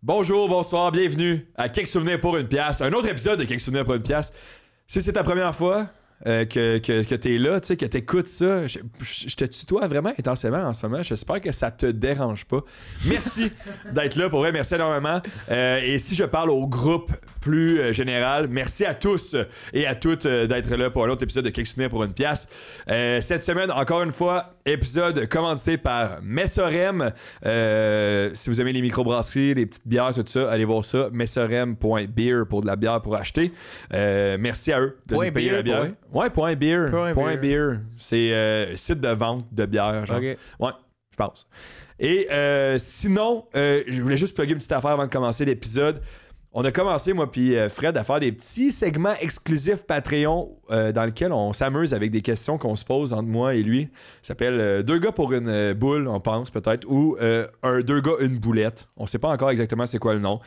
Bonjour, bonsoir, bienvenue à Quelques souvenirs pour une pièce. Un autre épisode de Quelques souvenirs pour une pièce. Si c'est ta première fois que t'es là, tu sais, que t'écoutes ça, je te tutoie vraiment intensément en ce moment. J'espère que ça te dérange pas. Merci d'être là, pour vrai, merci énormément. Et si je parle au groupe plus général, merci à tous et à toutes d'être là pour un autre épisode de Quelques souvenirs pour une pièce. Cette semaine, encore une fois, épisode commandité par Messorem. Si vous aimez les microbrasseries, les petites bières, tout ça, allez voir ça. Messorem.beer pour de la bière pour acheter. Merci à eux de nous payer la bière. Ouais, point beer. Beer. C'est site de vente de bière. Genre. Okay. Ouais, je pense. Et sinon, je voulais juste plugger une petite affaire avant de commencer l'épisode. On a commencé, moi puis Fred, à faire des petits segments exclusifs Patreon dans lesquels on s'amuse avec des questions qu'on se pose entre moi et lui. Ça s'appelle Deux gars pour une boule, on pense peut-être, ou Deux gars, une boulette. On sait pas encore exactement c'est quoi le nom.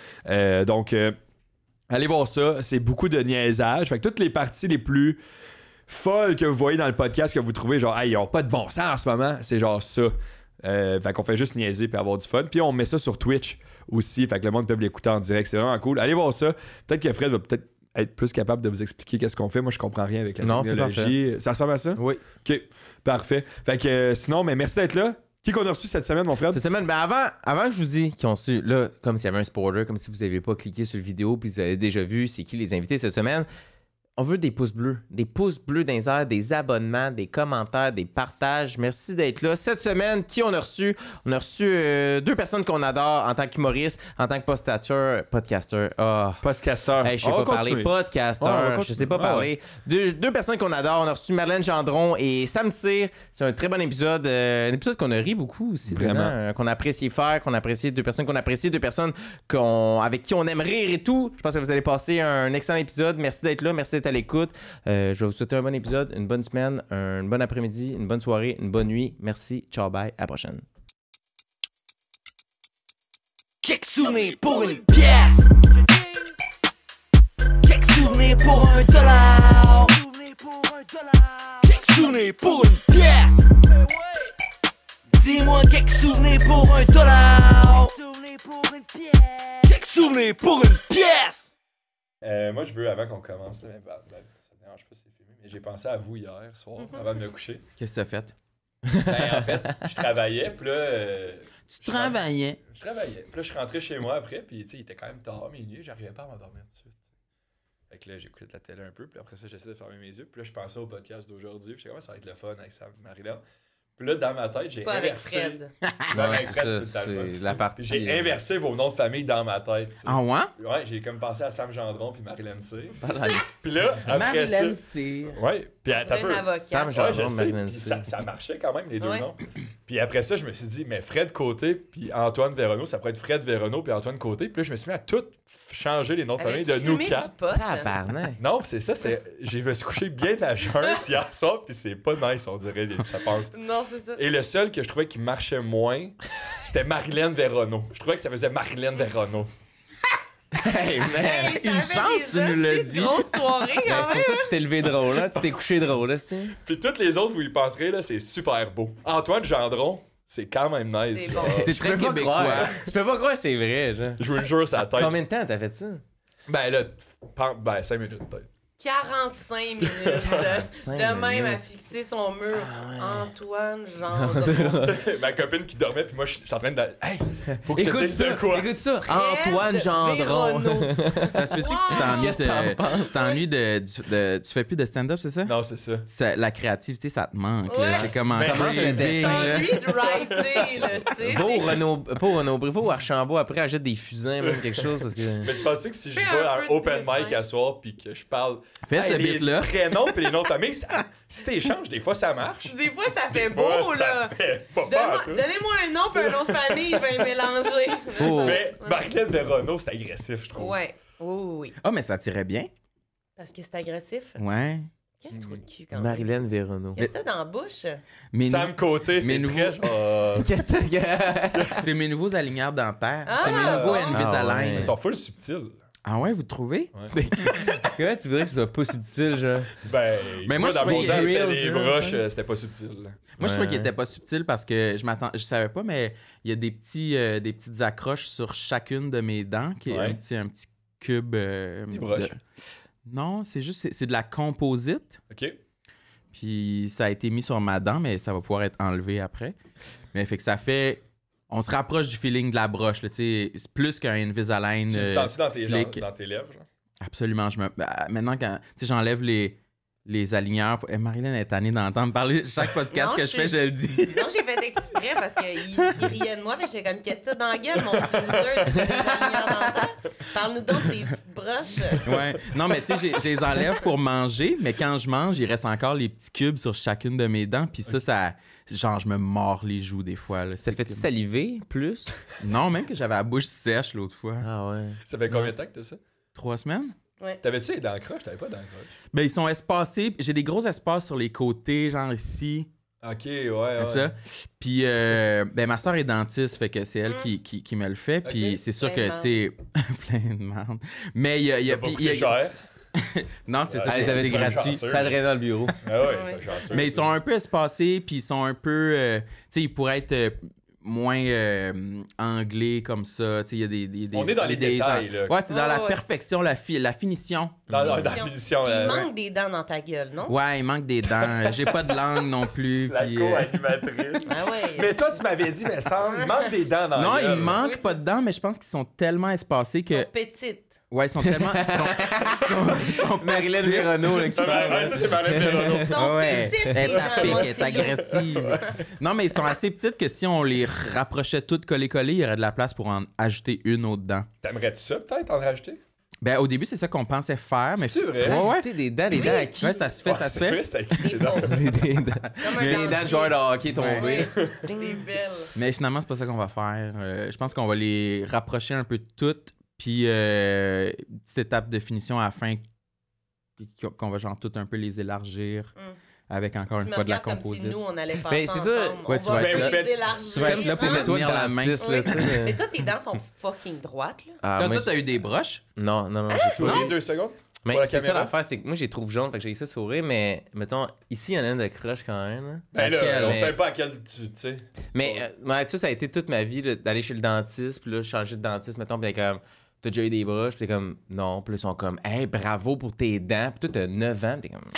Donc, allez voir ça. C'est beaucoup de niaisage. Fait que toutes les parties les plus folles que vous voyez dans le podcast, que vous trouvez genre, hey, ils ont pas de bon sens en ce moment, c'est genre ça. Fait qu'on fait juste niaiser puis avoir du fun. Puis on met ça sur Twitch aussi, fait que le monde peut l'écouter en direct, c'est vraiment cool. Allez voir ça. Peut-être que Fred va peut-être être plus capable de vous expliquer qu'est-ce qu'on fait. Moi, je comprends rien avec la technologie. Ça ressemble à ça? Oui. OK, parfait. Fait que sinon, mais merci d'être là. Qui qu'on a reçu cette semaine, mon frère? Cette semaine, avant que je vous dise qu'ils ont su, là, comme s'il y avait un spoiler, comme si vous n'avez pas cliqué sur la vidéo puis vous avez déjà vu c'est qui les invités cette semaine. On veut des pouces bleus. Des pouces bleus dans les airs, des abonnements, des commentaires, des partages. Merci d'être là. Cette semaine, qui on a reçu? On a reçu deux personnes qu'on adore en tant qu'humoriste, en tant que podcaster. Podcaster. Hey, je sais pas parler. Podcaster. Je sais pas parler. Deux personnes qu'on adore. On a reçu Marlène Gendron et Sam Cyr. C'est un très bon épisode. Un épisode qu'on a ri beaucoup aussi. Vraiment. Qu'on a apprécié faire, qu'on a apprécié. Deux personnes qu'on apprécie, deux personnes avec qui on aime rire et tout. Je pense que vous allez passer un excellent épisode. Merci d'être là. Merci d'être à l'écoute. Je vais vous souhaiter un bon épisode, une bonne semaine, un bon après-midi, une bonne soirée, une bonne nuit. Merci. Ciao, bye. À la prochaine. Quelques souvenirs pour une pièce. Quelques souvenirs pour $1. Quelques souvenirs pour une pièce. Dis-moi quelques souvenirs pour $1. Quelques souvenirs pour une pièce. Moi, je veux, avant qu'on commence, là, ça ne dérange pas si c'est filmé, mais j'ai pensé à vous hier soir, avant de me coucher. Qu'est-ce que tu as fait? En fait, je travaillais, puis là... Tu travaillais? Je travaillais. Puis là, je suis rentré chez moi après, puis tu sais, il était quand même tard, minuit, j'arrivais pas à m'endormir tout de suite. Fait que là, j'écoutais de la télé un peu, puis après ça, j'essayais de fermer mes yeux, puis là, je pensais au podcast d'aujourd'hui, puis je sais comment ça va être le fun avec Sam et Marilyn. Puis là, dans ma tête, j'ai inversé... Avec Fred. Non, avec c'est Fred, ça, c'est la partie... Puis j'ai inversé vos noms de famille dans ma tête. T'sais. Ah ouais? Ouais, j'ai comme pensé à Sam Gendron puis Marilyn Cyr. Puis là, après ça... Marilyn Cyr. Ouais, puis On dirait une avocate. Sam ouais, Gendron, je sais, Marilyn puis Cyr. ça marchait quand même, les deux Ouais. noms. Puis après ça, je me suis dit, mais Fred Côté puis Antoine Véronneau, ça pourrait être Fred Véronneau puis Antoine Côté. Puis là, je me suis mis à tout changer les noms de famille de nous quatre. Tabarnak. Non, c'est ça, je me suis couché bien à jeun hier soir, puis c'est pas nice, on dirait, ça passe. Non, c'est ça. Et le seul que je trouvais qui marchait moins, c'était Marilyn Véronneau. Je trouvais que ça faisait Marilyn Véronneau. Hey, man! Hey, Une ça chance, fait tu nous l'as dit. Grosse soirée, Ben, quand c'est même. pour ça que tu t'es levé drôle, là. Tu t'es couché drôle, là, c'est. Puis toutes les autres, vous y penserez, là, c'est super beau. Antoine Gendron, c'est quand même nice. C'est là. bon. C'est Je très québécois. Tu peux pas croire que c'est vrai, genre. Je vous le jure, c'est la tête. Combien de temps t'as fait ça? Ben là, 5 minutes peut-être. 45 minutes. 45 de même minutes. à fixer son mur. Ah Antoine Gendron. Ma copine qui dormait, puis moi, je suis en train de... Hey, faut que je te Écoute dise ça, de quoi. écoute ça. Fred Antoine Gendron. Véronneau. Ça se peut-tu que tu Wow! t'ennuies Qu'est-ce que t'en penses? tu t'ennuies tu fais plus de stand-up, c'est ça? Non, c'est ça. La créativité, ça te manque. Ouais. Là. T'es comme en Mais comment craving, c'était? là. S'ennuie de writer, là, tu sais. Va au Renaud, pas au Renaud Bré, va au Archambault, après, achète des fusains, même quelque chose, parce que... Mais tu penses que si je Fais vais un à peu un de open dessin. mic à soir, puis que je parle... Fais ce les beat-là. prénoms puis les noms de famille, si t'échanges, des fois, ça marche. Des fois, ça fait Des beau, fois, là. ça fait pas peur, toi. Donnez-moi un nom puis un nom de famille, je vais les mélanger. Oh. Mais Marilyn Véronneau, c'est agressif, je trouve. Ouais. Oui. Ah, mais ça tirait bien. Parce que c'est agressif. Ouais. Quel trou de cul, quand même. Marilyn Véronneau. Qu'est-ce que t'as dans la bouche? Mes Sam Côté, c'est mais très... Qu'est-ce que C'est mes nouveaux aligneurs dentaires. Ah, C'est mes nouveaux bon. Invisalign. Ah ouais. Ils sont full subtils. Ah ouais, vous trouvez? Comment tu voudrais que ce soit pas subtil, genre? Ben, Mais moi, moi, dans je mon trouvais temps, qu'il y c'était a les Reels, broches, là. c'était pas subtil. Là. Moi, je trouvais qu'il Ouais. était pas subtil parce que je savais pas, mais il y a des petites accroches sur chacune de mes dents, qui est Ouais. un petit cube. Des broches. Non, c'est de la composite. OK. Puis ça a été mis sur ma dent, mais ça va pouvoir être enlevé après. Mais fait que ça fait. On se rapproche du feeling de la broche, là, tu sais. C'est plus qu'un Invisalign. Tu le sens-tu dans tes, slick. dans tes lèvres? Genre? Absolument. Maintenant, quand j'enlève les aligneurs. Marilyn est tannée d'entendre parler. Chaque podcast Non, que je fais, je le dis. Non, j'ai fait exprès parce qu'il riait de moi. Fait que j'étais comme, qu'est-ce que t'as dans la gueule, mon petit loser? T'as des aligneurs dentaires? Parle-nous donc des petites broches. Ouais. Non, mais tu sais, je les enlève pour manger, mais quand je mange, il reste encore les petits cubes sur chacune de mes dents. Puis ça. Genre, je me mords les joues des fois. Là. Ça te fait-tu saliver plus? Non, même que j'avais la bouche sèche l'autre fois. Ah ouais. Ça fait combien de temps que t'as ça? 3 semaines? Ouais. T'avais-tu les dents croches? T'avais pas de dents croches? Ben, ils sont espacés. J'ai des gros espaces sur les côtés, genre ici. OK, ouais. Ça. Puis, ben, ma soeur est dentiste, fait que c'est elle qui me le fait. Puis, Ok. c'est sûr Plein que, de tu sais, plein de merde. Mais il y a. Ça a pas puis, coûté cher. Non, c'est Ouais, ça, ça c'est avait été gratuit. chanceux. Ça drainait dans le bureau. Ah ouais, Ouais. ça chanceux, Mais ils ça. sont un peu espacés, puis ils sont un peu. Tu sais, ils pourraient être moins anglais comme ça. Tu sais, il y a des. On est dans les détails, là. Ouais, c'est dans la Ouais. perfection, la finition. Dans la finition. Puis il ouais. manque des dents dans ta gueule, non? Ouais, il manque des dents. J'ai pas de langue non plus. La puis, co-animatrice. Ah ouais. Mais toi, tu m'avais dit, mais semble, il manque des dents dans Non, la il gueule. me manque Oui, pas de dents, mais je pense qu'ils sont tellement espacés que. Sont petites. Ouais, ils sont tellement. ils sont Marilyn petites. Véronneau, là, qui Ouais, ça, c'est Marlène Perronneau. Ils sont Ouais, petites, elle les est dents, tapique, moi, elle est c'est lourd. agressive. Non, mais ils sont assez petites que si on les rapprochait toutes collées, il y aurait de la place pour en ajouter une autre dent. T'aimerais-tu ça, peut-être, en rajouter? Ben, au début, c'est ça qu'on pensait faire, mais. C'est vrai? Ouais, ouais. Ajouter des dents à qui? Ouais, ça se fait, ça se C'est fait. vrai, c'est à qui, Des ces dents? fausses. Des dents. Comme un Des dents de dentier. joueur de hockey tombées. Oui, des belles. Mais finalement, c'est pas ça qu'on va faire. Je pense qu'on va les rapprocher un peu toutes, puis une petite étape de finition à la fin qu'on va genre tout un peu les élargir avec encore Tu une me fois de la regardes comme si composite. nous, on allait faire Ben, ça c'est ça. ensemble. Ouais, On tu va vas être les là. Tu vas être élargir. là pour hein. mettre tenir la main. dentiste, là, tu sais. Mais toi, tes dents sont fucking droites, là. Ah, Toi, moi, t'as eu des broches? Non, non, non. Souris 2 secondes? Mais Pour la c'est ça caméra? l'affaire, c'est que moi, j'ai trouve jaune, fait que j'ai ça sourire, mais mettons, ici, il y en a une de croche quand même. Là. Ben là, Laquelle, on mais- savait pas à quel tu sais. Mais ouais, ça a été toute ma vie là, d'aller chez le dentiste, puis là, changer de dentiste, mettons, puis t'es comme, t'as déjà eu des broches, puis t'es comme, non, puis là, ils sont comme, hey, bravo pour tes dents, puis toi, t'as 9 ans, puis t'es comme,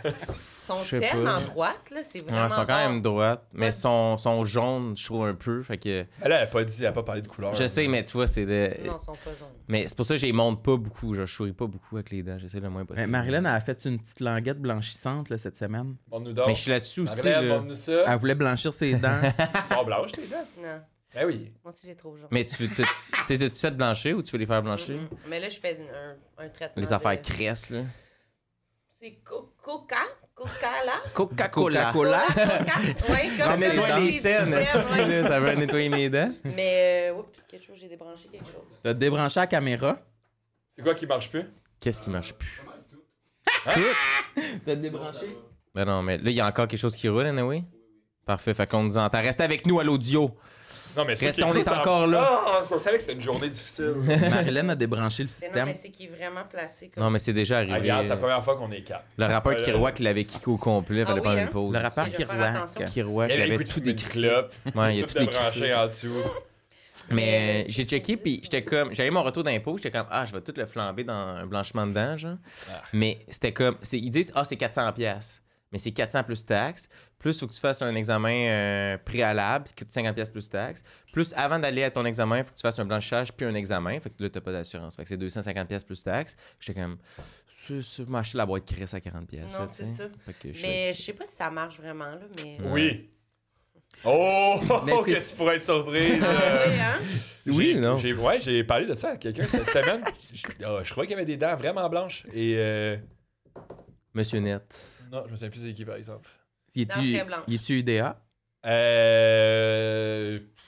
Ils sont Je sais tellement pas. droites, là. C'est ouais, vraiment ils sont quand rare. même droites, mais Ouais. sont jaunes, je trouve un peu, fait que, Ben là, elle a pas parlé de couleur. je sais, mais tu vois, c'est le. Non, ils sont pas jaunes. Mais c'est pour ça que je les monte pas beaucoup, genre, je souris pas beaucoup avec les dents, j'essaie le moins possible. Marilyn a fait une petite languette blanchissante là, cette semaine. Montre-nous donc. Mais je suis là-dessus aussi, Marlène, là. montre-nous ça. Elle voulait blanchir ses dents. Elles sont blanches, tes dents? Non, Ben oui. moi aussi, j'ai trop jaune. Mais tu fais de blanchir ou tu veux les faire blanchir? Mais là, je fais un traitement. Les affaires de- cressent, là. C'est Coca? Coca-Cola? Coca-Cola. Coca-Cola. Coca? Ouais, Ça comme nettoie comme les des scènes, scènes, esti, ouais. là, ça veut nettoyer mes dents. Mais, oups, quelque chose, j'ai débranché quelque chose. T'as débranché la caméra. C'est quoi qui marche plus? Qu'est-ce qui marche plus? T'as débranché? Ben non, mais là, il y a encore quelque chose qui roule, anyway. Parfait, fait qu'on nous entend. Restez avec nous à l'audio. Non, mais ceux Restons, qui on est écoutent en- encore là. Ah, on savait que c'était une journée difficile. Marilyn a débranché le Mais non, système. mais c'est qu'il est vraiment placé comme Non, mais c'est déjà Ah, arrivé. regarde, c'est la première fois qu'on est quatre. Le rappeur Ouais, Kiroak, qui l'avait kické au complet, Ah fallait oui, prendre hein? une pause. Le rappeur Je vais faire Kirouac. attention. Kiroak, Elle il a avait écouté tout des décrit. clopes. Ouais, il a tout tout décrit. débranché en dessous. Mais j'ai checké, puis j'étais comme, j'avais mon retour d'impôt, j'étais comme, je vais tout le flamber dans un blanchiment de dents, genre. Ah. Mais c'était comme, ils disent, c'est 400$. Mais c'est 400 plus taxes. Plus, il faut que tu fasses un examen préalable, qui coûte 50$ plus taxes. Plus, avant d'aller à ton examen, il faut que tu fasses un blanchissage puis un examen. Fait que là, t'as pas d'assurance. Fait que c'est 250$ plus taxes. J'étais comme, je vais m'acheter la boîte qui reste à 40$. Non, là, c'est tu sais. ça. Fait que je Mais suis je sais pas si ça marche vraiment, là, mais... Oui. Oh, Mais que c'est- tu pourrais être surprise. Oui, hein? Oui, non? J'ai parlé de ça à quelqu'un cette semaine. Je croyais qu'il y avait des dents vraiment blanches. Et Monsieur Net. non, je me souviens plus c'est qui, par exemple. Y Dents très blanches. es-tu UDA?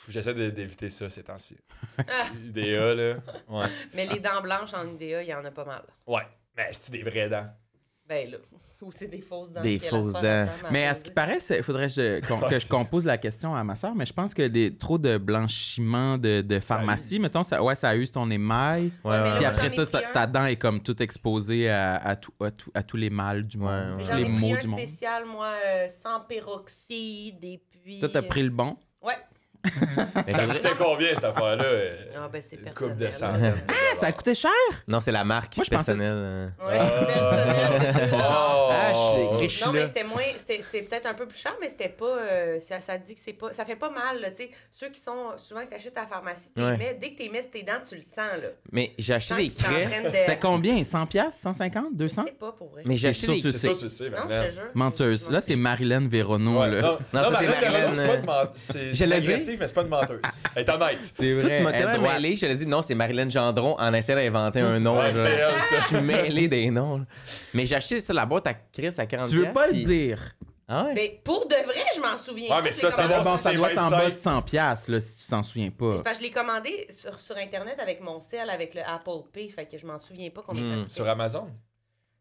J'essaie d'éviter ça ces temps-ci. IDA, là. Ouais. Mais les dents blanches en IDA, il y en a pas mal. Ouais. Mais c'est-tu des vraies dents? Ben là, ou c'est des fausses dents. Des quelle fausses affaire dents. ensemble à Mais à ce poser. qui paraît, il faudrait que je compose la question à ma soeur, mais je pense que trop de blanchiment de pharmacie, use. mettons, ça use ton émail. Ouais, mais Puis là, après j'en ai ça, pris un. ta dent est comme toute exposée à tous les mâles du monde, Ouais, Mais ouais. J'en les ai pris maux un du monde. spécial, moi, sans peroxyde, et puis... Toi, t'as pris le bon. Ouais. Mais Ça faudrait- coûtait combien, cette affaire-là? Ah, ben c'est Une personnel. coupe de centaines. Ça a coûté cher? Non, c'est la marque Moi, je pensais- personnelle. Ouais, personnel. Oh! Ah, je suis Non, mais là. c'était moins. C'est peut-être un peu plus cher, mais c'était pas. Ça dit que c'est pas. Ça fait pas mal, là. Tu sais, ceux qui sont. Souvent que t'achètes à la pharmacie, Ouais. dès que t'es mets sur tes dents, tu le sens, là. Mais j'ai acheté les Tu sens qu'ils sont en craies. train de- C'était combien? 100 piastres? 150? Je 200? sais pas pour vrai. Mais j'ai C'est acheté sûr, les tu C'est sais. ça, tu sais, Non, maintenant. je te jure. Menteuse. Là, c'est Marilyn Véronneau, Ouais, là. non, Non, ça, c'est Marilyn Marilyn, Véronneau, c'est pas une menteuse. C'est Je l'ai agressif, mais c'est pas une menteuse. Elle est honnête. C'est Toi, tu m'as elle est tellement droite. mêlé, je t'ai dit non, c'est Marilyn Gendron en essayant d'inventer un nom. Ouais, genre. c'est elle, Je ça. suis mêlé des noms. là. Mais j'ai acheté ça, la boîte à Chris à 40$. Tu veux pas le puis- dire? Ah ouais? Mais pour de vrai, je m'en souviens. Ouais, mais pas, tu dois j'ai savoir commandé- Bon, si ça c'est doit être en 25. bas de 100 piastres, là, si tu t'en souviens pas. C'est parce que je l'ai commandé sur Internet avec mon cell, avec le Apple Pay. Fait que je m'en souviens pas combien ça coûtait. Sur Amazon?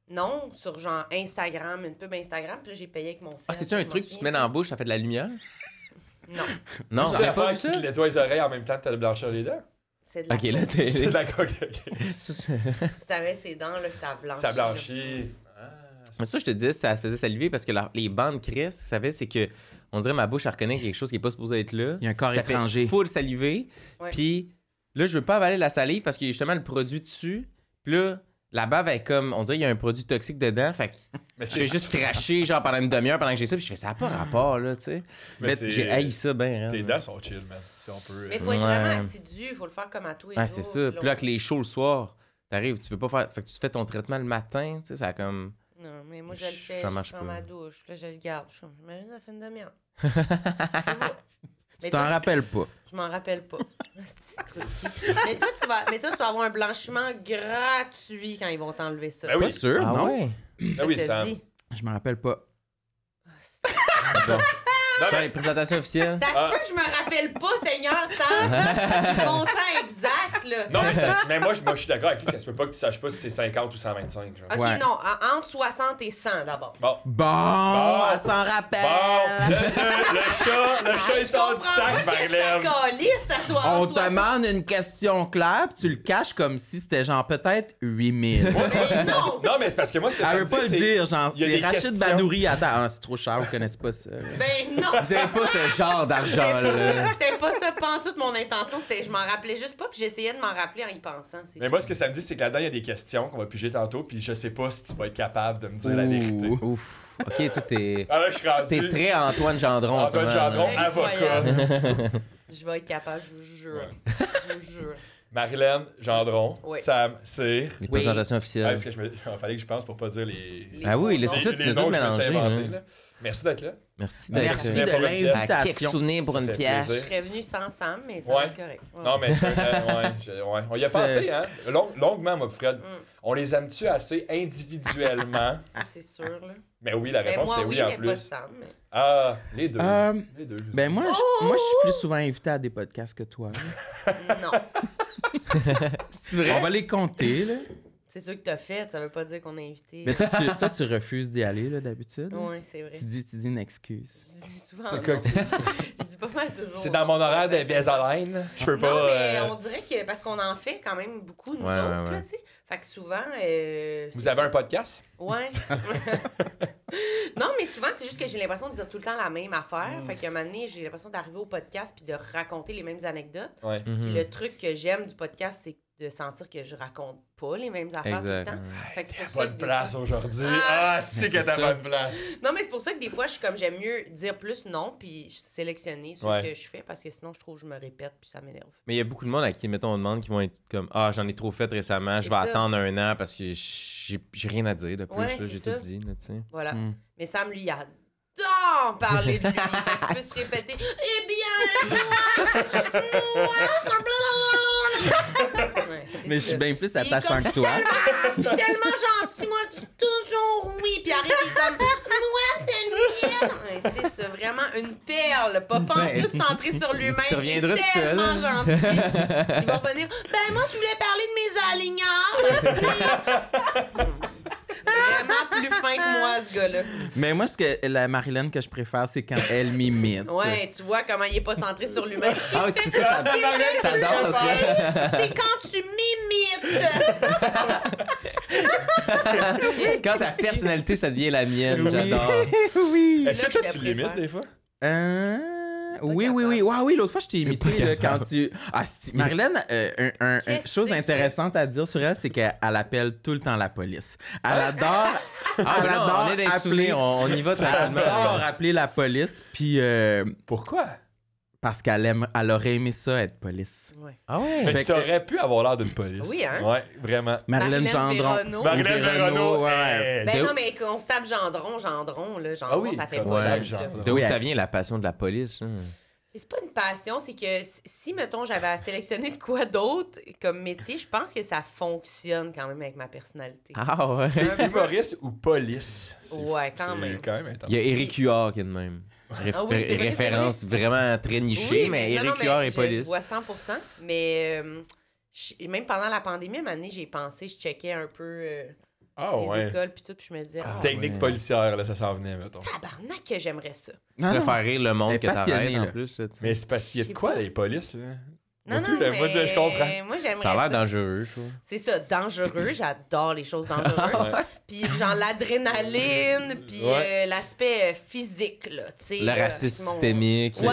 Non, sur genre Instagram, une pub Instagram. Puis là, j'ai payé avec mon cell. Ah, c'est-tu un Je m'en truc que tu te souviens mets dans la bouche, ça fait de la lumière? pas. Non, Non, C'est t'as la pas pas vu ça? qui nettoie les oreilles en même temps que t'as le blanchir les dents? c'est de la Ok, là, coke. t'es. C'est de la coque, ok. Ça, c'est- Si t'avais ses dents, là, ça blanchit. Ça là. blanchit. Mais ça, je te disais, ça faisait saliver parce que les bandes Chris, tu savais, c'est que on dirait ma bouche, elle reconnaît quelque chose qui est pas supposé être là. Il y a un corps ça étranger. fait full saliver. Ouais. Puis là, je veux pas avaler la salive parce qu'il y a justement le produit dessus. Puis là, la bave est comme, on dirait qu'il y a un produit toxique dedans. Fait que Mais je fais juste cracher genre pendant une demi-heure pendant que j'ai ça. Puis je fais ça n'a pas rapport, là, tu sais. Mais Mais c'est- j'ai haï ça bien. Tes dents sont chill, man. Si on peut. Mais faut être Ouais. vraiment assidu, faut le faire comme à tous les Ah, jours. c'est ça. Puis là, avec les shows le soir, t'arrives, tu veux pas faire. Fait que tu fais ton traitement le matin, tu sais, ça a comme. Non, mais moi, je le fais, Ça je marche prends pas. ma douche, puis là, je le garde. J'imagine ça fait une demi-heure. Tu t'en rappelles pas. Je m'en rappelle pas. C'est truc. mais toi, tu vas avoir un blanchiment gratuit quand ils vont t'enlever ça. Ben oui. Pas sûr, Ah non? ouais? C'est ça Ah oui, que t'as Sam. dit. Je me rappelle pas. Bon. Non, Ça, mais- les présentations officielles. Ça se peut que je me rappelle pas, Seigneur Sam, du montant exact, là. Non, mais moi, je suis d'accord avec lui. Ça se peut pas que tu saches pas si c'est 50 ou 125. Genre. OK, Ouais. non, entre 60 et 100 d'abord. Bon. Bon, elle s'en Bon, rappelle. le chat, il sort du sac, Marilyn. Ça soit On entre te 60. demande une question claire, puis tu le caches comme si c'était genre peut-être 8000. Mais non! Non, mais c'est parce que moi, ce que ça Elle me veut pas dit, le c'est... dire, genre, il y a c'est des Rachid questions. Badouri. Attends, ah, c'est trop cher, vous connaissez pas ça. Ben non! Vous avez pas ce genre d'argent, là. C'était pas ça, pantoute, mon intention. Je m'en rappelais juste pas, puis j'essayais de m'en rappeler en y pensant. c'est Mais tout. moi, ce que ça me dit, c'est que là-dedans, il y a des questions qu'on va piger tantôt, puis je sais pas si tu vas être capable de me dire la vérité. Ouh. Ouf. Ok, toi, t'es. Ah là, je suis rendu... T'es très Antoine Gendron. en ce Antoine moment, là. Gendron, avocat. Incroyable. Je vais être capable, je vous jure. Je vous jure. Marilyn Gendron, Oui. Sam Cyr. Les Oui. présentations Ah, officielles. parce que il fallait que je pense pour pas dire les Ah oui, là, faux c'est noms. ça, tu les nous noms as que je me suis mélangé, inventés, hein. là. Merci d'être là. Merci Merci Merci de pour l'invitation. souvenir pour Ça une fait pièce. plaisir. Je serais venue sans Sam, mais ça va être correct. Ouais. Non, mais c'est ouais, on y a C'est- pensé, hein? Longuement, moi, Fred. On les aime-tu assez individuellement? C'est sûr, là. Mais oui, la Mais réponse moi, était oui, oui, en mais plus. pas Sam. Mais... Ah, les deux. Les deux. je Ben sais. moi, moi, je suis plus souvent invité à des podcasts que toi. là. Non. C'est vrai? On va les compter, là. C'est sûr que t'as fait, ça veut pas dire qu'on est invité. Mais toi, tu refuses d'y aller, là, d'habitude. là. Oui, c'est vrai. Tu dis une excuse. Je dis souvent C'est non. quoi que Je dis pas mal toujours. C'est dans mon non. horaire de Ben, c'est ça. Visalign. Je peux Non, pas. mais on dirait que parce qu'on en fait quand même beaucoup, nous Ouais, ouais, autres, ouais. là, tu sais. Fait que souvent. Vous c'est avez ça. un podcast? Ouais. Non, mais souvent, c'est juste que j'ai l'impression de dire tout le temps la même affaire. Fait qu'à un moment donné, j'ai l'impression d'arriver au podcast puis de raconter les mêmes anecdotes. Ouais. Mhm. Puis le truc que j'aime du podcast, c'est de sentir que je raconte pas les mêmes affaires tout le Exact. temps. Fait que c'est pour ça Bonne que des place fois- aujourd'hui. Ah! Ah, c'est que c'est t'as ça. bonne place. Non, mais c'est pour ça que des fois, je suis comme j'aime mieux dire plus non puis sélectionner ce Ouais. que je fais parce que sinon, je trouve que je me répète puis ça m'énerve. Mais il y a beaucoup de monde à qui, mettons, on demande qui vont être comme ah, j'en ai trop fait récemment, je C'est vais ça. attendre un an parce que j'ai rien à dire de plus, Ouais, là, c'est j'ai ça. tout dit, là, tu sais. Voilà. Mm. Mais Sam, lui, il adore parler de lui. Fait qu'il peut se répéter eh bien, ouais, c'est Mais je ça. suis bien plus Il est attachant comme que toi. Je suis tellement gentil, moi, je dis toujours oui. Puis arrive, il est comme, moi, c'est une merde. Ouais, c'est ça, vraiment une perle. Pas Ben, tout centré sur lui-même. tu reviendras il est tout seul. tellement gentil. Il va revenir, ben moi, je voulais parler de mes alignants. Vraiment plus fin fin que moi, ce gars-là. Mais moi, la Marilyn que je préfère, c'est quand elle m'imite. Ouais, tu vois comment il est pas centré sur lui-même. Ah oui, c'est ça, t'adores ça. C'est quand tu m'imites. Quand ta personnalité, ça devient la mienne, j'adore. Oui. Est-ce que là toi, que je tu te l'imites préfère. des fois? Oui. Ouais, oui, l'autre fois, je t'ai imité là, quand tu. Ah, Marilyn, une Qu'est-ce chose que intéressante à dire sur elle, c'est qu'elle appelle tout le temps la police. Elle adore. Ah, elle ben non, on est des saoulés, on y va Elle tranquillement. adore appeler la police, puis Pourquoi? parce elle aurait aimé ça être police. Ouais. Ah ouais? Mais Fait que- t'aurais pu avoir l'air d'une police. Oui, hein? Ouais, vraiment. Marilyn Marilyn Gendron. Véronneau. Marilyn Véronneau, ouais. Ben De- non, mais qu'on se tape Gendron, là. Gendron, Ah oui, ça fait quand pas on se tape police, là. Gendron. D'où Oui, ça vient la passion de la police? Hein? Mais c'est pas une passion, c'est que si, mettons, j'avais à sélectionner de quoi d'autre comme métier, je pense que ça fonctionne quand même avec ma personnalité. Ah ouais? C'est humoriste ou police? C'est Ouais, quand c'est même. quand même intense. Il y a Eric Huard qui est de même. Ah oui, c'est vrai, Référence vraiment très nichée, Oui, mais non, Eric mais Huard est je police. vois 100%, mais même pendant la pandémie, à un moment donné, j'ai pensé, je checkais un peu Ah les ouais. écoles puis tout, puis je me disais, ah, Technique ouais. policière, là, ça s'en venait, mettons. tabarnak que j'aimerais ça. Tu préfères rire le monde Elle que est passionnée, t'arrêtes en là. plus. Là, tu sais. Mais c'est parce qu'il y a de Je sais quoi, pas. les polices, là? Non, Moi, non, plus, moi, mais je comprends. moi, j'aimerais Ça a l'air ça. dangereux, je trouve. C'est ça, dangereux. J'adore les choses dangereuses. Puis genre l'adrénaline, puis Ouais. l'aspect physique, là, tu sais. Le racisme mon- systémique. Ouais,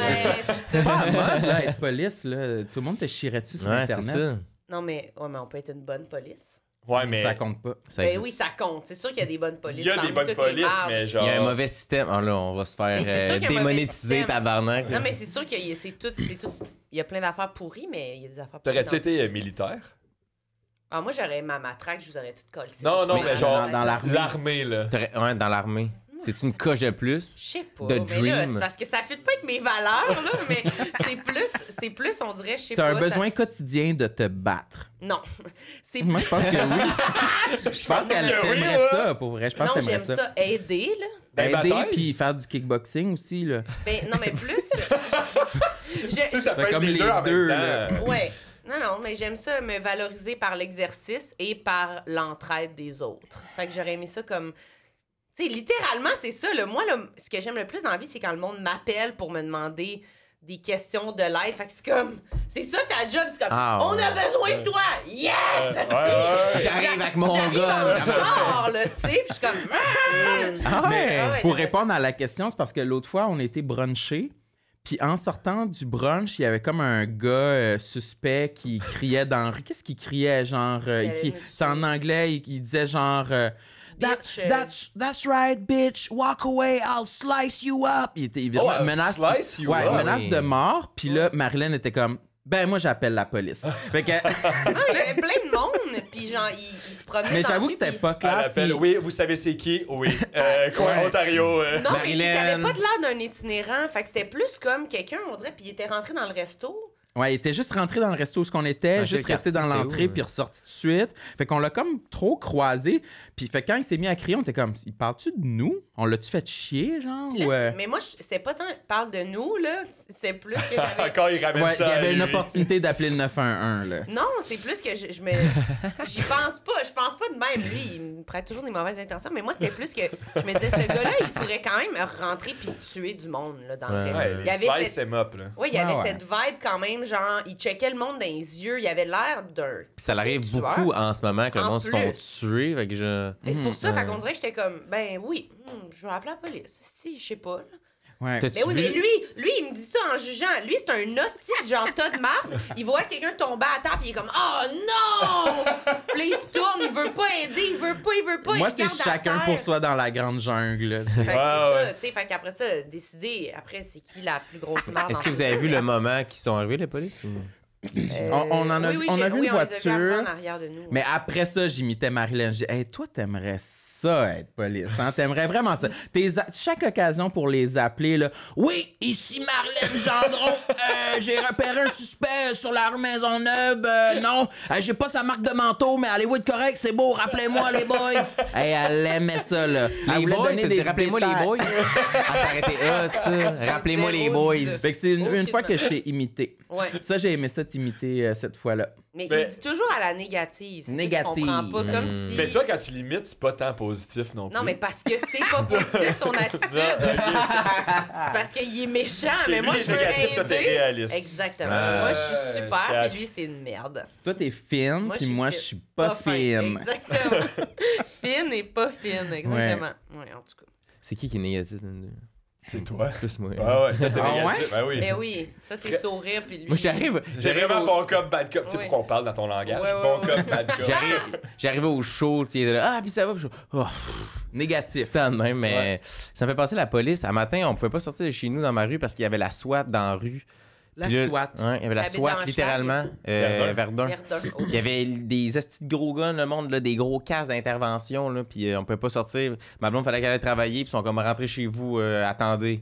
tout ça. Pas à mode, là, être police, là. Tout le monde te chierait dessus sur Ouais, c'est Internet. ça. Non, mais on peut être une bonne police. Ouais, mais Ça compte pas. Ça Ben existe. oui, ça compte. C'est sûr qu'il y a des bonnes polices. il y a des parmi bonnes toutes les polices, mardes. mais genre... Il y a un mauvais système. Ah là, on va se faire Mais c'est sûr qu'il y a un mauvais démonétiser, système. tabarnak. Non, mais c'est sûr que c'est tout. Il y a plein d'affaires pourries, mais il y a des affaires pourries. T'aurais-tu dans- été militaire? Ah, moi, j'aurais ma matraque, je vous aurais tout collé. Non, non, mais genre dans l'armée. l'armée, là. Ouais, dans l'armée. C'est une coche de plus. Je sais pas. The mais là, dream. c'est parce que ça fit pas avec mes valeurs, là, mais c'est plus, on dirait, je sais T'as pas. un besoin quotidien de te battre. Non. C'est Moi, plus. je pense que oui. Je pense qu'elle que oui, t'aimerait ouais. ça, pour vrai. Je pense Non, que t'aimerais j'aime ça. ça aider, là. Ben, Aider bataille. puis faire du kickboxing aussi, là. Ben, non, mais plus. Ça peut être comme les les deux en deux, même temps. Ouais. Non, mais j'aime ça me valoriser par l'exercice et par l'entraide des autres. Fait que j'aurais aimé ça comme. Tu sais, littéralement, c'est ça. Là. Moi, là, ce que j'aime le plus dans la vie, c'est quand le monde m'appelle pour me demander des questions de l'aide. Fait que c'est comme. C'est ça ta job. C'est comme. Ah, on ouais. a besoin de toi! Yes! ouais. J'arrive avec mon J'arrive gars. en char, là, tu sais. Puis je suis comme. Ah Mais Ah ouais, pour j'aimerais répondre à la question, c'est parce que l'autre fois, on était brunché. Puis en sortant du brunch, il y avait comme un gars suspect qui criait dans la rue. Qu'est-ce qu'il criait? Genre, allait nous c'est en anglais, il disait genre... Bitch, that's right, bitch. Walk away, I'll slice you up. Il était évidemment Oh, I'll menace, slice you ouais, up. menace Oui. de mort. Puis là, Marilyn était comme, ben moi j'appelle la police. Fait que, Ah, il y avait plein de monde. Puis genre, il se promenait. mais dans la j'avoue rue, que c'était puis- pas Elle clair. appelle, si- oui, vous savez c'est qui? Oui. Quoi, Ouais. Ontario. Non, mais c'est qu'il avait Marilyn. pas de l'air d'un itinérant. Fait que c'était plus comme quelqu'un, on dirait, puis il était rentré dans le resto. Ouais, il était juste rentré dans le resto où on était, Ah, juste quel resté dans quartier, l'entrée, c'était où, puis ressorti tout de suite. Fait qu'on l'a comme trop croisé. Puis fait que quand il s'est mis à crier, on était comme, il parle-tu de nous? On l'a-tu fait chier, genre? Puis là, ou, mais moi, c'était pas tant parle de nous, là. C'était plus que j'avais. Encore, il ramène Ouais, il ça. y à avait une lui. opportunité d'appeler le 911, là. Non, c'est plus que je me. J'y pense pas. Je pense pas de même. Lui, il me prête toujours des mauvaises intentions. Mais moi, c'était plus que. Je me disais, ce gars-là, il pourrait quand même rentrer puis tuer du monde, là, dans le Ouais. film. Ouais, Il y avait slice cette... him up, là. Oui, il y avait Ah ouais. cette vibe quand même, genre, il checkait le monde dans les yeux. Il avait l'air d'un. Puis ça arrive tueur. beaucoup en ce moment que le En monde se font plus. tuer. Fait que je... Mais c'est pour ça, Ouais. fait qu'on dirait que j'étais comme, ben oui, je vais appeler la police. Si, je sais pas, là. Ouais. T'as-tu Mais oui, vu- mais lui, il me dit ça en jugeant. Lui, c'est un hostie de genre tas de marde. Il voit quelqu'un tomber à terre, puis il est comme, oh non! Puis là, il se tourne, il veut pas aider, il veut pas. Moi, il c'est regarde à chacun terre. pour soi dans la grande jungle. Fait que c'est Ouais, ouais. ça, tu sais. Fait qu'après ça, décider, après, c'est qui la plus grosse marde. Est-ce que vous avez vu le moment qu'ils sont arrivés, les polices? Ou... On en a- oui, on a j'ai- vu oui, une on les a vus voiture. avant en arrière de nous. Mais après ça, j'imitais Marilyn. J'ai dit, hey, toi, t'aimerais ça être police, hein? T'aimerais vraiment ça. Chaque occasion pour les appeler, là. Oui, ici Marilyn Gendron. J'ai repéré un suspect sur la rue Maisonneuve. Non, j'ai pas sa marque de manteau, mais allez-vous être correct, c'est beau, rappelez-moi les boys. Hey, elle aimait ça, là. Elle Les voulait boys, donner ça des dit, rappelez-moi les détails. boys. Ah, ça aurait été hot, ça. Rappelez-moi les Zéro boys. idée. Fait que c'est une Aucune fois que je t'ai imité. Ouais. Ça, j'ai aimé ça t'imiter cette fois-là. Mais Mais- il dit toujours à la négative. C'est ça que Négative. je comprends pas. Comme si... Mais toi, quand tu limites, c'est pas tant positif non plus. Non, mais parce que c'est pas positif son attitude. Parce qu'il est méchant, mais moi, je veux négatif, toi, t'es aider. réaliste. Exactement. Ouais, Moi, je suis je super, catch. puis lui, c'est une merde. Toi, t'es fine, Moi, puis je moi, suis je suis pas fin. fine. Exactement. Fine et pas fine, exactement. Ouais, en tout cas. C'est qui est négatif dans les deux? C'est toi. Plus moi. Ah ouais, toi, t'es Ah négatif. Ben oui. Mais oui, toi, t'es sourire, puis lui... Moi, j'arrive. J'ai vraiment bon cop, bad cop. Tu sais Ouais. pourquoi on parle dans ton langage? Ouais, ouais, Bon ouais. cop, bad cop. J'arrive au show, tu sais, là, ah, puis ça va, puis je Négatif. ça de même, mais Ouais. ça me fait passer la police. Un matin, on pouvait pas sortir de chez nous dans ma rue parce qu'il y avait la SWAT dans la rue. La Puis là, SWAT. Ouais, il y avait la T'habites SWAT, dans littéralement. Verdun. Verdun. Il y avait des estis de gros guns, le monde, là, des gros casques d'intervention, là, puis on pouvait pas sortir. Ma blonde, fallait qu'elle aille travailler, puis ils sont comme rentrés chez vous, attendez.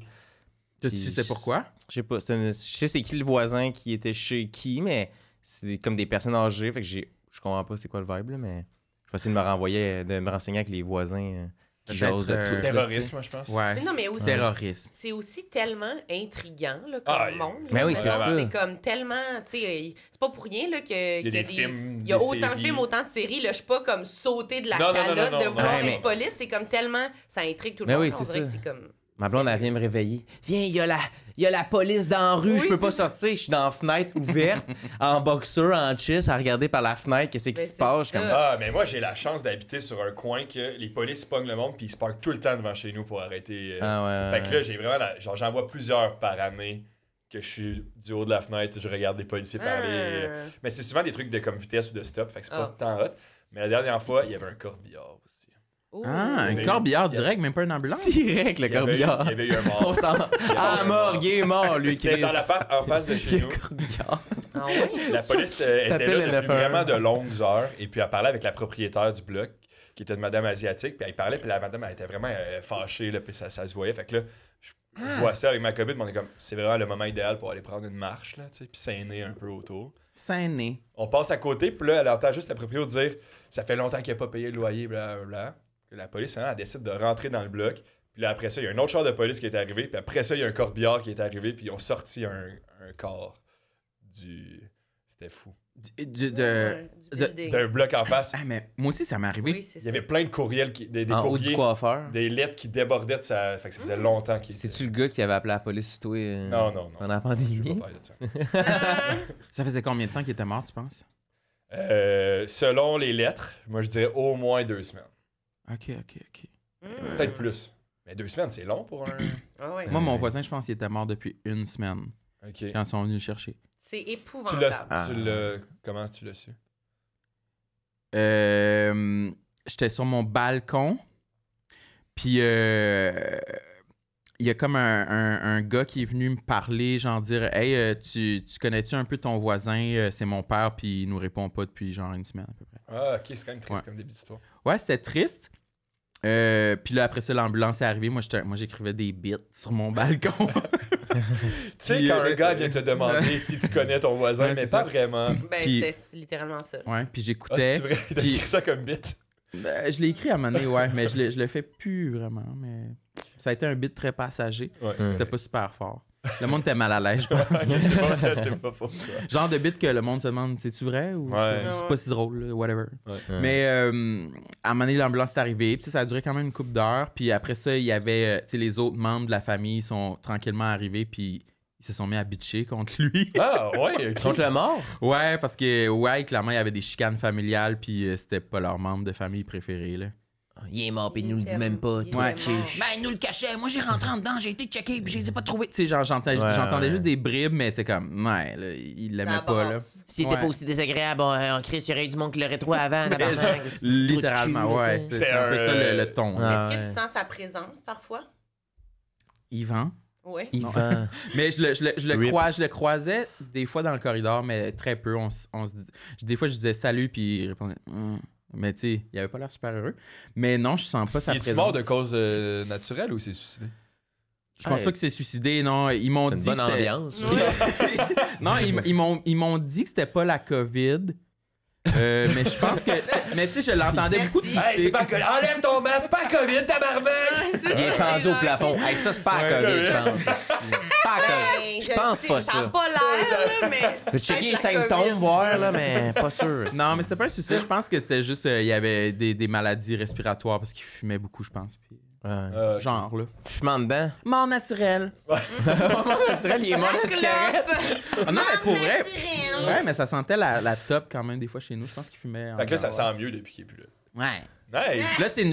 T'as-tu Puis- su c'était pourquoi? Je sais pas, je sais c'est qui le voisin qui était chez qui, mais c'est comme des personnes âgées, fait que je comprends pas c'est quoi le vibe, là, mais je vais essayer de me renseigner avec les voisins qui Peut-être, jasent de tout. Terrorisme, moi, je pense. Ouais. Mais non, mais aussi, Terrorisme. c'est aussi tellement intriguant là, comme Ah, monde. mais là. oui, c'est Mettons, ça. C'est comme tellement... Tu sais, c'est pas pour rien là, qu'il y a des des... films, Il y a des autant de séries. films, autant de séries. Là, je suis pas comme sauter de la Non, non, non, calotte non, de non, vouloir non. être police. C'est comme tellement... Ça intrigue tout le Mais monde. oui, On c'est dirait que ça. c'est comme... Ma blonde, elle vient me réveiller. Viens, il y a la police dans la rue, Oui, je peux pas c'est ça. sortir. Je suis dans la fenêtre ouverte, en boxeur, en chess, à regarder par la fenêtre, qu'est-ce qui Ben, se c'est passe. Je suis ça. comme, Ah, mais moi, j'ai la chance d'habiter sur un coin que les polices pognent le monde puis ils se parquent tout le temps devant chez nous pour arrêter. Ah ouais. Fait que là, j'ai vraiment... genre, j'en vois plusieurs par année que je suis du haut de la fenêtre, je regarde les policiers parler. Ah. Mais c'est souvent des trucs de comme vitesse ou de stop, fait que c'est pas Ah. tant hot. Mais la dernière fois, il y avait un corbillard aussi. Ouh. Ah, un Mais- corbillard direct, même pas une ambulance? direct, le Il y avait- corbillard. Il y avait eu un On mort. s'en... Ah, mort, il est mort, lui, C'était Chris. dans l'appart en face de chez nous. Corbillard. Ah ouais? La police était T'appelles là le depuis 911. vraiment de longues heures. Et puis elle parlait avec la propriétaire du bloc, qui était une madame asiatique. Puis elle parlait, puis la madame, elle était vraiment fâchée, là, puis ça se voyait. Fait que là, je vois ça avec ma copine, mais on est comme, c'est vraiment le moment idéal pour aller prendre une marche, là, tu sais, puis s'aîner un peu autour. Saint-Né. On passe à côté, puis là, elle entend juste la propriétaire dire, ça fait longtemps qu'il n'a pas payé le loyer, blablabla. La police, finalement, elle décide de rentrer dans le bloc. Puis là, après ça, il y a un autre char de police qui est arrivé. Puis après ça, il y a un corbillard qui est arrivé. Puis ils ont sorti un corps du... C'était fou. Ouais, du de- building. D'un bloc en face. Ah, mais moi aussi, ça m'est arrivé. Oui, c'est Il y ça. avait plein de courriels, des En haut du courriers, coiffeur. des lettres qui débordaient de sa... Fait que ça faisait longtemps qu'il était... C'est-tu le gars qui avait appelé la police sur toi Non, non, non. pendant la Je veux pandémie? pas parler de ça. Ah. Ça faisait combien de temps qu'il était mort, tu penses? Selon les lettres, moi, je dirais au moins 2 semaines. Ok. Hmm. Peut-être plus. Mais 2 semaines, c'est long pour un... Ah ouais. Moi, mon voisin, je pense qu'il était mort depuis 1 semaine OK. quand ils sont venus le chercher. C'est Tu épouvantable. l'as... Comment tu l'as su? J'étais sur mon balcon, puis il y a comme un gars qui est venu me parler, genre dire « Hey, tu connais-tu un peu ton voisin? C'est mon père, puis il nous répond pas depuis genre 1 semaine à peu près. » Ah, OK, c'est quand même triste Ouais. comme début d'histoire. Ouais, c'était triste. Puis là, après ça, l'ambulance est arrivée. Moi, j'écrivais des bits sur mon balcon. Tu sais, Puis, quand un gars vient te demander si tu connais ton voisin, Ouais, mais c'est pas ça. vraiment. Ben, Puis- c'est littéralement ça. Ouais, puis Ah, j'écoutais. c'est vrai, t'as Puis- écrit ça comme bit. Je l'ai écrit à un moment donné, ouais, mais je le fais plus vraiment. Mais ça a été un bit très passager. Ouais, C'était pas super fort. Le monde était mal à l'aise, je pense. c'est pas faux. ça. Genre de bit que le monde se demande, c'est-tu vrai ou Ouais. c'est pas si drôle, là, whatever. Ouais. Mais à un moment donné, l'ambulance est arrivée, puis ça a duré quand même une couple d'heures. Puis après ça, il y avait, tu sais, les autres membres de la famille sont tranquillement arrivés, puis ils se sont mis à bitcher contre lui. Ah, ouais, ok. Contre le mort? Ouais, parce que, ouais, clairement, il y avait des chicanes familiales, puis c'était pas leur membre de famille préféré, là. Il est mort, puis il nous le dit même pas. Il Ouais. était mort. Ben, il nous le cachait. Moi, j'ai rentré en dedans, j'ai été checké, puis j'ai pas trouvé. Tu sais, genre, j'entendais Ouais. juste des bribes, mais c'est comme, ouais, là, il l'aimait Ça pas, là. brasse. S'il était était pas pas aussi désagréable, Chris, il y aurait eu du monde qui l'aurait trouvé avant, tabarnak. Littéralement, ouais. C'est un peu ça le ton. là. Ah, Est-ce que ouais. tu sens sa présence parfois? Yvan. Oui. Yvan. Mais je le Rip. je le croisais des fois dans le corridor, mais très peu. Des fois, je disais salut, puis il répondait. Mais tu sais, il avait pas l'air super heureux. Mais non, je sens pas sa Il est-tu présence. mort de cause naturelle ou c'est suicidé? Je pense Ouais. pas que c'est suicidé, non. Ils m'ont C'est dit une bonne que c'était- ambiance. Ouais. Non, ils m'ont dit que c'était pas la COVID. Mais je pense que... Mais tu sais, je l'entendais Merci. beaucoup de Hey, c'est pas COVID. Enlève ton masque, c'est pas COVID, tabarnak! Il est pendu au plafond. Hey, ça, c'est pas à COVID, je pense. Pas à COVID. Je pense pas Ça ça. n'a pas l'air, là, mais. C'est checker les symptômes, voir, là, mais pas sûr. Non, mais c'était pas un suicide. Je pense que c'était juste... il y avait des maladies respiratoires parce qu'il fumait beaucoup, je pense. Puis, genre, là. Fumant dedans. Mort naturel. Mort naturel, il est mort La de cigarette. clope. Ah non, mais pour vrai... Naturel. Ouais, mais ça sentait la top quand même des fois chez nous. Je pense qu'il fumait... Fait que là, ça sent mieux depuis qu'il est plus là. Ouais. Nice! Là, c'est une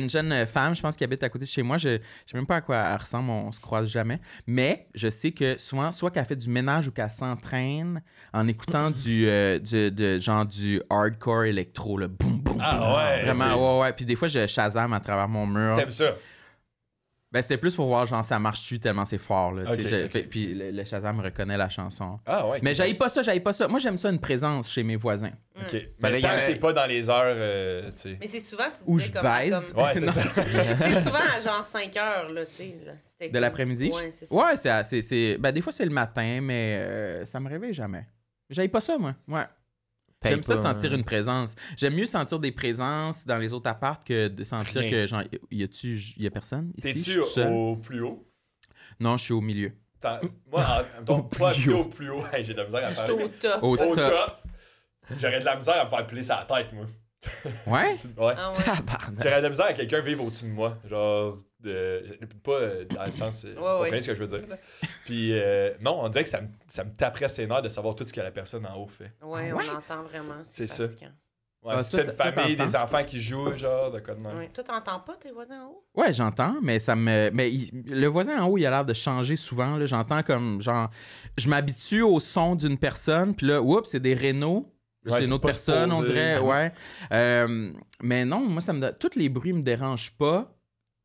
jeune femme, je pense, qui habite à côté de chez moi. Je sais même pas à quoi elle ressemble, on se croise jamais. Mais je sais que souvent, soit qu'elle fait du ménage ou qu'elle s'entraîne en écoutant du hardcore électro, là. Boum, boum, Ah boum. ouais, Vraiment, ouais. Puis des fois, je Shazam à travers mon mur. T'aimes ça? Ben, c'est plus pour voir, genre, ça marche-tu tellement c'est fort, là. Ok, tu sais. ok. Puis le Shazam reconnaît la chanson. Ah ouais. Mais j'haïs pas ça. Moi, j'aime ça, une présence chez mes voisins. OK. Ben Mais là, il y tant a- que c'est pas dans les heures, tu sais. Mais c'est souvent, tu Où disais je comme. baise. Ouais, c'est Non. ça. C'est souvent à genre 5 heures, là, tu sais. là. C'était De comme- l'après-midi? Ouais, c'est ça. Ouais, ben, des fois, c'est le matin, mais ça me réveille jamais. J'aille pas ça, moi. Ouais. J'aime ça sentir une présence. J'aime mieux sentir des présences dans les autres apparts que de sentir Rien. que, genre, y a personne ici? Je T'es-tu suis tout seul. au plus haut? Non, je suis au milieu. Moi, pas au plus haut. Hey, j'ai de la misère à J'étais faire. au top. Au Au top. top. J'aurais de la misère à me faire piler sa tête, moi. Ouais? Ouais. Ah ouais. Tabarnak. J'aurais de la misère à quelqu'un vivre au-dessus de moi. Genre, pas dans le sens. Vous comprenez ouais. ce que je veux dire? là. Puis, non, on dirait que ça me taperait ses nerfs de savoir tout ce que la personne en haut fait. Ouais, Ouais. on entend vraiment. C'est C'est ça. fatigant. Ouais, Ah, si toi, t'as une toi, famille, t'entends? des enfants qui jouent, genre, de quoi de même. Ouais. Toi, t'entends pas tes voisins en haut? Ouais, j'entends, mais ça me. Mais le voisin en haut, il a l'air de changer souvent. Là. J'entends comme, genre, je m'habitue au son d'une personne, puis là, oups, c'est des rénaux. Là, Ouais, c'est c'est une autre pas personne, on supposé. dirait, ouais. Mais non, moi, tous les bruits me dérangent pas.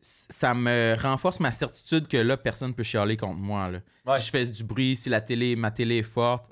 Ça me renforce ma certitude que là, personne peut chialer contre moi. Là. Ouais. Si je fais du bruit, si ma télé est forte,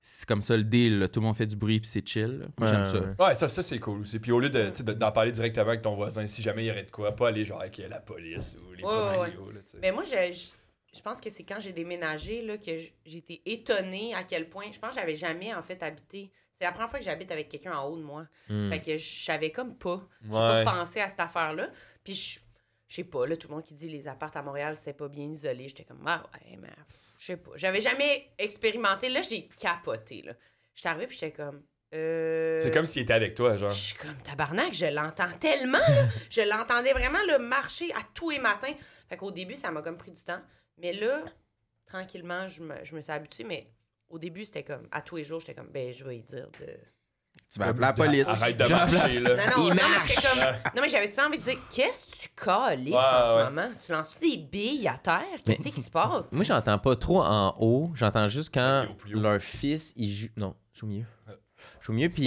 c'est comme ça le deal. Là. Tout le monde fait du bruit, puis c'est chill. Là. Moi, j'aime ça. Ouais, ça c'est cool aussi. Puis au lieu de, tu sais, d'en parler directement avec ton voisin, si jamais il y aurait de quoi, pas aller genre avec la police ou les proprios, là, tu sais. Mais moi, je pense que c'est quand j'ai déménagé là, que j'ai été étonnée à quel point. Je pense que j'avais jamais, en fait, habité. C'est la première fois que j'habite avec quelqu'un en haut de moi. Fait que je savais comme pas. J'ai pas Ouais. pensé à cette affaire-là. Puis je sais pas, là, tout le monde qui dit les apparts à Montréal, c'était pas bien isolé. J'étais comme, ah ouais, mais je sais pas. J'avais jamais expérimenté. Là, j'ai capoté, là. J'étais arrivée, puis j'étais comme. C'est comme s'il était avec toi, genre. Je suis comme tabarnak, je l'entends tellement. Là. Je l'entendais vraiment le marcher à tous les matins. Fait qu'au début, ça m'a comme pris du temps. Mais là, tranquillement, je me suis habituée. Mais au début, c'était comme, à tous les jours, j'étais comme, ben, je vais y dire de. Tu vas appeler la police. Arrête de marcher, là. Non, Il mais marche. j'étais comme. Non, mais j'avais tout le temps envie de dire, qu'est-ce que tu calisses Ouais, en ouais. ce moment? Tu lances des billes à terre? Qu'est-ce qui se passe? Moi, j'entends pas trop en haut. J'entends juste quand Ok, au plus haut. leur fils, il joue. Non, je joue mieux. Je joue mieux, puis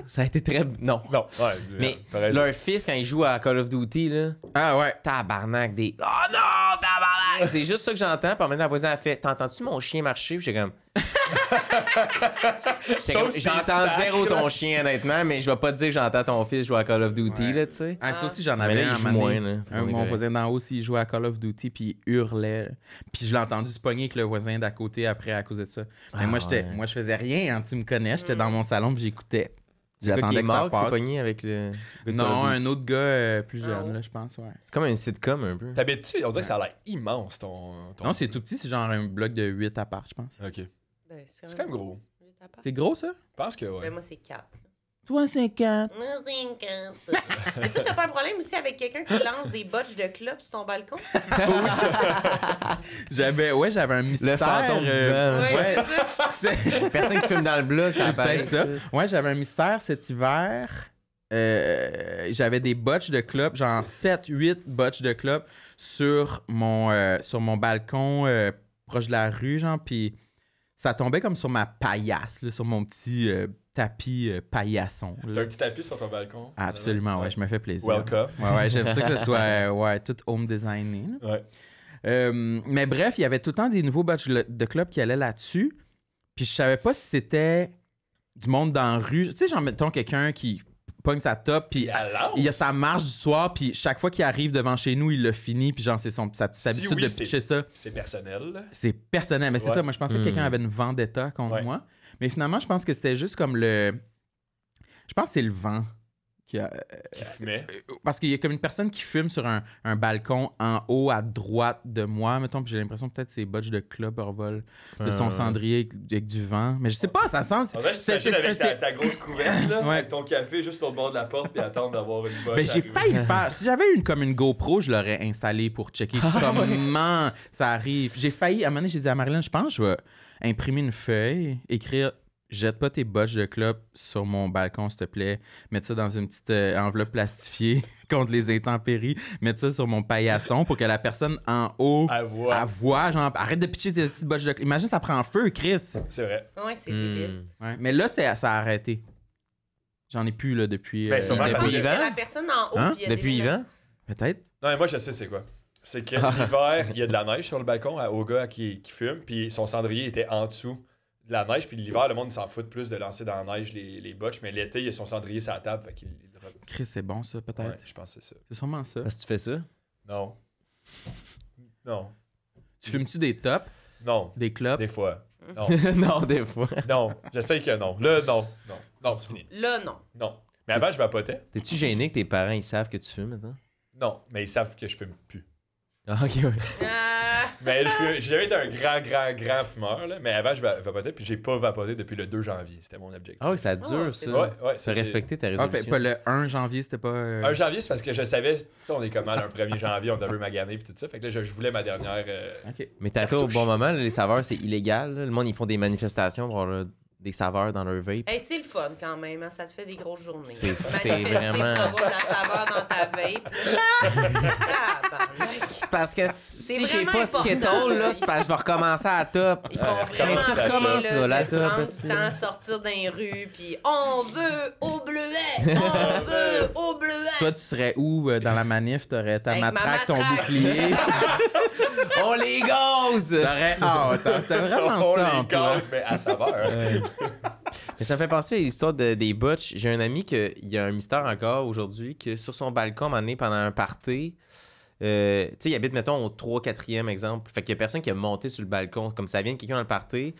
ça a été très. Non. Non, ouais. Mais pareil. leur fils, quand il joue à Call of Duty, là, Ah ouais. tabarnak, des. Oh non, tabarnak! C'est juste ça que j'entends. Puis en même temps, la voisine a fait, t'entends-tu mon chien marcher? Puis j'étais comme. Sauf si J'entends c'est zéro sacré. ton chien, honnêtement, mais je vais pas te dire que j'entends ton fils jouer à Call of Duty, Ouais. là, tu sais. Ah, ça aussi, j'en Mais avais là, il un joue moment donné. moins, là. On est Mon correct. voisin d'en haut aussi, il jouait à Call of Duty, puis il hurlait. là. Puis je l'ai entendu se pogner avec le voisin d'à côté après à cause de ça. Mais Ah, moi, ouais. moi, je faisais rien, hein, tu me connais. J'étais dans mon salon, puis j'écoutais. C'est le gars qui J'attendais est que ça mort, qui s'est passe. pogné avec le. le Call Non, of un Duty. autre gars plus Ah jeune, ouais. là, je pense, ouais. C'est comme un sitcom, un peu. T'habites-tu? On dirait que ça a l'air immense, ton... Non, c'est tout petit, c'est genre un bloc de 8 apparts, je pense. OK. Ben, C'est quand même gros. C'est gros, ça? Je pense que, ouais. Ben, moi, c'est 4. Toi, c'est 4. Moi, c'est 4. Mais toi, t'as pas un problème aussi avec quelqu'un qui lance des botches de clopes sur ton balcon? J'avais un mystère. Le fantôme du vent. Oui, ouais. c'est ça. C'est Personne qui fume dans le bloc, ça c'est apparaît. peut-être ça. Ouais, j'avais un mystère cet hiver. J'avais des botches de clopes, genre 7-8 botches de clopes sur mon balcon proche de la rue, genre, puis ça tombait comme sur ma paillasse, là, sur mon petit tapis paillasson. là. T'as un petit tapis sur ton balcon? Absolument, ouais, je me fais plaisir. Welcome. Ouais, j'aime ça que ce soit ouais, tout home designé. là. Ouais. Mais bref, il y avait tout le temps des nouveaux batchs de clubs qui allaient là-dessus. Puis je savais pas si c'était du monde dans la rue. Tu sais, genre, mettons quelqu'un qui pogne sa top, puis il y a sa marche du soir, puis chaque fois qu'il arrive devant chez nous, il l'a fini, puis genre, c'est sa petite Si habitude oui, de pitcher ça. C'est personnel, là. C'est personnel, mais c'est Ouais. ça. Moi, je pensais que quelqu'un avait une vendetta contre Ouais. moi. Mais finalement, je pense que c'était juste comme le... Je pense que c'est le vent qui a... Qui fumait. Parce qu'il y a comme une personne qui fume sur un balcon en haut à droite de moi, mettons, puis j'ai l'impression que peut-être c'est Butch de Club Orvol de son cendrier avec du vent. Mais je sais pas, ça sent... En vrai, je t'imagine avec ta grosse couverte, là, avec ton café juste sur le bord de la porte puis attendre d'avoir une botte. Ben, j'ai failli le faire. Si j'avais comme une GoPro, je l'aurais installée pour checker comment ça arrive. J'ai failli... À un moment donné, j'ai dit à Marilyn, je pense que je vais imprimer une feuille, écrire... Jette pas tes botches de clope sur mon balcon, s'il te plaît. Mettre ça dans une petite enveloppe plastifiée contre les intempéries. Mettre ça sur mon paillasson pour que la personne en haut voit. Genre, arrête de pitcher tes petites botches de clope. Imagine, ça prend feu, Chris. C'est vrai. Ouais, c'est débile. Ouais. Mais là, ça a arrêté. J'en ai plus, là, depuis... Ben, sûrement, Parce que Depuis c'est Yvan? la personne en haut. Hein? Puis il y a Depuis des Yvan? Peut-être. Non, mais moi, je sais c'est quoi. C'est que l'hiver, il y a de la neige sur le balcon au gars qui fume, puis son cendrier était en dessous de la neige, puis l'hiver, le monde s'en fout plus de lancer dans la neige les botches, mais l'été, il y a son cendrier sur la table, fait qu'il... Chris, c'est bon, ça, peut-être. Ouais, je pense que c'est ça. C'est sûrement ça. Parce que tu fais ça? Non. Non. Tu fumes-tu des tops, Non. des clopes? Des fois. Non. Non, des fois. Non. J'essaie que non. Là, non. Non. Non, c'est fini. Là, non. Non. Mais avant, je vapotais. T'es-tu gêné que tes parents ils savent que tu fumes maintenant? Non. Mais ils savent que je fume plus. Ah, ok, ouais. Mais j'ai jamais été un grand fumeur, là. Mais avant, je vapotais, puis j'ai pas vapoté depuis le 2 janvier. C'était mon objectif. Ah oui, ça dure, c'est ça. Ouais, T'as respecté ta Ah, résolution. fait pas le 1 janvier, c'était pas... 1 janvier, c'est parce que je savais, tu sais, on est comme mal un 1er janvier, on devait maganer, puis tout ça. Fait que là, je voulais ma dernière. OK. Mais t'as fait au bon moment, là, les saveurs, c'est illégal. Là. Le monde, ils font des manifestations pour avoir des saveurs dans leur vape. Hey, c'est le fun quand même, hein? Ça te fait des grosses journées. C'est Manifester vraiment- pour avoir de la saveur dans ta vape. Tabarnak. C'est parce que si j'ai vraiment pas important, Skittle, là, là. c'est parce que je vais recommencer à la top. Ils font Ouais, vraiment recommence, bien recommence, là, là, de top, prendre parce du que- temps, sortir dans les rues, puis on veut au bleuet! On veut au bleuet! Toi, tu serais où dans la manif? T'aurais ta Avec ma matraque, ton matraque. bouclier. On les gaz! T'aurais... Ah, t'as vraiment On ça en les toi. casse, mais à saveur. Mais ça me fait penser à l'histoire des botches. J'ai un ami il y a un mystère encore aujourd'hui que sur son balcon, à un moment donné, pendant un party, tu sais, il habite, mettons, au 3-4e exemple. Fait qu'il y a personne qui a monté sur le balcon. Comme ça vient de quelqu'un dans le party.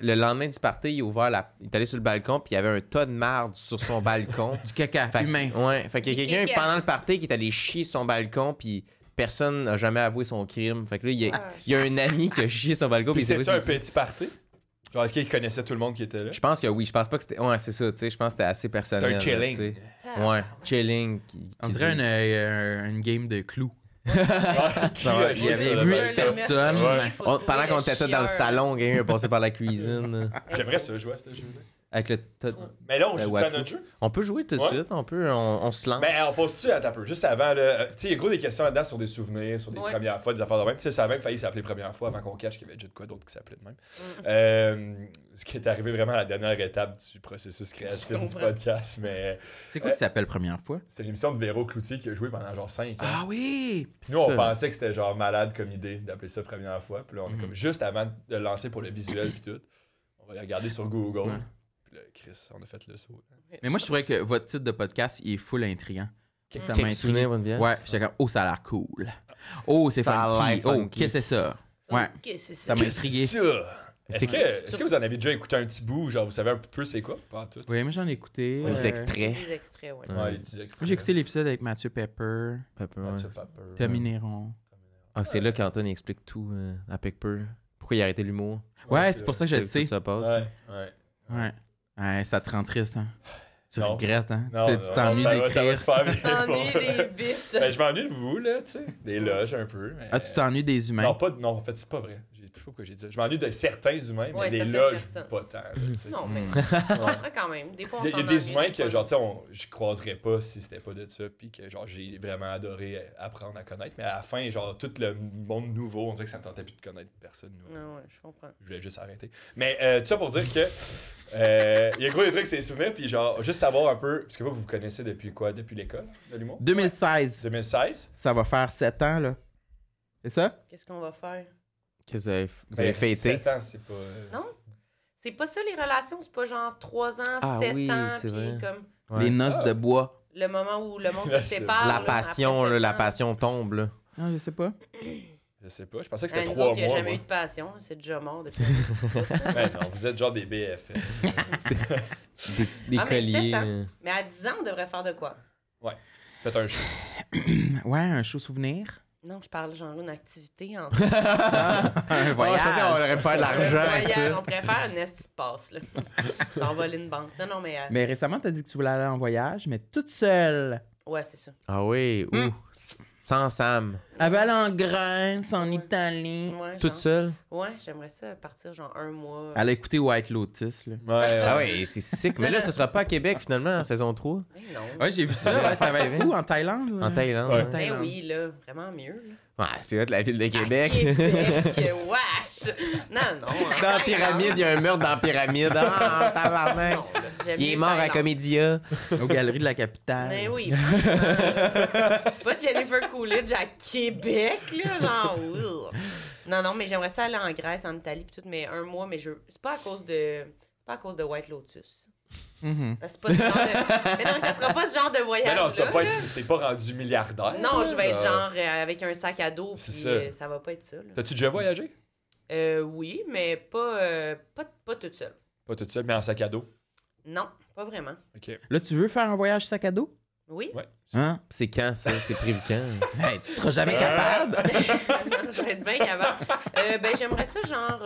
Le lendemain du party, il est allé sur le balcon, puis il y avait un tas de marde sur son balcon. Du caca Fait que- humain. Ouais. Fait qu'il y a Du quelqu'un caca. pendant le party qui est allé chier sur son balcon, puis personne n'a jamais avoué son crime. Fait que là, il y a un ami qui a chié sur son balcon, Puis puis il c'était sait pas un petit party? Genre, est-ce qu'il connaissait tout le monde qui était là? Je pense que oui. Je pense pas que c'était. Ouais, c'est ça, tu sais. Je pense que c'était assez personnel. C'était un chilling. là, tu sais. Ouais, chilling. On dirait une game de clous. Qui a il y joué avait sur le 8 balcon? personnes. Ouais. Pendant qu'on était tous dans le salon, quelqu'un est passé par la cuisine. J'aimerais ça jouer à ce jeu-là. Avec le. Mais là, on Ben, joue ouais, à notre jeu? On peut jouer tout de Ouais. suite. On se lance. Mais on pose-tu à ta peu? Juste avant, là. Tu sais, il y a gros des questions là-dedans sur des souvenirs, sur des Ouais. premières fois, des affaires de même. Tu sais, ça a même failli s'appeler première fois avant qu'on cache qu'il y avait déjà de quoi d'autre qui s'appelait de même. Ce qui est arrivé vraiment à la dernière étape du processus créatif Je du comprends. podcast. Mais C'est quoi qui s'appelle première fois? c'est l'émission de Véro Cloutier qui a joué pendant genre 5 ans. Ah oui! Puis nous, on Ça. pensait que c'était genre malade comme idée d'appeler ça première fois. Puis là, on est Mhm. comme juste avant de le lancer pour le visuel puis tout. On va les regarder sur Google. Ouais. Puis là, Chris, on a fait le saut. Mais moi, je trouvais que votre titre de podcast, il est full intriguant. Ça Quelques m'intrigue. souvenirs, bonne pièce. Ouais, j'étais comme, oh, ça a l'air cool. Oh, c'est Ça a funky. l'air Oh, funky. qu'est-ce que c'est ça? Ouais. Ok, c'est ça. Ça m'a intrigué. Qu'est-ce que c'est ça? C'est Est-ce que vous en avez déjà écouté un petit bout? Genre, vous savez un peu c'est quoi? Pas tout. Oui, mais j'en ai écouté. Les extraits. Des extraits, ouais. Ouais, les petits extraits. J'ai écouté l'épisode avec Mathieu Pepper, Pepper, Mathieu ouais. Pepper. Tommy Néron. Ah, c'est là qu'Anton il explique tout à Pepper. Pourquoi il a arrêté l'humour. Ouais, c'est pour ça que je le C'est sais. que ça passe. Ouais, ouais. Ouais. Ouais, ça te rend triste, hein? Tu Non. regrettes, hein? Non, Tu non, t'ennuies ça va d'écrire. se faire bien. T'ennuies pour- des bites. Ben, je m'ennuie de vous, là, tu sais. Des loges un peu. Mais... Ah, tu t'ennuies des humains? Non, non, en fait, c'est pas vrai. Je sais pas pourquoi j'ai dit ça. Je m'ennuie de certains humains, mais Ouais, des certaines loges, personnes. pas tant. là, tu sais. Non, mais Mm. je comprends quand même. Des fois, on Il y a s'ennuie, des humains fois, que, genre, tu sais, je croiserais pas si c'était pas de ça, puis que, genre, j'ai vraiment adoré apprendre à connaître. Mais à la fin, genre, tout le monde nouveau, on dirait que ça me tentait plus de connaître personne. Non, ouais, je comprends. Je voulais juste arrêter. Mais tout ça pour dire que il y a gros des trucs, c'est les souvenirs, puis genre, juste savoir un peu, parce que vous connaissez depuis quoi? Depuis l'école de l'humour? 2016. 2016? Ça va faire 7 ans, là. C'est ça? Qu'est-ce qu'on va faire? Qu'est-ce que vous avez fêté? 7 ans, c'est pas... Non? C'est pas ça, les relations? C'est pas genre 3 ans, Ah 7 oui, ans, c'est puis vrai. comme Ouais. Les noces Ah. de bois. le moment où le monde Là, se c'est- sépare. La là, passion, après là, 7 la ans. passion tombe. Là. Ah, je sais pas. Je sais pas. Je pensais que c'était Nous 3 autres, il n'y a mois. jamais moi. eu de passion. C'est déjà mort depuis. Ben non, vous êtes genre des BF. Des Ah, mais colliers. 7 ans. Mais à 10 ans, on devrait faire de quoi? Faites un show. Ouais, un show souvenir. Non, je parle genre d'une activité en Un Je voyage. pensais qu'on aurait faire de l'argent avec voyage, on ça. préfère une esti de passe, là. Genre voler une banque. Non, non, mais... Mais récemment, t'as dit que tu voulais aller en voyage, mais toute seule. Ouais, c'est ça. Ah oui, où? Sans Sam. Elle veut aller en Grèce, en Italie. Ouais, Toute genre. seule? Ouais, j'aimerais ça partir genre un mois. Elle a écouté White Lotus, là. Ouais, Ah oui, c'est sick. Mais là, ce sera pas à Québec, finalement, en saison 3. Mais non. Ouais, j'ai vu ça. Ouais, ça va être où? En Thaïlande? Là? En Thaïlande. Ouais. hein? Ben oui, là, vraiment mieux. Là. Ouais, c'est hot, la ville de Québec. À Québec, wesh! Non, non. en Dans la Thaïlande. pyramide, il y a un meurtre dans la pyramide. Ah, tabarnak. Non, là, j'aime Il est mieux mort à Thaïlande. Comédia. Aux galeries de la capitale. Ben oui, franchement. Pas de Jennifer Coolidge à Québec, là, genre. Non, non, mais j'aimerais ça aller en Grèce, en Italie, pis tout, mais un mois, mais c'est pas à cause de. C'est pas à cause de White Lotus. Mhm. Parce que c'est pas ce genre de. Mais non, mais ça sera pas ce genre de Mais voyage. non, tu vas pas t'es pas rendu milliardaire. Non, je vais être là. genre avec un sac à dos, C'est puis ça. ça va pas être ça. Là. T'as-tu déjà voyagé? Oui, mais pas toute seule. Pas toute seule, mais en sac à dos. Non, pas vraiment. OK. Là, tu veux faire un voyage sac à dos? Oui? Ouais. Hein? C'est quand, ça? C'est prévu quand? Hey, tu seras jamais Mais- capable. Non, je vais être bien capable. Ben, j'aimerais ça genre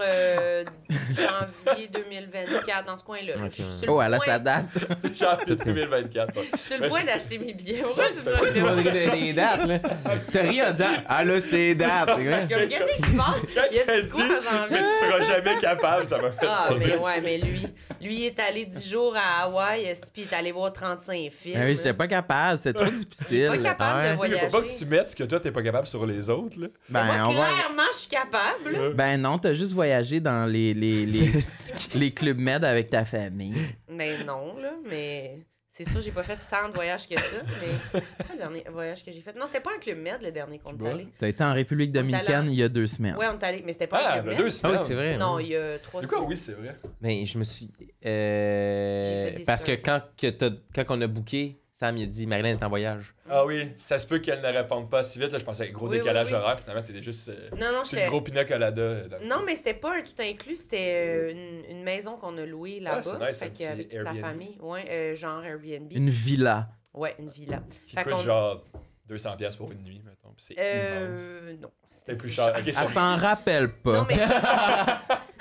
janvier 2024, dans ce coin-là. Ok. Je suis sur le Oh, elle a point- sa date. Janvier 2024. ouais. Je suis sur Ben, le point c'est- d'acheter mes billets. Pourquoi tu tu fais me pas Tu m'as donné des dates, là. T'as ri en disant, ah là, c'est dates. Je suis comme, qu'est-ce qui se passe? Quand Il y a elle du dit, quoi en mais janvier? tu seras jamais capable, ça m'a fait Ah, penser. mais ouais, mais lui, il est allé 10 jours à Hawaï, puis il est allé voir 35 films. Ah oui, j'étais pas capable. C'était trop difficile. Pas capable Ouais. de voyager. Faut pas que tu mettes ce que toi, t'es pas capable sur les autres, là. Ben, Moi, on va... clairement, je suis capable. là. Ben non, t'as juste voyagé dans les clubs med avec ta famille. Mais non, là, mais c'est sûr, j'ai pas fait tant de voyages que ça, mais c'est pas le dernier voyage que j'ai fait. Non, c'était pas un club med, le dernier qu'on est Cuba? allé. T'as été en République On est dominicaine allé- il y a 2 semaines. Ouais, on est allé, mais c'était pas un Ah, club ben med. 2 Ah semaines. oui, c'est vrai. Non, il y a 3 De quoi, semaines. oui, c'est vrai. Ben, je me suis. J'ai fait des Parce que stories. quand on a booké, Sam, il a dit Marilyn est en voyage. Ah oui, ça se peut qu'elle ne réponde pas si vite. Là, je pensais gros Oui, décalage oui, oui. horaire. Finalement, t'étais juste Non, non, c'est le j'étais... gros pina colada. Dans le Non, mais c'était pas un tout inclus, c'était une maison qu'on a louée là-bas. c'est nice, un fait petit avec toute la Airbnb. famille. Ouais, genre Airbnb. Une villa. Ouais, une villa. Qui Fait coûte qu'on- genre 200$ pour une nuit, mettons. Puis c'est immense. Non. C'était plus cher. Ok, Elle c'est- s'en rappelle pas. Non, mais...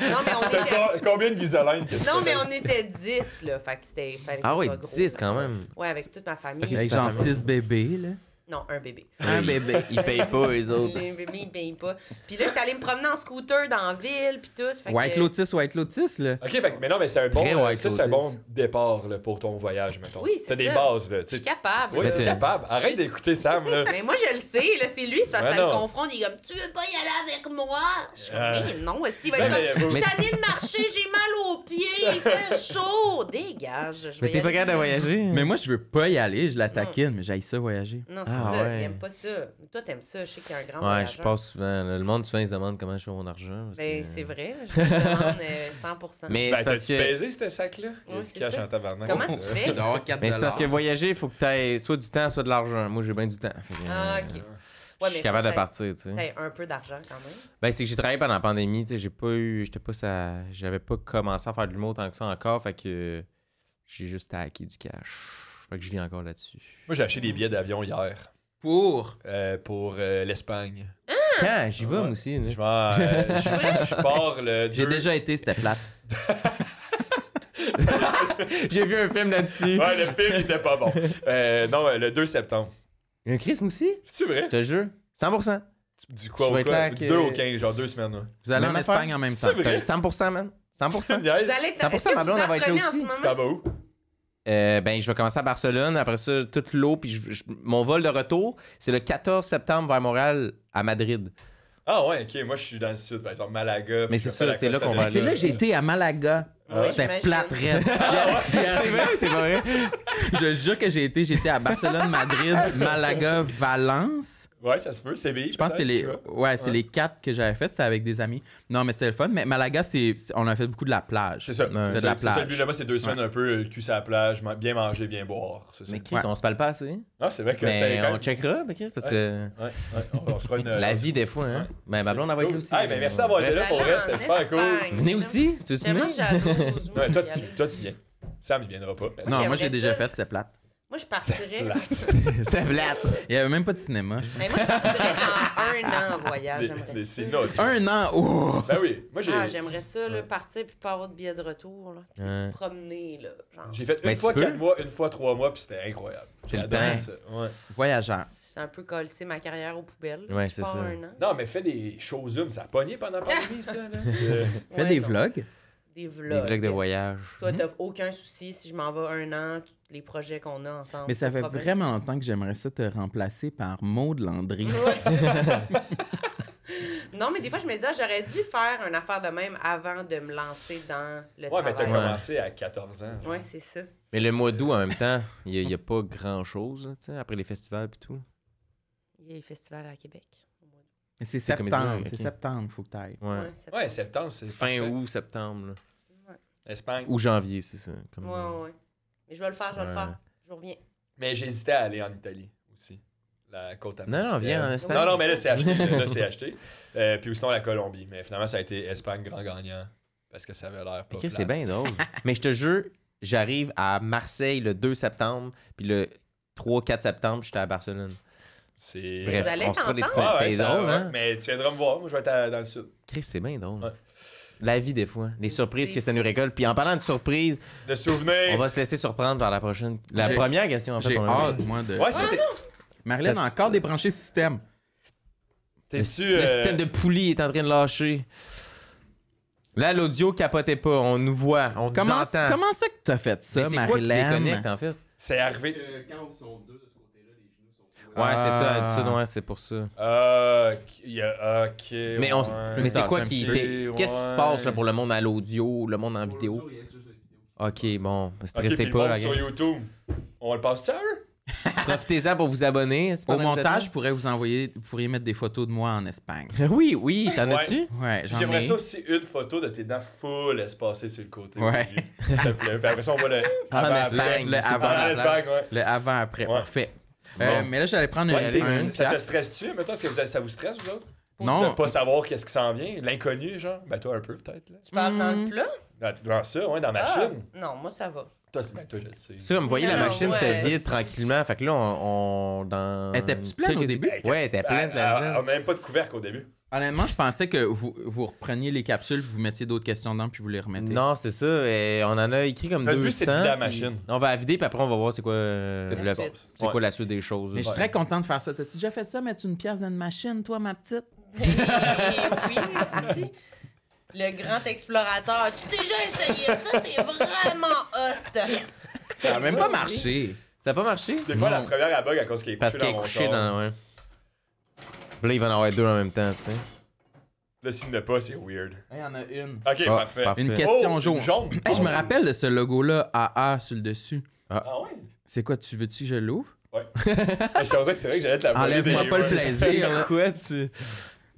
non, mais on C'était était... combien de Visaline que Non, c'était? mais on était 10, là. Fait que c'était... fallait que Ah ça oui, soit gros, 10 là. quand même. Ouais, avec toute ma famille. Ok, Avec c'est ta genre famille. 6 bébés, là. Non, un bébé. Un bébé. Ils payent pas, les autres. Les bébés, ils payent pas. Puis là, j'étais allée me promener en scooter dans la ville, puis tout. Fait White que... Lotus, là. Ok, fait que, mais non, mais c'est un bon, Très White ça, c'est un Lotus. bon départ là, pour ton voyage, mettons. Oui, c'est T'as des ça. bases, là. Je Tu suis sais. capable. Oui, là. t'es capable. Arrête d'écouter Sam, là. Mais moi, je le sais, là, c'est lui, c'est parce que Ouais, ça le non. confronte. Il est comme, tu veux pas y aller avec moi? Je suis comme, mais non, il va Non, être mais comme, je vous- suis tannée de marcher, j'ai mal aux pieds, il fait chaud. Dégage. Je Mais vais y t'es pas aller. capable de voyager. Mais moi, je veux pas y aller. Je la taquine, mais j'aille ça voyager. Non, c'est Ah, ça, ouais. il aime pas ça. Toi, t'aimes ça, je sais que t'es un grand Ouais, voyageur. je passe souvent. là. Le monde, souvent, ils se demandent comment je fais mon argent. parce Ben, que- c'est vrai, je me demande 100%. Mais Ben, c'est parce t'as-tu que. pesé, ce sac-là? Il y a Ouais, du c'est cash ça. en tabarnak. Comment tu fais? Il doit avoir 4 Mais c'est parce que voyager, il faut que tu aies soit du temps, soit de l'argent. Moi, j'ai bien du temps. Fait que, Ah, ok. je Ouais, suis mais capable faut de partir, tu sais. T'as un peu d'argent quand même. Ben, c'est que j'ai travaillé pendant la pandémie, tu sais, j'ai pas eu, j'étais pas ça, j'avais pas commencé à faire de l'humour tant que ça encore, fait que j'ai juste hacké du cash. Fait que je vis encore là-dessus. Moi, j'ai acheté des billets d'avion hier Pour. pour l'Espagne. Quand? J'y vais, Ouais. moi aussi. là. Je vais, je pars le 2... J'ai déjà été, c'était plate. J'ai vu un film là-dessus. Ouais, le film était pas bon. Non, le 2 septembre. Un Chris, moi aussi? C'est vrai? Je te jure. 100%. Du quoi Je au vais quoi? clair Du que- 2 au 15, genre 2 semaines. Là. Vous allez Même en affaire? Espagne en même C'est temps. vrai? 100%, man. 100%. Vous allez 100%, est-ce que ma blonde, vous elle va être là apprenez en aussi. ce moment? Tu t'en vas où? Ben, je vais commencer à Barcelone, après ça, toute l'eau, puis mon vol de retour, c'est le 14 septembre vers Montréal à Madrid. Ah ouais, ok. Moi, je suis dans le sud, par exemple, Malaga. Mais puis c'est je fais ça, la c'est là Costa qu'on va del C'est aller. là que j'ai été à Malaga. Oui, C'était j'imagine. plate raide. C'est vrai, c'est pas vrai. Je jure que j'étais à Barcelone, Madrid, Malaga, Valence. Ouais, ça se peut. Séville. Je pense que c'est les 4 que j'avais fait, c'était avec des amis. Non, mais c'était le fun. Mais Malaga, on a fait beaucoup de la plage. C'est ça. Ouais. C'est de la ça. C'est ça le plage. but là-bas, c'est 2 semaines un peu le cul sur la plage, bien manger, bien boire. C'est ça. Mais Chris, Ouais. on se parle pas assez. Ah, c'est vrai que c'était Mais quand on même... checkera, Chris, parce que Ouais, on se fera une... la vie, des fois, hein. Ben, ma blonde, elle va être là aussi. Ah, ben merci d'avoir été là pour vrai, c'était super cool. Venez aussi. Tu veux C'est vraiment venir? jalouse. Moi, Ouais, je toi, vais y aller. tu viens. Sam, il viendra pas. Non, moi, j'aimerais j'ai déjà ça. fait, c'est plate. Moi, je partirais. C'est plate. Il y avait même pas de cinéma. Mais moi, je partirais genre 1 an en voyage. J'aimerais ça. C'est notre. 1 an, oh! Ben oui, moi j'ai... Ah, j'aimerais ça, là, partir puis pas avoir de billet de retour. Là, puis Ouais. promener. Là, genre. J'ai fait Mais une tu fois peux. 4 mois, une fois 3 mois, puis c'était incroyable. C'est le J'adorais temps. ça. Ouais. Voyageur. C'est un peu coller ma carrière aux poubelles. Ouais, Je c'est pars ça. 1 an. Non, mais fais des choses Zoom, ça a pogné pendant la pandémie, ça. Là. Fais Ouais, des non. vlogs. Des Des vlogs. vlogs de voyage. Toi, t'as aucun souci si je m'en vais 1 an, tous les projets qu'on a ensemble. Mais ça pas fait de problème. vraiment longtemps que j'aimerais ça te remplacer par Maud Landry. Ouais, c'est ça. Non, mais des fois, je me dis, j'aurais dû faire une affaire de même avant de me lancer dans le Ouais, mais t'as travail. commencé à 14 ans. genre. Ouais, c'est ça. Mais le mois d'août, en même temps, il n'y a pas grand-chose, là, tu sais, après les festivals et tout. Il y a les festivals à Québec. au mois d'août. Mais c'est C'est comme septembre, ça, c'est ok. septembre, faut que t'ailles. Ouais. Ouais, c'est Ouais, septembre, c'est Fin parfait. août, septembre. Là. Espagne. Ou janvier, c'est ça. Comme... Ouais. Mais je vais le faire, je vais le Ouais. faire. Je reviens. Mais j'hésitais à aller en Italie aussi. La côte Non, non, viens en Espagne. Non, non, mais là, c'est acheté. Là, c'est acheté. Puis sinon, la Colombie. Mais finalement, ça a été Espagne grand gagnant. Parce que ça avait l'air pas Ok, c'est plate. bien drôle. Mais je te jure, j'arrive à Marseille le 2 septembre, puis le 3-4 septembre, j'étais à Barcelone. C'est... Bref, Vous allez on être se fera des ensemble? petits- Ouais, c'est ça, drôle, ouais. hein? Mais tu viendras me voir. Moi, je vais être dans le sud. Chris, c'est bien drôle. Ouais. La vie, des fois. Les surprises C'est que ça nous récolte. Puis en parlant de surprises, De souvenirs. on va se laisser surprendre par la prochaine. La J'ai- première question, en fait. J'ai on a- hâte, moi, de... Ouais, c'était... Marilyn a encore débranché le système. Le, T'es-tu... le système de poulie est en train de lâcher. Là, l'audio capotait pas. On nous voit, on nous Comment entend. ça que t'as fait ça, Mais c'est quoi qui Marilyn? déconnecte, en fait? C'est arrivé... Quand ils sont deux de ce côté-là, les genoux sont Ouais, c'est Ah. ça. Ouais, c'est pour ça. il y a... OK, Mais, ouais. mais c'est quoi un qui... petit peu, Qu'est-ce qui se ouais. passe là, pour le monde à l'audio, le monde en vidéo? il y a juste la vidéo. Ok, bon. OK, Stressez puis le pas, monde la sur gang. YouTube. On le passe-tu à eux? Profitez-en pour vous abonner. c'est Au pendant que vous êtes montage, vous pourriez mettre des photos de moi en Espagne. là. Oui, oui. T'en Ouais. as-tu? Ouais, j'en J'aimerais ai. ça aussi une photo de tes dents full espacées sur le côté. Ouais. S'il te plaît. Puis après ça, on voit le... En avant-après. Espagne. Le c'est avant, pas- En Espagne, ouais. Le avant-après, Ouais. parfait. Bon. Mais là, j'allais prendre Ouais, une ça te pièce. stresse-tu? Mettons, est-ce que ça vous stresse, vous autres? Non. De pas savoir qu'est-ce qui s'en vient? L'inconnu, genre? Ben toi, un peu, peut-être. Là. Tu parles dans le plat? Dans ça, ouais, dans ma Ah, Chine. non, moi, ça va. Toi, toi, je le sais. Ça, vous voyez, Non, la non, machine ouais, se vide c'est- tranquillement. Fait que là, on dans. Elle était-tu pleine au début? Ouais, elle était pleine, pleine. On n'a même pas de couvercle au début. Honnêtement, je pensais que vous repreniez les capsules, vous mettiez d'autres questions dedans, puis vous les remettez. Non, c'est ça. Et on en a écrit comme Le 200. but, c'est de vider la puis machine. On va la vider, puis après, on va voir c'est quoi, Qu'est-ce qui se passe? c'est quoi Ouais. la suite des choses. Mais je suis Ouais. très content de faire ça. T'as-tu déjà fait ça, mettre une pièce dans une machine, toi, ma petite? Oui, si. Le grand explorateur. As-tu déjà essayé ça? C'est vraiment hot. Ça a même Oui, pas oui. marché. Ça n'a pas marché? Des fois, Non. la première, elle bug à cause qu'elle est Parce couchée qu'elle est dans mon couchée char. dans. Ouais. Puis là, il va en avoir deux en même temps, tu sais. Là, s'il n'y en a pas, c'est weird. Il y en a une. OK, Ah, parfait. parfait. Une question Oh, jaune. jaune. Hey, je me rappelle de ce logo-là, AA, sur le dessus. Ah ouais? C'est quoi, veux-tu que je l'ouvre? Ouais. Je pensais que c'est vrai que j'allais te la voler. Enlève-moi des- pas le ouais. plaisir. là. Quoi, tu.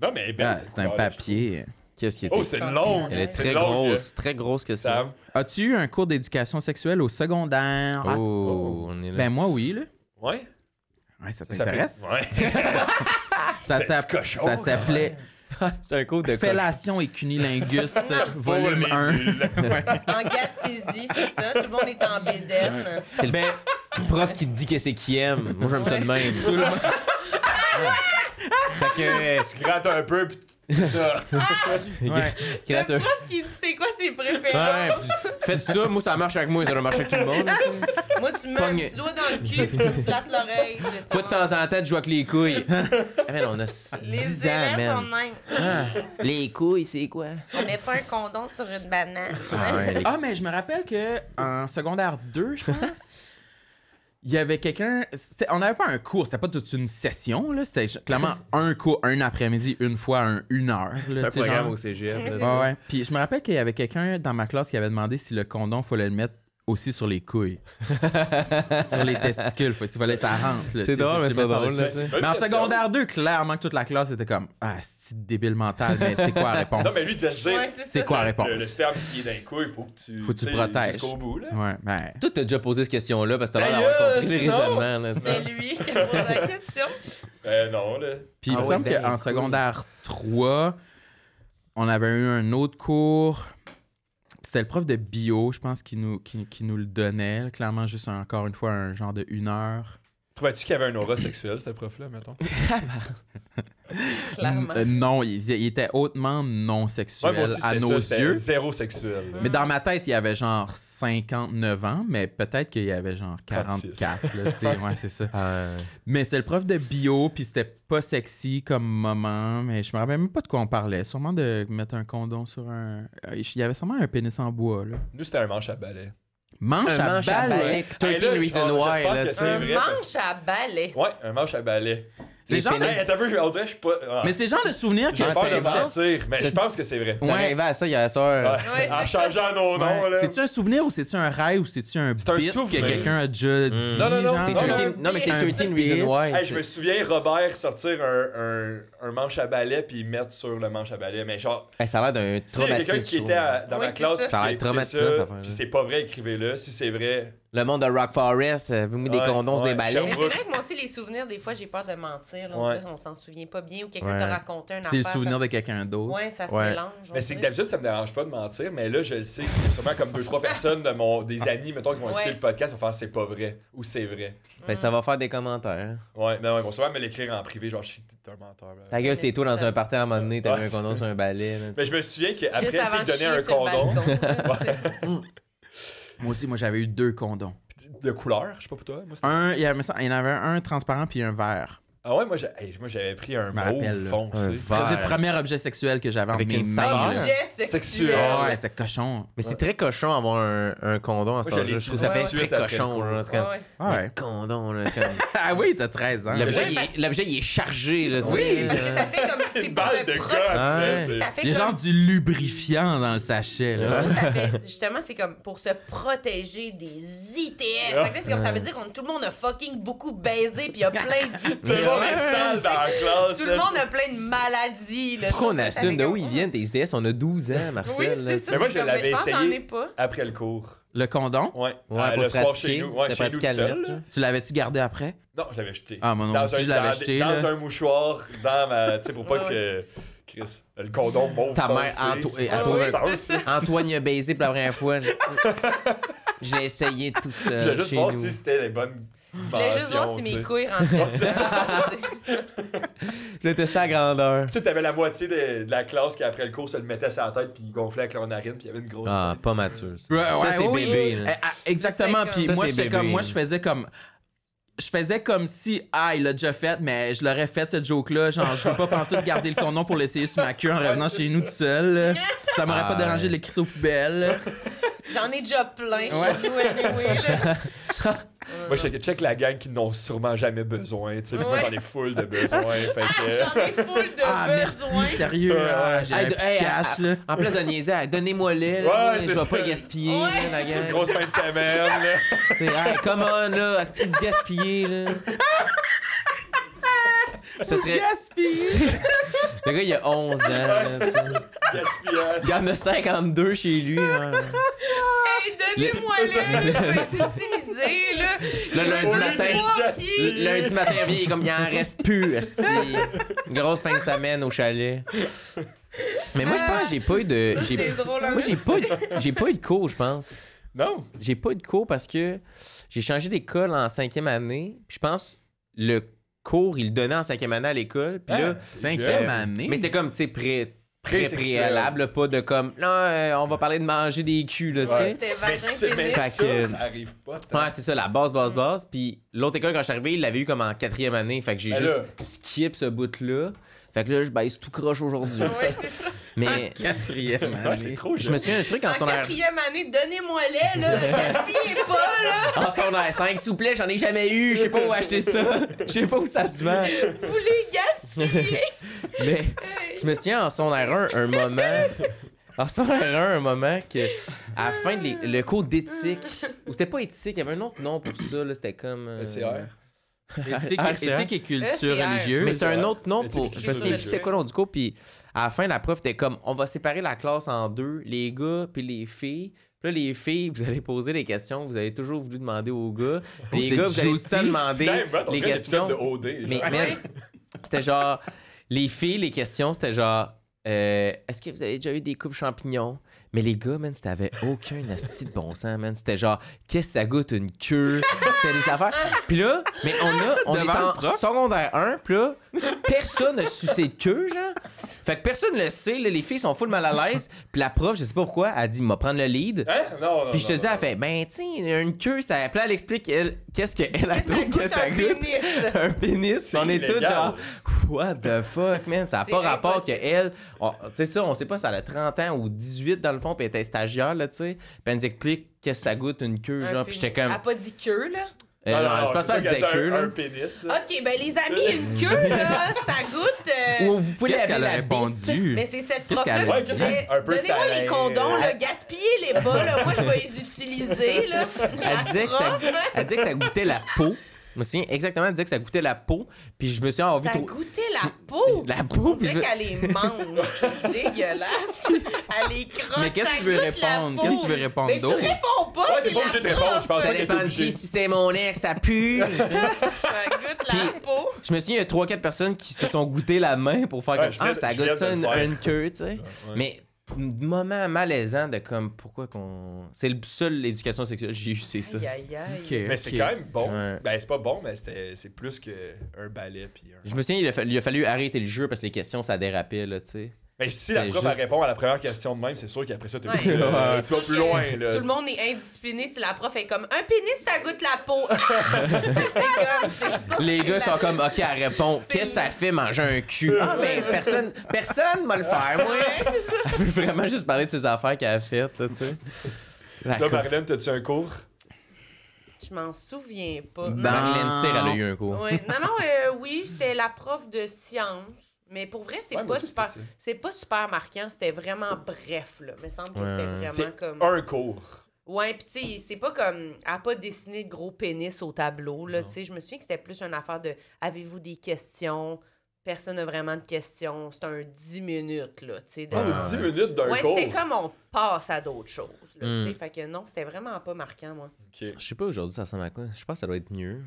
Non, mais elle est belle, Ah, cette c'est un couleur-là, je papier. Qu'est-ce qui était? trouve. Oh, c'est une longue. Elle est C'est très longue, grosse, très grosse que ça. Sam. As-tu eu un cours d'éducation sexuelle au secondaire? Oh, on est là. Ben moi, oui, là. Ouais. Ouais, ça Ça t'intéresse? Ouais. Ça Petit cochon, ça s'appelait c'est un cours de coche. Fellation et cunilingus, volume Pour les 1. nuls. En Gaspésie, c'est ça. Tout le monde est en bédaine. C'est le prof qui te dit qu'est-ce qu'il aime. Moi, j'aime ça de même. Tout le monde- Fait que. Tu grattes un peu, pis c'est ça. Ouais. Créateur. Qui dit c'est quoi ses Ouais, préférences? puis faites ça, moi ça marche avec moi, ça doit marcher avec tout le monde. tu sais. Moi, tu me mets un Pogne. petit doigt dans le cul puis tu me flattes l'oreille. Toi, de temps en temps, tu joues avec les couilles. Ah, man, on a 10 Les ans, élèves sont man. même. Ah, les couilles, c'est quoi? On met pas un condom sur une banane. Ah, ouais, les... Ah, mais je me rappelle que en secondaire 2, je pense, Il y avait quelqu'un... On n'avait pas un cours, c'était pas toute une session, là. C'était clairement un cours, un après-midi, une fois, une heure. C'est un programme au cégep. Ouais. Puis je me rappelle qu'il y avait quelqu'un dans ma classe qui avait demandé si le condom, fallait le mettre aussi sur les couilles. Sur les testicules. Il fallait que ça rentre. Là, C'est drôle, mais c'est pas drôle. Là, mais en secondaire 2, clairement que toute la classe était comme « Ah, c'est débile mental, mais c'est quoi la réponse? » Non, mais lui, il devait se dire, Ouais, C'est quoi la réponse? le sperme, s'il est d'un coup, il faut que tu le protèges. jusqu'au bout, là. Ouais, ben... Toi, t'as déjà posé cette question-là parce que t'as l'air D'ailleurs, d'avoir compris les sinon- raisonnements. Là, C'est lui qui a posé la question. Non, là. Puis il me Ah semble ouais, qu'en ben, secondaire 3, on avait eu un autre cours. C'était le prof de bio, je pense, qui nous le donnait. Clairement, juste encore une fois, un genre de 1 heure. Trouvais-tu qu'il y avait un aura sexuel, ce prof-là, mettons? Clairement. Non, il était hautement non sexuel Ouais, moi aussi, à c'était nos ça, c'était yeux. zéro sexuel. là. Mais dans ma tête, il y avait genre 59 ans, mais peut-être qu'il y avait genre 44. Là, tu sais. Ouais, c'est ça. Mais c'est le prof de bio, puis c'était pas sexy comme moment, mais je me rappelle même pas de quoi on parlait. Sûrement de mettre un condom sur un... Il y avait sûrement un pénis en bois, là. Nous, c'était un manche à balai. Manche Un à manche à balai. balai. 13 Hey, là, Reasons j'espère Why, là, que tu c'est sais. Un vrai, parce- manche à balai. Ouais, un manche à balai. C'est genre de... Hey, attends un peu, on dirait que je suis pas... Ah. Mais c'est genre de souvenir que J'ai peur de c'est ça. mentir, mais je pense que c'est vrai. T'es Ouais. arrivé à ça hier soir. Ouais, En c'est ça. changeant nos noms, Ouais. là. C'est-tu un souvenir ou c'est-tu un rêve ou c'est-tu un C'est un bit souvenir. que quelqu'un a déjà dit? Non, non, non, genre? C'est non, 13 non. non, mais c'est Un 13 bit. Reasons Why. Hey, je me souviens Robert sortir un manche à balai puis mettre sur le manche à balai, mais genre, Hey, ça a l'air d'un s'il y a quelqu'un traumatisme. qui était dans Oui, ma c'est classe ça. puis Ça a qui l'air écoutait traumatisant, cette ça, affaire-là. puis c'est pas vrai, écrivez-le. Si c'est vrai, Le monde de Rock Forest, vous mis des Ouais, condoms sur ouais, des balais. Mais Sherbrooke. c'est vrai que moi aussi, les souvenirs, des fois, j'ai peur de mentir. Là, Ouais. on s'en souvient pas bien ou quelqu'un Ouais. t'a raconté un affaire. C'est le souvenir ça... de quelqu'un d'autre. Ouais, ça se Ouais. mélange. mais c'est que d'habitude, ça me dérange pas de mentir, mais là, je le sais, il y a sûrement comme 2-3 personnes des amis, mettons, qui vont écouter Ouais. le podcast, vont faire c'est pas vrai ou c'est vrai. Ben, ça va faire des commentaires. Ouais, non, ils vont sûrement me l'écrire en privé, genre, je sais que t'es un menteur. là. Ta gueule, c'est toi dans ça- un party à un moment donné, t'as Ouais, mis un condom sur un balai. là. Mais je me souviens qu'après, tu Juste sais, avant de donner un chier sur le condom balcon, là, c'est- Moi aussi, j'avais eu 2 condoms. de couleur, je sais pas pour toi. Moi, c'était- Il y en avait un transparent puis un vert. Ah ouais, moi j'avais pris un me rappelle, mauve là. foncé. Un C'est vert. le premier objet sexuel que j'avais entre Avec mes une mains. saveur. là. Objet Sexuel. sexuel. Ouais, c'est cochon. Mais c'est très cochon avoir un condom à ce Moi, je temps-là. l'ai Je trouve que ça dit fait tout de très suite après cochon. le Là, c'est comme, Ouais. Ouais. un condom, là. Comme... Ah oui, t'as 13 ans. L'objet, Ouais, il est- parce- l'objet, il est chargé, là. tu Oui, sais. parce que ça fait comme. C'est Une pour balle le de pro- colle. là, Ouais. c'est- Ça fait Il y a comme. genre du lubrifiant dans le sachet. Là. Ça fait, justement, c'est comme pour se protéger des ITS. Fait que là, c'est comme ça veut dire que tout le monde a fucking beaucoup baisé, puis il y a plein d'ITS. Tout le monde est sale dans la classe. Tout là. le monde a plein de maladies. Là, Pourquoi on Ça fait assume de comme- où ils viennent, tes ITS? On a 12 ans, Oui, Marcel. là. c'est ça. Mais moi, c'est je comme, l'avais je pense que j'en essayé. ai pas. Après le cours. Le condom, Ouais. Ouais, pour le soir pratiquer, chez nous. Ouais, de chez nous tout pratiquer à seul. lettre, là. là. tu l'avais-tu gardé après? Non, je l'avais jeté. Ah, moi non, Dans aussi, je l'avais dans- jeté. Dans là. un mouchoir, dans ma. Tu sais, pour pas que. Chris, le condom mauve Ta mère, foncé. elle tourne tourne- le sens. Antoine il a baisé pour la première fois. Je l'ai essayé tout Je seul voulais juste chez voir nous. si c'était les bonnes Je voulais juste voir si dimensions. mes couilles rentraient. C'est Je l'ai testé à grandeur. Tu sais, t'avais la moitié de la classe qui, après le cours, se le mettait sur la tête, puis il gonflait avec leur narine, puis il y avait une grosse. Ah, tête. pas mature. ça. Ouais, Ça, ouais, c'est oui. bébé. là. Exactement. Ça, Puis c'est moi, bébé. j'étais comme, moi, je faisais comme si, il l'a déjà fait, mais je l'aurais fait, ce joke-là. Genre, je veux pas pantoute garder le condom pour l'essayer sur ma queue en revenant c'est chez nous tout seul. là. Ça m'aurait pas Ah, dérangé de ouais. les crisser aux poubelles. J'en ai déjà plein chez Ouais. nous, anyway. Là. Moi, je check la gang qui n'ont sûrement jamais besoin. Tu sais, puis moi, Ouais. j'en ai full de besoins. Fait que. J'en ai full de Ah, besoins. merci, sérieux. Ah, j'ai Hey, un petit hey, cash, là. En place de niaiser, hey, donnez-moi-les. Ouais, là, je c'est vais ça. pas gaspiller, Ouais. là, la Une gang. grosse fin de semaine, là. Tu sais, hey, come on, là, est-ce que gaspiller, là? Ça serait... Gaspillé. Le gars, il a 11 ans, là, tu sais. Gaspillage. Il y en a 52 chez lui. Hein. Hey, donnez-moi les, je vais les utiliser, là. Le lundi Pour matin. 3 pieds. Le lundi matin, il revient comme il en reste plus, esti. Une grosse fin de semaine au chalet. Mais moi, je pense que j'ai pas eu de... C'est drôle, hein. Moi, j'ai pas eu de cours, je pense. Non. J'ai pas eu de cours parce que j'ai changé d'école en 5e année. Puis je pense le cours, il le donnait en 5e année à l'école. Puis là, Cinquième année. mais c'était comme, tu sais, Pré-sexuel. préalable, pas de comme, là, on va parler de manger des culs, là, tu Ouais. sais. C'était Mais, vagin mais pénis. Fait ça, que- ça arrive pas. tant. Ouais, c'est ça, la base. Puis l'autre école, quand je suis arrivé, il l'avait eu comme en 4e année. Fait que j'ai Ben juste là. skip ce bout-là. Fait que là, je baisse tout croche aujourd'hui. Ouais, c'est ça. Mais Quatrième Ouais, année. c'est trop je me souviens d'un truc en En secondaire... quatrième année, donnez-moi-les, là. Gaspillez pas, là. En secondaire 5, s'il vous plaît, j'en ai jamais eu. Je sais pas où acheter ça. Je sais pas où ça se vend. Vous les gaspillez. Mais je me souviens en secondaire 1, un moment... En secondaire 1, un moment que, à la fin de le cours d'éthique, ou c'était pas éthique, il y avait un autre nom pour tout ça, là, c'était comme... ECR. Éthique, éthique et culture ECR. religieuse. Mais c'est un autre nom Éthique pour... et Je me souviens plus culture c'était quoi le nom du cours, puis à la fin, la prof était comme, on va séparer la classe en deux, les gars puis les filles. Puis là, les filles, vous allez poser les questions, vous avez toujours voulu demander aux gars. Puis les c'est gars, vous allez tout juicy. le temps demander les questions. de OD. Mais man, c'était genre, les filles, les questions, c'était genre, est-ce que vous avez déjà eu des coupes champignons? Mais les gars, man, c'était avait aucun asti de bon sens, man. C'était genre, qu'est-ce que ça goûte une queue? C'était des affaires. Puis là, mais on est Devant le en prof? secondaire 1, puis là, personne n'a sucé de queue, genre. Fait que personne le sait, là, les filles sont full mal à l'aise. Puis la prof, je sais pas pourquoi, elle dit, m'a prendre le lead. Hein? Non, non. Puis je te non, dis, elle fait, ben, tu sais, une queue, ça. Puis là, elle explique, qu'est-ce qu'elle a trouvé que ça un goûte. pénis. Un pénis. C'est On est tous illégal. genre, what the fuck, man? Ça n'a C'est pas rapport impossible. qu'elle. Tu sais, ça, on sait pas si elle a 30 ans ou 18 dans le fond, puis elle était stagiaire, là, tu sais. Puis elle nous explique qu'est-ce que ça goûte une queue, Un genre. Puis j'étais pénis. comme. Elle a pas dit queue, là. Non, Non, je pense pas qu'elle disait queue, là. Un pénis, là. OK, ben les amis, une queue, là, ça goûte... Ou vous pouvez Qu'est-ce laver qu'elle a la répondu? Mais c'est cette Qu'est-ce prof-là qu'elle a qui dit? disait Un peu donnez-moi salé. les condoms, là, gaspillez les bas, là, moi je vais les utiliser, là. Elle disait, elle disait que ça goûtait la peau. Je me souviens exactement, elle disait que ça goûtait la peau. Puis je me suis envie Ça trop. goûtait la peau. La peau, On puis dirait je... qu'elle les mange. C'est dégueulasse. Elle les crotte. Mais qu'est-ce ça que tu veux goûte la répondre? peau. Qu'est-ce que tu veux répondre Mais tu d'autre? réponds pas. Ouais, t'es pas obligé de répondre, je pense Ça pas que t'es dépend de obligé. qui, si c'est mon ex, ça pue. tu sais. Ça goûte la Puis- peau. Je me souviens, il y a 3-4 personnes qui se sont goûtées la main pour faire Ouais, comme je viens de- ça je goûte viens ça de le faire. une queue, tu sais. Ouais. Mais moment malaisant de comme pourquoi qu'on. C'est le seul éducation sexuelle que j'ai eu, c'est ça. Aïe, aïe, aïe. Ok, Mais c'est ok. quand même bon. Ouais. Ben, c'est pas bon, mais c'est plus qu'un balai. Puis un... Je me souviens, il a fallu arrêter le jeu parce que les questions ça dérapait, là, tu sais. Mais si la Mais prof juste- elle répond à la première question de même, c'est sûr qu'après ça, t'es Ouais, plus, c'est tu vas sûr plus que loin. Là. Tout le monde est indiscipliné si la prof est comme un pénis, ça goûte la peau. c'est ça. Les c'est gars la- sont comme, ok, elle répond, C'est qu'est-ce que ça le- fait manger un cul? Ah, mais personne va le faire, moi. Ouais, c'est ça. Elle veut vraiment juste parler de ses affaires qu'elle a faites, là, tu sais. La Toi, co- Marilyn, t'as-tu un cours? Je m'en souviens pas. Ben, Non. Marilyn Cyr, elle a eu un cours. Ouais. Non, oui, c'était la prof de sciences. Mais pour vrai, c'est Ouais, moi pas aussi, super. c'était ça. C'est pas super marquant. C'était vraiment bref, là. Il me semble que Ouais. c'était vraiment C'est comme. un cours. Ouais, pis tu sais, c'est pas comme. Elle a pas dessiné de gros pénis au tableau, là. Tu sais, je me souviens que c'était plus une affaire de. Avez-vous des questions? Personne n'a vraiment de questions. C'est un 10 minutes, là. Tu sais. de- On a 10 minutes d'un Ouais, cours. c'était comme on passe à d'autres choses, là. Tu sais, Mm. fait que non, c'était vraiment pas marquant, moi. Ok. Je sais pas aujourd'hui ça ressemble à quoi. Je pense que ça doit être mieux.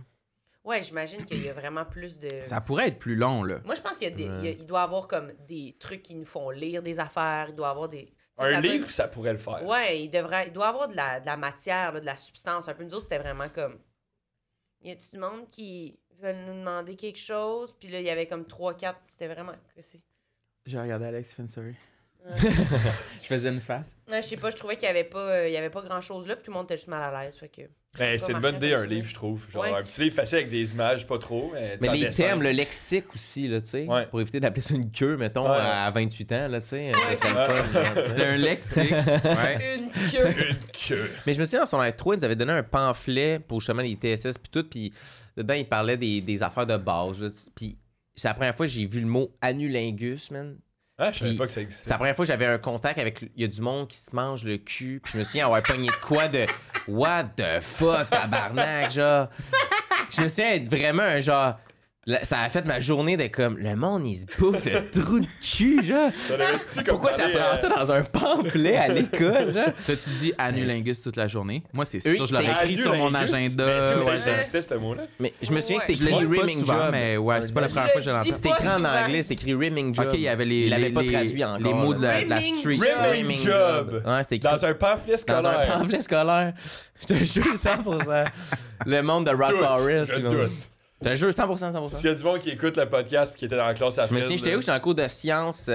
Ouais, j'imagine qu'il y a vraiment plus de. Ça pourrait être plus long, là. Moi, je pense qu'il y a des, Ouais. il doit y avoir comme des trucs qui nous font lire des affaires. Il doit y avoir des. tu sais, Un ça doit- livre, ça pourrait le faire. Ouais, il doit y avoir de la matière, là, de la substance. Un peu, nous autres, c'était vraiment comme. Y a-tu du monde qui veulent nous demander quelque chose? Puis là, il y avait comme 3-4. C'était vraiment. Qu'est-ce que c'est? J'ai regardé Alex Fensory. Ouais. Je faisais une face. Ouais, je sais pas, je trouvais qu'il y avait pas grand-chose là. Puis tout le monde était juste mal à l'aise. Fait que. Ben, c'est une bonne marquant, idée, un continue. livre, je trouve. Genre, Ouais. un petit livre facile avec des images, pas trop. Mais en les dessin. thèmes, le lexique aussi, là, tu sais. Ouais. Pour éviter d'appeler ça une queue, mettons, Ouais. à 28 ans, là, tu sais. Ouais, ça serait c'est le fun, genre, tu sais. C'est un lexique. Ouais. Une queue. Une queue. Mais je me souviens, en son 3, ils nous avaient donné un pamphlet pour justement les TSS puis tout, puis dedans, ils parlaient des affaires de base, là, puis c'est la première fois que j'ai vu le mot anulingus, man. Ah, je savais Puis, pas que ça C'est existait. la première fois que j'avais un contact avec... Il y a du monde qui se mange le cul, puis je me souviens avoir pogné de quoi de... What the fuck, tabarnak, genre... Je me souviens être vraiment un genre... là, ça a fait ma journée de comme... Le monde, il se bouffe le trou de cul, genre... Pourquoi j'apprends ça dans un pamphlet à l'école, genre? T'as-tu dit anulingus toute la journée? Moi, c'est Oui, sûr, je l'aurais c'était écrit sur mon agenda. Ça Ouais, ça- existait, ce mot-là? Mais je me souviens que Ouais. c'était Je écrit l'ai dit pas rimming souvent, job. mais ouais, c'est pas la Je première fois que je le l'entends. dis C'était pas écrit en souvent. anglais, c'était écrit rimming job. Ok, il y avait les. Il l'avait pas les- traduit encore, Les mots de là. la Rimming street. job. Rimming job. Ouais, c'était écrit Dans un pamphlet dans un scolaire. pamphlet scolaire. Je te jure 100%. Le monde de Rock Forest. Je là. doute. Je te jure 100%. S'il y a du monde qui écoute le podcast et qui était dans la classe à Je me souviens, j'étais où? J'étais en cours de sciences,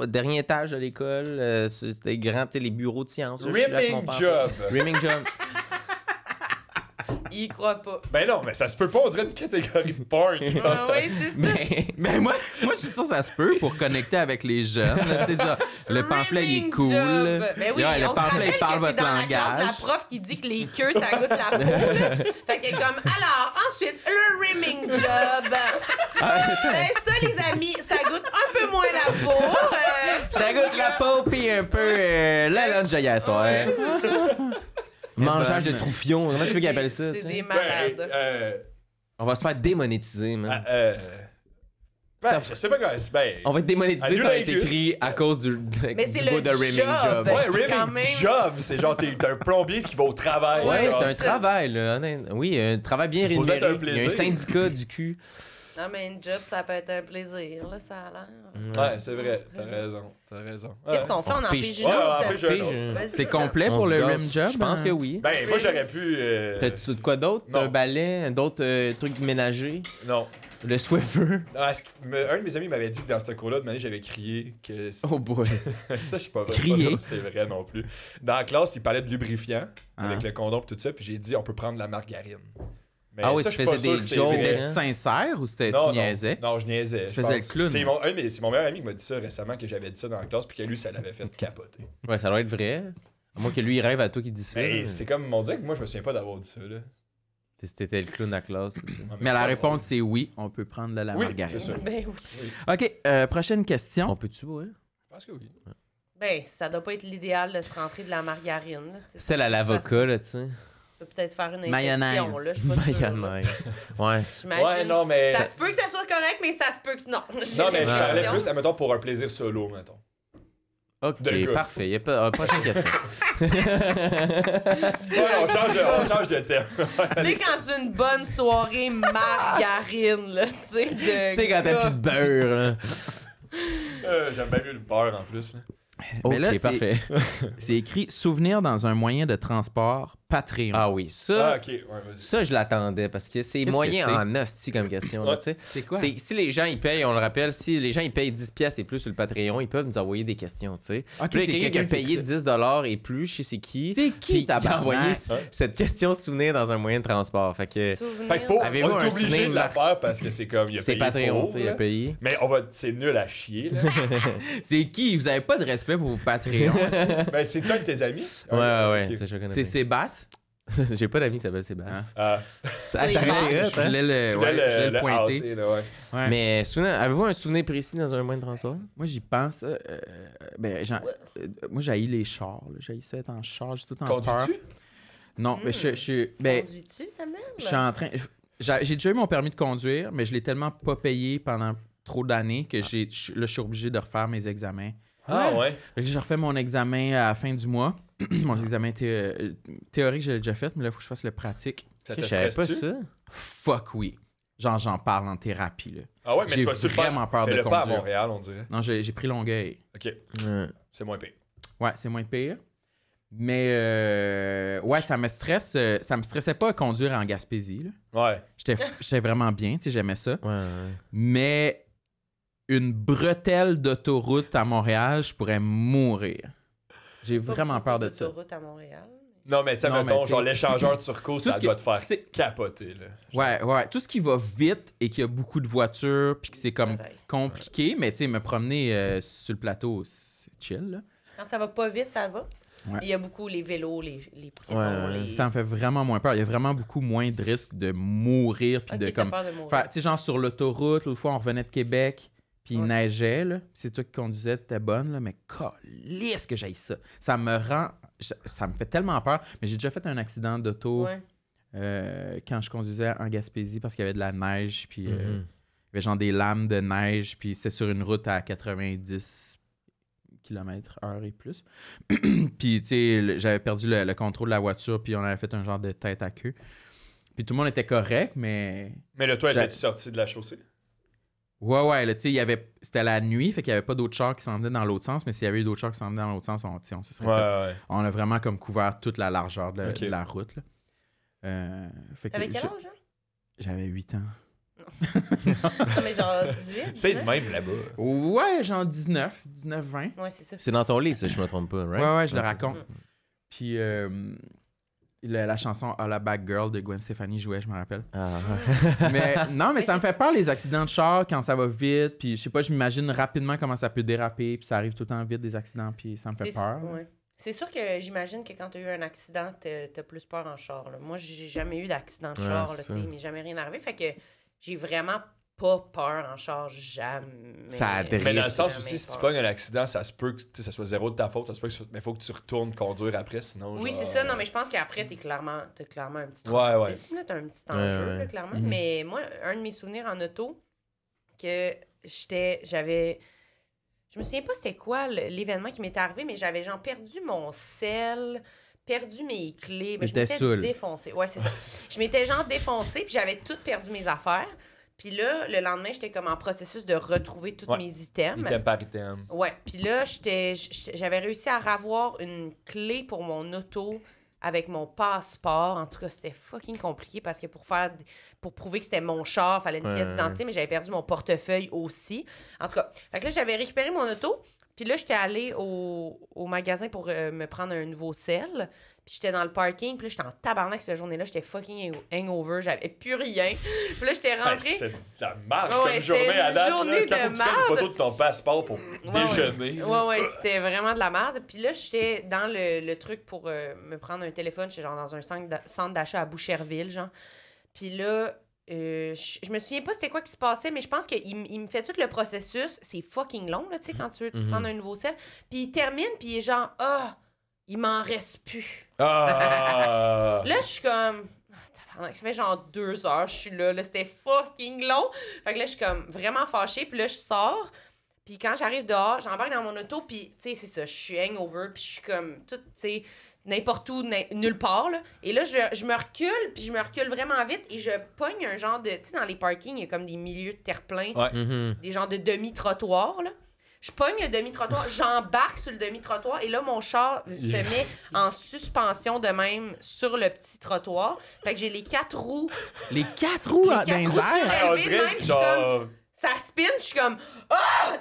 dernier étage de l'école. C'était grand, tu sais, les bureaux de sciences. là, je suis là avec mon Rimming pamphlet. job. Rimming job. Il y croit pas. Ben non, mais ça se peut pas, on dirait une catégorie de porn. Ah oui, c'est ça. Mais moi, je suis sûr que ça se peut pour connecter avec les jeunes. là, tu sais, ça, le pamphlet, il est Rimming cool. job. Ben oui, Ouais, le on se pamphlet, rappelle il parle que c'est votre dans la classe langage. la prof qui dit que les queues, ça goûte la peau. Là. Fait que comme, alors, ensuite, le rimming job. Ben ça, les amis, ça goûte un peu moins la peau. Ça goûte la peau pis un peu la lunch hier soir. Mangeage de troufion. Comment tu veux qu'ils appellent ça? C'est tu sais? des malades. On va se faire démonétiser, man. Je sais pas comment c'est. Ben, On va être démonétisé, ça va être Annulagus. écrit à cause du Mais c'est bout le de rimming job. job. ouais, quand rimming même. job, c'est genre, t'es un plombier qui va au travail. Ouais, genre. c'est un travail, là. Oui, un travail bien C'est supposé être rémunéré. un Il y a un plaisir. syndicat du cul. Non, mais une job, ça peut être un plaisir, là, ça a l'air. Ouais, c'est vrai, t'as raison. Qu'est-ce qu'on fait? On en repige. pige une Ouais, on autre? empêche un Pige, autre. Vas-y, C'est ça. complet On pour se le gâte. rim job? Je pense que oui. Ben, moi, j'aurais pu. T'as-tu de quoi d'autre? Non. Un balai, d'autres trucs ménagers? Non. Le Swiffer? Un de mes amis m'avait dit que dans ce cours-là, de manière, j'avais crié que. Oh boy. Ça, je sais pas vrai. Crier. Pas sûr que c'est vrai non plus. Dans la classe, il parlait de lubrifiant Ah. avec le condom et tout ça, puis j'ai dit on peut prendre de la margarine. Mais Ah oui, ça, tu je suis pas faisais sûr des que c'est jokes, vrai. T'es-tu hein? sincère ou c'était Non, tu niaisais? non, je niaisais. Tu je faisais pense. le clown. C'est mon meilleur ami qui m'a dit ça récemment, que j'avais dit ça dans la classe, puis que lui, ça l'avait fait capoter. Ouais, ça doit être vrai. À moins que lui, il rêve à toi qui dit ça. Mais c'est comme mon dit que moi, je me souviens pas d'avoir dit ça. Là. T'étais le clown à la classe. tu sais. Mais la réponse, c'est oui, on peut prendre de la Oui, margarine. c'est ça. Ben oui. OK, prochaine question. On peut-tu, ouais? Je pense que oui. Ben, ça doit pas être l'idéal de se rentrer de la margarine. Là, tu sais. Celle à l'avocat, là, tu sais. Tu peux peut-être faire une Mayonnaise. infection, là, je suis pas sûre, là. Mayonnaise. Ouais. J'imagine. Ouais, non, mais. Ça se peut que ça soit correct, mais ça se peut que non. J'ai Non, mais je parlais l'impression. plus, admettons, pour un plaisir solo, mettons. Ok, De gars. parfait. Y a pas... prochaine question. Ouais, on change de thème. Tu sais, quand c'est une bonne soirée margarine, là, tu sais, de. Tu sais, quand t'as gars. plus de beurre, là. J'aime bien mieux le beurre en plus. Là. Mais Ok, là, c'est- parfait. C'est écrit souvenir dans un moyen de transport Patreon. Ah oui, ça, ok, ouais, vas-y. ça je l'attendais parce que c'est Qu'est-ce moyen que c'est? en hostie comme question. Là, Ouais. tu sais. C'est quoi? C'est- si les gens ils payent, on le rappelle, si les gens ils payent 10$ et plus sur le Patreon, ils peuvent nous envoyer des questions, tu sais. Ok, Puis là, c'est il y a quelqu'un qui a quelqu'un qui payé écrit 10$ et plus, je sais c'est qui. C'est Puis qui, qui a tabarnak? envoyé Ouais. cette question souvenir dans un moyen de transport. Fait que Souvenir. Fait que faut, Avez-vous on est un obligé souvenir de de la la- faire parce que c'est comme, il a c'est payé Patreon, pour, tu sais, il a là. payé. Mais c'est nul à chier, là. C'est qui? Vous avez pas de respect pour vos Patreons. Ben, c'est-tu un de tes amis? Ouais, ok. ça je connais. C'est Sébastien. J'ai pas d'amis qui s'appelle Sébastien. Ah, Ça C'est serait bon. hot, Je hein? voulais le, tu ouais, voulais je voulais le pointer. outer, là, ouais. Ouais. Mais avez-vous un souvenir précis dans un moyen de transport? Moi, j'y pense. Moi, j'haïs les chars. J'haïs ça être en char. J'ai tout le temps peur. Conduis-tu? Non, mais ben, Conduis-tu, Samuel? je suis en train. J'ai déjà eu mon permis de conduire, mais je l'ai tellement pas payé pendant trop d'années que je suis obligé de refaire mes examens. Ah, ouais. Fait que je refais mon examen à la fin du mois. Mon examen théorique, je l'ai déjà fait, mais là, il faut que je fasse le pratique. Ça Je te savais pas stresse-tu? ça. Fuck oui. Genre, j'en parle en thérapie. Là. Ah ouais, mais J'ai tu vas-tu le faire? vraiment peur de Fais-le pas à conduire. Montréal, on dirait. Non, j'ai pris Longueuil. OK, Ouais. c'est moins pire. Ouais, c'est moins pire. Mais ouais, ça me stresse. Ça me stressait pas à conduire en Gaspésie. Là. Ouais. J'étais vraiment bien, tu sais, j'aimais ça. Ouais. Mais une bretelle d'autoroute à Montréal, je pourrais mourir. J'ai Pas vraiment beaucoup peur de ça. d'autoroute à Montréal. Non, mais tu sais, Non, mettons, mais genre t'sais- l'échangeur de Turcot, Tout ça ce qui- doit te faire t'sais- capoter, là. Ouais. Tout ce qui va vite et qu'il y a beaucoup de voitures, puis que c'est comme Pareil. compliqué, mais tu sais, me promener sur le plateau, c'est chill. Là. Quand ça va pas vite, ça va. Ouais. Il y a beaucoup les vélos, les piétons, Ouais, les... Ça me fait vraiment moins peur. Il y a vraiment beaucoup moins de risques de mourir, puis Ok, de t'as comme. peur de mourir. Faire- tu sais, genre sur l'autoroute, l'autre fois, on revenait de Québec, puis il Ouais. neigeait, là. C'est toi qui conduisais, t'étais bonne, là, mais calisse que j'aille ça. Ça me rend... Ça me fait tellement peur. Mais j'ai déjà fait un accident d'auto Ouais. quand je conduisais en Gaspésie parce qu'il y avait de la neige, puis il Mhm. y avait genre des lames de neige, puis c'était sur une route à 90 km/h et plus. Puis, tu sais, j'avais perdu le contrôle de la voiture, puis on avait fait un genre de tête à queue. Puis tout le monde était correct, mais... Mais là, toi, J'ai- étais-tu sorti de la chaussée? Ouais, là, tu sais, c'était la nuit, fait qu'il n'y avait pas d'autres chars qui s'en venaient dans l'autre sens, mais s'il y avait eu d'autres chars qui s'en venaient dans l'autre sens, on se serait fait. Ouais. On a vraiment comme couvert toute la largeur de, Ok. de la route, là. Fait que T'avais quel âge, hein? J'avais 8 ans. Non, mais genre 18, C'est 19? de même là-bas. Ouais, genre 19, 20. Ouais, c'est ça. C'est dans ton livre, ça, je me trompe pas, right? Ouais, je le c'est- raconte. Puis, La chanson All a Bad Girl de Gwen Stefani jouait, je me rappelle. Ah. Mais non, mais Mais ça me c'est- fait peur, les accidents de char, quand ça va vite. Puis je sais pas, je m'imagine rapidement comment ça peut déraper. Puis ça arrive tout le temps vite, des accidents. Puis ça me fait C'est peur. ouais. C'est sûr que j'imagine que quand tu as eu un accident, t'as plus peur en char. Là. Moi, j'ai jamais eu d'accident de Ouais, char, là, ça. tu sais, il m'est jamais rien arrivé. Fait que j'ai vraiment pas peur en char, jamais. Ça dérive. Mais dans le sens Jamais aussi, si tu peur. pognes un accident, ça se peut que tu sais, ça soit zéro de ta faute, ça se peut que mais faut que tu retournes conduire après, sinon. Oui, genre, c'est ça. Non, mais je pense qu'après, t'as clairement un petit Ouais, traumatisme. Là, t'as un petit enjeu, Ouais, ouais. là, clairement. Mhm. Mais moi, un de mes souvenirs en auto, que je me souviens pas c'était quoi l'événement qui m'était arrivé, mais j'avais genre perdu mon sel, perdu mes clés. Mais je T'étais m'étais saoul. défoncée. Ouais, c'est ça. Je m'étais genre défoncée, puis j'avais tout perdu mes affaires. Puis là, le lendemain, j'étais comme en processus de retrouver tous Ouais. mes items. Item par item. Ouais, puis là, j'avais réussi à ravoir une clé pour mon auto avec mon passeport. En tout cas, c'était fucking compliqué parce que pour prouver que c'était mon char, il fallait une Ouais, pièce ouais. d'identité, mais j'avais perdu mon portefeuille aussi. En tout cas, fait que là, j'avais récupéré mon auto. Puis là, j'étais allée au magasin pour me prendre un nouveau sel. Puis j'étais dans le parking. Puis là, j'étais en tabarnak cette journée-là. J'étais fucking hangover. J'avais plus rien. Puis là, j'étais Hey, rentrée. c'est de la merde Ouais, comme journée c'était à une date. journée Là, quand de faut que tu prennes marde. une photo de ton passeport pour Ouais, déjeuner. Ouais, c'était vraiment de la merde. Puis là, j'étais dans le truc pour me prendre un téléphone. J'étais genre dans un centre d'achat à Boucherville, genre. Puis là, je me souviens pas c'était quoi qui se passait, mais je pense qu'il me fait tout le processus. C'est fucking long, là, tu sais, quand tu veux te prendre un nouveau sel. Puis il termine, puis il est genre, il m'en reste plus. Ah! Là, je suis comme... tabarnak, ça fait genre 2 heures, je suis là. C'était fucking long. Fait que là, je suis comme vraiment fâchée. Puis là, je sors. Puis quand j'arrive dehors, j'embarque dans mon auto. Puis, tu sais, c'est ça. Je suis hangover. Puis je suis comme tout, tu sais, n'importe où, nulle part. Là. Et là, je me recule. Puis je me recule vraiment vite. Et je pogne un genre de... Tu sais, dans les parkings, il y a comme des milieux de terre-plein. Ouais. Mhm. Des genres de demi-trottoirs, là. Je pogne le demi-trottoir, j'embarque sur le demi-trottoir et là, mon char se met en suspension de même sur le petit trottoir. Fait que j'ai les 4 roues, Les 4 roues dans les roues airs. Hey, on surélevées de même. dirait, Je suis comme, genre. ça spin, je suis comme,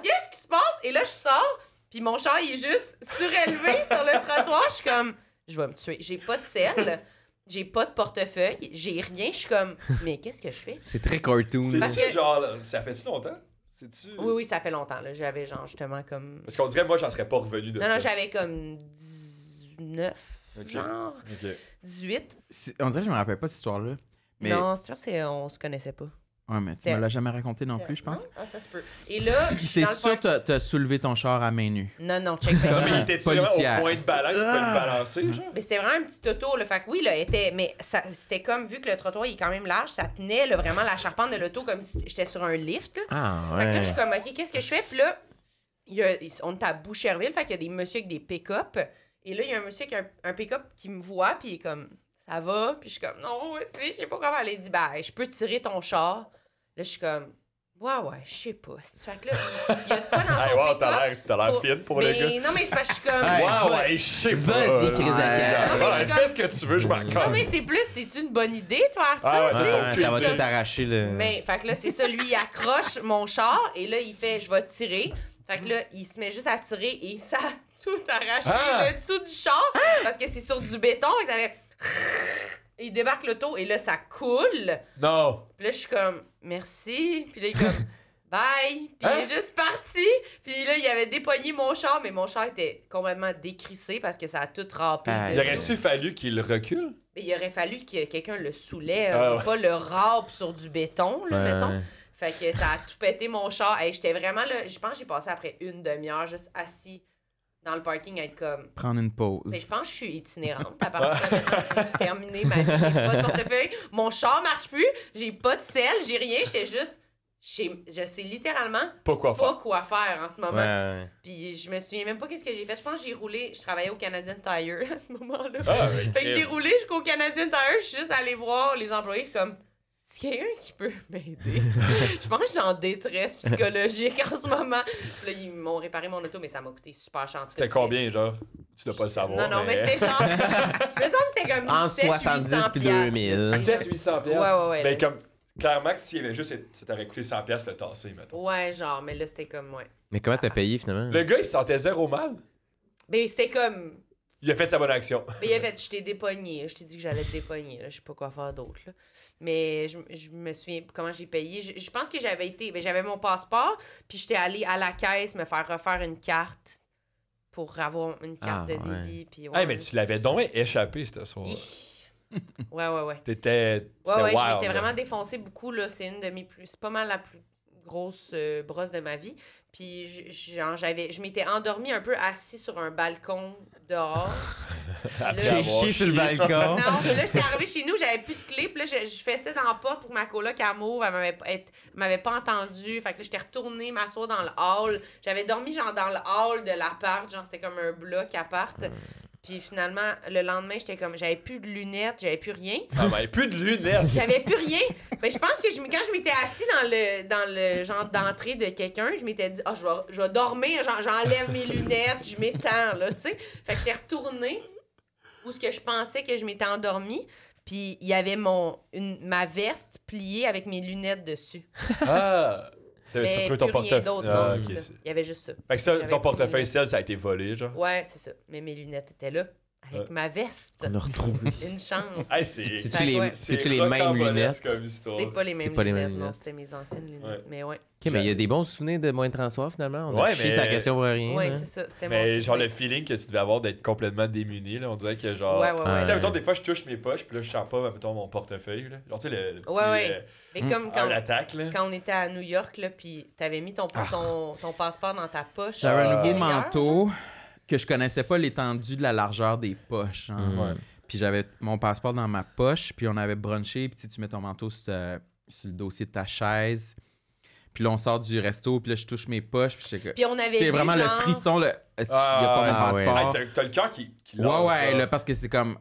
qu'est-ce qui se passe? Et là, je sors, puis mon char, il est juste surélevé sur le trottoir. Je suis comme, je vais me tuer. J'ai pas de sel, j'ai pas de portefeuille, j'ai rien. Je suis comme, mais qu'est-ce que je fais? C'est très cartoon. Parce C'est-tu que- genre. Ça fait-tu longtemps? C'est-tu. Oui, ça fait longtemps, là. J'avais genre justement comme... Parce qu'on dirait, moi, j'en serais pas revenu de Non, ça. non, j'avais comme 19, Ok. genre Ok. 18. On dirait que je me rappelle pas cette histoire-là. Mais... Non, c'est sûr, on se connaissait pas. Ouais, mais tu C'est- me l'as jamais raconté non plus, je pense. Non? Ah, ça se peut. Et là, je suis C'est dans le sûr parc- que t'as soulevé ton char à main nue. Non, non, check bien. Comme Mais il était-tu vraiment policière. au point de balance? Tu peux le balancer, genre? Mais c'est vraiment un petit auto, là. Fait que oui, là, mais c'était comme, vu que le trottoir il est quand même large, ça tenait là, vraiment la charpente de l'auto comme si j'étais sur un lift, là. Ah, Fait que là, ouais. je suis comme, OK, qu'est-ce que je fais? Puis là, on est à Boucherville, fait qu'il y a des messieurs avec des pick-up. Et là, il y a un monsieur avec un pick-up qui me voit, puis il est comme, ça va? Puis je suis comme, non, je sais pas comment. Elle a dit, ben, je peux tirer ton char. Là, je suis comme, ouais, je sais pas. Fait que là, il y a de quoi dans Hey, son wow, pick-up. t'as l'air fine pour le gars. Non, mais c'est parce que je suis comme. Hey, Ouais, je sais pas. Vas-y, Chris Zaccaire. Non, mais je suis Ouais, comme- fais ce que tu veux, je m'en Non, colle. mais c'est plus, c'est une bonne idée de faire ça, Ah ouais, tu sais? ouais, Ouais, ça va Puis tout comme- arracher le. Mais, fait que là, c'est ça, lui, il accroche mon char et là, il fait, je vais tirer. Fait que là, il se met juste à tirer et ça a tout arraché Ah! le dessous du char parce que c'est sur du béton et ça fait. Il débarque l'auto et là, ça coule. Non. Puis là, je suis comme, merci. Puis là, il est comme, bye. Puis Hein? il est juste parti. Puis là, il avait dépogné mon char, mais mon char était complètement décrissé parce que ça a tout râpé. Ah, Il dessus. aurait-tu fallu qu'il recule? Mais il aurait fallu que quelqu'un le soulève, Ah ouais. pas le râpe sur du béton, là, Ouais, mettons. ouais. Fait que ça a tout pété mon char. Hey, j'étais vraiment là. Je pense que j'ai passé après une demi-heure juste assis dans le parking à être comme. Prendre une pause. Mais je pense que je suis itinérante. À partir de maintenant, c'est juste terminé ma vie. J'ai pas de portefeuille. Mon char marche plus. J'ai pas de sel. J'ai rien. J'étais juste. Je sais littéralement Pas quoi pas faire. quoi faire en ce moment. Ouais, ouais. Puis je me souviens même pas qu'est-ce que j'ai fait. Je pense que j'ai roulé. Je travaillais au Canadian Tire à ce moment-là. Ah, ouais, Fait que j'ai crème. roulé jusqu'au Canadian Tire. Je suis juste allée voir les employés comme. Est-ce qu'il y a quelqu'un qui peut m'aider? Je pense que je suis en détresse psychologique en ce moment. Puis là, ils m'ont réparé mon auto, mais ça m'a coûté super cher. En tout cas, C'était combien, genre? Tu dois pas le savoir. Non, mais c'était genre. Il me semble que c'était comme Entre 700 70 puis 2000. 700-800 pièces. Ouais. Mais là, comme, clairement que s'il y avait juste, ça t'aurait coûté 100 pièces le tasser, mettons. Ouais, genre, mais là, c'était comme, ouais. Mais comment t'as payé finalement? Le gars, il se sentait zéro mal. Mais c'était comme. Il a fait sa bonne action. Mais il a fait, je t'ai dépogné. Je t'ai dit que j'allais te dépogner. Là. Je sais pas quoi faire d'autre. Là. Mais je me souviens comment j'ai payé. Je pense que j'avais mon passeport, puis j'étais allée à la caisse me faire refaire une carte pour avoir une carte de débit. Puis, Mais tu l'avais donc échappé, ce soir. Ouais. C'était Ouais, wild, je m'étais là. vraiment défoncé beaucoup. Là. C'est une de mes plus... C'est pas mal la plus grosse brosse de ma vie. Puis je m'étais endormie un peu assis sur un balcon dehors. Après J'ai avoir chié sur le balcon. Non, puis là, j'étais arrivée chez nous, j'avais plus de clé. Puis là, je fessais dans la porte pour que ma coloc à m'ouvre. Elle m'avait pas entendu. Fait que là, j'étais retournée m'asseoir dans le hall. J'avais dormi genre dans le hall de l'appart. Genre, c'était comme un bloc appart. Puis finalement, le lendemain, j'étais comme... J'avais plus de lunettes, j'avais plus rien. Plus de lunettes. J'avais plus rien. Ben, je pense que quand je m'étais assis dans le genre d'entrée de quelqu'un, je m'étais dit, je vais dormir, j'enlève mes lunettes, je m'étends, là, tu sais. Fait que j'étais retournée où ce que je pensais que je m'étais endormie, puis il y avait ma veste pliée avec mes lunettes dessus. T'avais Mais trouvé plus ton rien portefeuille. d'autre, Ah, non, ok, c'est ça. Il y avait juste ça. Fait que ça, J'avais ton plus portefeuille de sel, ça a été volé, genre. Ouais, c'est ça. Mais mes lunettes étaient là, avec ma veste. On l'a retrouvé. Une chance. Hey, c'est C'est-tu les mêmes rocambolesque lunettes? comme histoire. C'est pas les mêmes pas les mêmes lunettes, non, lunettes. c'était mes anciennes lunettes. Ouais. Mais ouais. OK, mais il y a des bons souvenirs de Moins de Transsoir, finalement. On a Ouais, chié mais- sa question pour rien. Ouais, hein. c'est ça. C'était Mais mon genre le souvenir. feeling que tu devais avoir d'être complètement démuni, là. On dirait que genre. Ouais. Tu sais, mettons, des fois, je touche mes poches, puis là, je sens pas, mettons, mon portefeuille, là. Genre, tu sais, le petit. Ouais. Mais comme un attaque, là. quand on était à New York, là, puis t'avais mis ton passeport dans ta poche. J'avais un nouveau intérieure, manteau que je connaissais pas l'étendue de la largeur des poches. Genre. Ouais. Puis j'avais mon passeport dans ma poche, puis on avait brunché, puis tu mets ton manteau sur le dossier de ta chaise. Puis là, on sort du resto, puis là, je touche mes poches, puis j'étais que... Puis on avait C'est vu, vraiment le genre, frisson, il n'y a pas mon Ah, ouais. passeport. Hey, t'as le cœur qui Ouais, lâche, là, parce que c'est comme...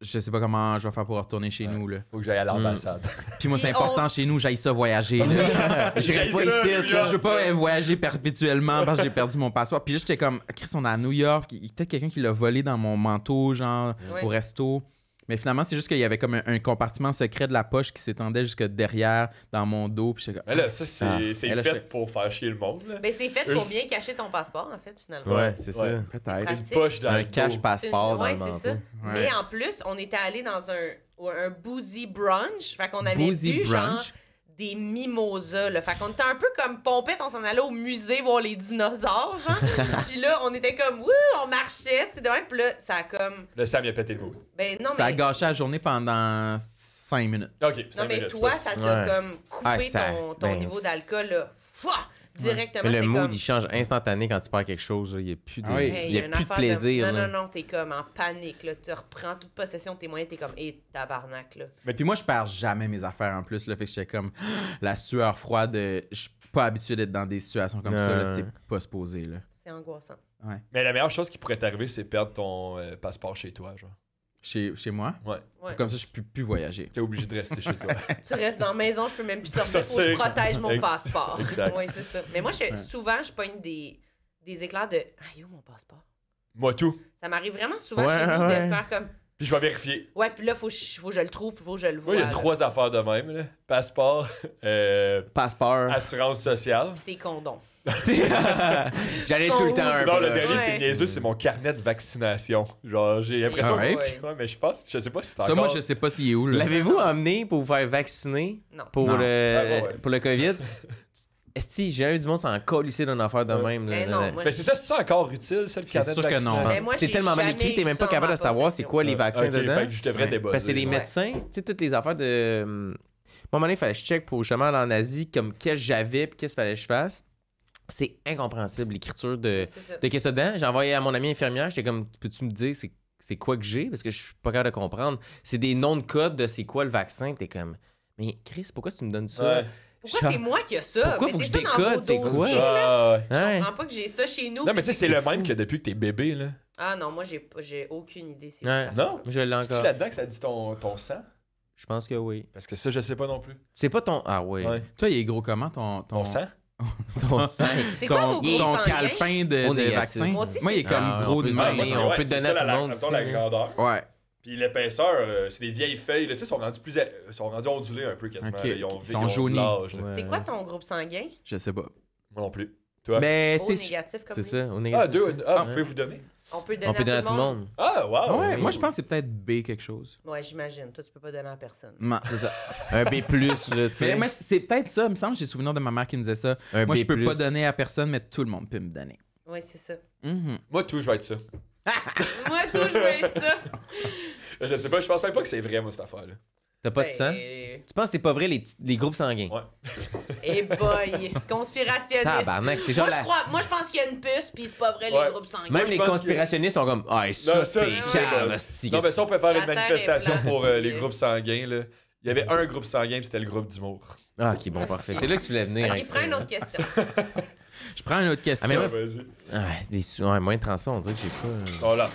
Je sais pas comment je vais faire pour retourner chez nous, là. Faut que j'aille à l'ambassade. Puis moi, c'est Puis important chez nous, j'aille ça voyager, là. Je reste pas ici, Je veux pas voyager perpétuellement parce que j'ai perdu mon passeport. Puis là, j'étais comme, Chris, on est à New York. Il y a peut-être quelqu'un qui l'a volé dans mon manteau, genre, Ouais. au resto. Mais finalement, c'est juste qu'il y avait comme un compartiment secret de la poche qui s'étendait jusque derrière, dans mon dos. Puis j'étais comme, Mais là, ça, c'est Et là, fait je- pour faire chier le monde, là. Ben, c'est fait pour bien cacher ton passeport, en fait, finalement. Ouais, c'est ça. peut-être. pratique. Une poche dans Un le dos. cache-passeport dans Ouais, le c'est manteau. ça. Mais en plus, on était allé dans un boozy brunch. Fait qu'on avait Boozy bu, genre, brunch. des mimosas, là. Fait qu'on était un peu comme Pompette, on s'en allait au musée voir les dinosaures, genre. Puis là, on était comme, wouh, on marchait, tu sais, de même. Puis là, ça a comme... Là, Sam, il a pété le bout. Ben non, Ça a mais... gâché la journée pendant 5 minutes. Ok, Non, cinq mais minutes, toi, c'est pas- ça t'a Ouais. comme coupé Ah, ça- ton ben, niveau d'alcool, là. Fouah! Directement, Mais le c'était mood, comme... il change instantané quand tu perds quelque chose. là. Il n'y a plus de, Ah oui. Hey, il y a une plus de affaire plaisir. là. Non, t'es comme en panique, là. Tu reprends toute possession de tes moyens, t'es comme, tabarnak, là. Mais puis moi, je perds jamais mes affaires en plus. Là, fait que j'étais comme la sueur froide. Je suis pas habitué d'être dans des situations comme ça. Là, c'est pas supposé. Là. C'est angoissant. Mais la meilleure chose qui pourrait t'arriver, c'est perdre ton passeport chez toi, genre. Chez moi. Ouais. Ouais. Comme ça, je peux plus voyager. T'es obligé de rester chez toi. Tu restes dans la maison, je peux même plus sortir, faut que je Sortir. protège mon passeport. Exact. Oui, c'est ça. Mais moi, souvent, je pogne des éclairs de « Ah, où mon passeport? Moi, tout. » Ça m'arrive vraiment souvent Ouais, chez nous ouais. de faire comme Puis je vais vérifier. « Ouais, puis là, faut que je le trouve, puis faut que je le vois. Moi, il y a là. 3 affaires de même, là. Passeport, Passeport. assurance sociale. Puis tes condoms. J'allais Son tout le temps un Non, peu. le là. dernier, Ouais. c'est niaiseux, c'est mon carnet de vaccination. Genre, j'ai l'impression Ah ouais? que... Ouais, mais je pense, je sais pas si c'est Ça, encore... moi, je sais pas s'il est où. Là. L'avez-vous emmené pour vous faire vacciner Non. pour, Non. Le, pour le COVID? Est-ce que j'ai eu du monde s'en colissé d'une affaire de même? là, Eh non, moi, Mais c'est ça, c'est encore utile, ça, le C'est carnet de sûr que non. vaccination? Mais moi, c'est j'ai tellement mal jamais écrit, t'es eu même pas ça capable en de savoir c'est possession. quoi les vaccins Ok, dedans. fait que je devrais débosser. Parce que c'est des Ouais. médecins, tu sais, toutes les affaires de. Moi, à un moment donné, il fallait que je check pour justement aller en Asie, comme qu'est-ce que j'avais puis qu'est-ce qu'il fallait que je fasse. C'est incompréhensible, l'écriture de C'est ça. qu'est-ce dedans. J'ai envoyé à mon amie infirmière, j'étais comme, peux-tu me dire c'est quoi que j'ai? Parce que je suis pas capable de comprendre. C'est des noms de code de c'est quoi le vaccin. T'es comme, mais Chris, pourquoi tu me donnes ça? Ouais. Pourquoi c'est moi qui a ça? Pourquoi faut que je Mettez ça dans décode, vos c'est quoi? dossiers, Ah, là. ouais. Je Ouais. comprends pas que j'ai ça chez nous. Non, mais tu sais, c'est le fou. même que depuis que t'es bébé, là. Ah non, moi, j'ai aucune idée. C'est Ouais. où ça. Non? Je l'ai C'est-tu encore. là-dedans que ça dit ton sang? Je pense que oui. Parce que ça, je sais pas non plus. C'est pas ton. Ah oui. Ouais. Toi, il est gros comment ton Ton sang? Ton sang. C'est quoi vos groupes ton sanguins? calepin de Au négatif. vaccin? Moi aussi, Moi, il est c'est comme ça. gros On peut de se même. donner, on peut c'est donner ça, à tout le monde mettons, aussi, la hein. grandeur. Ouais. Puis l'épaisseur, c'est des vieilles feuilles, là. Tu sais, sont rendus ondulés un peu quasiment. Ok, là. ils ont sont jaunis. de l'âge, là. Ouais. C'est quoi ton groupe sanguin? Je sais pas. Moi non plus. Toi? Mais Au c'est. négatif comme C'est lui. ça, au Ah, négatif. deux. aussi. Ah, vous pouvez vous donner? On peut donner, On peut donner à tout le monde. Ah, wow! Ouais, oui. moi, je pense que c'est peut-être B quelque chose. Ouais, j'imagine. Toi, tu peux pas donner à personne. C'est ça. Un B+, là, tu sais. Mais moi, c'est peut-être ça. Il me semble que j'ai souvenir de ma mère qui me disait ça. Un Moi, je B+. peux pas donner à personne, mais tout le monde peut me donner. Ouais, c'est ça. Moi, tout, je vais être ça. Moi, tout, je vais être ça. Je sais pas, je pense même pas que c'est vrai, moi, cette affaire-là. T'as pas de sang? Tu penses que c'est pas vrai, les groupes sanguins? Ouais. Et boy, conspirationniste. Tabarnak, c'est genre Moi, je pense qu'il y a une puce, puis c'est pas vrai, Ouais. les groupes sanguins. Même je les pense conspirationnistes sont comme, ah, ça, Non, c'est c'est calme, vrai. hostie, Non, mais ça, on peut faire La une Terre est manifestation plate, pour puis- les groupes sanguins, là. Il y avait un groupe sanguin, puis c'était le groupe d'humour. Ah, ok, bon, parfait. C'est là que tu voulais venir. Ok, avec prends ça, une là. autre question. Je prends une autre question. mais Ouais, vas-y. Ouais, moyen de transport, on dirait que j'ai pas. On l'a.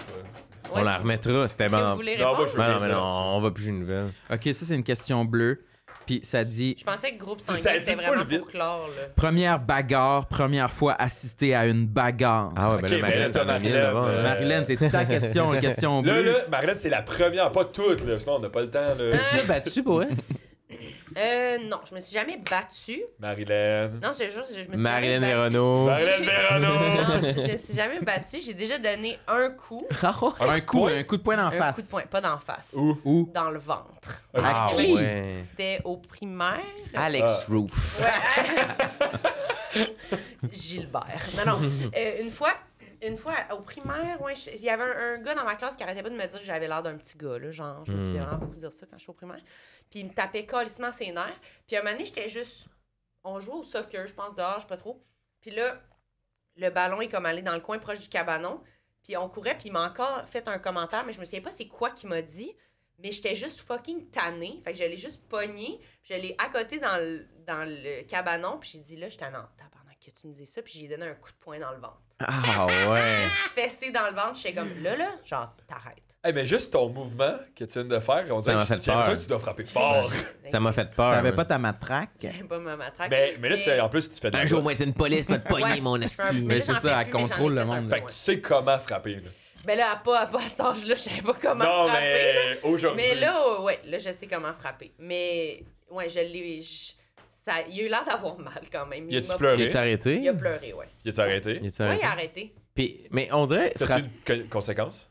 On la remettra, c'était Est-ce que bon. vous voulez Non, moi, répondre? je veux Non, rien non, mais dire non, là-dessus. on va plus jouer une nouvelle. OK, ça, c'est une question bleue. Puis ça dit Je pensais que groupe sanguin, Ça dit c'était pas vraiment le vite. pour clore, là. première bagarre, première fois assisté à une bagarre. Ah ouais, Ok, ben là, mais Marilyn, là, t'en as mis Marilyn, là-bas. hein. Marilyn, c'est ta question, une question Là, bleue. là, Marilyn, c'est la première, pas toute, là. Sinon, on n'a pas le temps, là. T'as-tu déjà battu pour elle? Non, je me suis jamais battue. Marilyn. Non, je me suis Marilyn jamais battue. Véronneau. Marilyn Véronneau. Non, je me suis jamais battue. J'ai déjà donné un coup. Un coup de poing d'en Un face. coup de poing, pas d'en face. Où? Dans le ventre. Ah qui? ouais. C'était au primaire. Alex Roof. Ouais. Gilbert. Non. Une fois, au primaire, ouais, il y avait un gars dans ma classe qui arrêtait pas de me dire que j'avais l'air d'un petit gars. Là, genre, je me faisais vraiment beaucoup dire ça quand j'étais au primaire. Puis il me tapait calissement ses nerfs. Puis un moment donné, j'étais juste... On jouait au soccer, je pense, dehors, je sais pas trop. Puis là, le ballon est comme allé dans le coin proche du cabanon. Puis on courait, puis il m'a encore fait un commentaire, mais je me souviens pas c'est quoi qu'il m'a dit. Mais j'étais juste fucking tannée. Fait que je l'ai juste pogné. Puis je l'ai accoté dans le cabanon. Puis j'ai dit, là, j'étais en tabarnak que tu me dis ça. Puis j'ai donné un coup de poing dans le ventre. Ah ouais. Fessé dans le ventre. J'étais comme, là, genre, t'arrêtes. Eh mais juste ton mouvement que tu viens de faire, on Ça dirait m'a que fait j'ai l'impression peur. que tu dois frapper fort. Ça m'a fait peur. T'avais moi. pas ta matraque? J'aime pas ma matraque. Mais là, en plus, tu fais de la Un jour, boxe. moi, être une police, m'a te pogner, Ouais, mon je fais un- esti. mais là, c'est j'en ça, fais elle plus, mais contrôle j'en ai le fait un monde. peu, Fait que ouais. tu sais comment frapper, là. Ben là, pas à cet âge-là, je savais pas comment Non, frapper. là. mais aujourd'hui. Mais là, ouais, là, je sais comment frapper. Mais, ouais, je l'ai. Il a eu l'air d'avoir mal quand même. Y a-tu m'a- pleuré? Y a-tu arrêté? Il a pleuré, ouais. Y a-tu arrêté? Y a-tu Ouais, il arrêté? a arrêté. Puis, mais on dirait. T'as-tu une conséquence?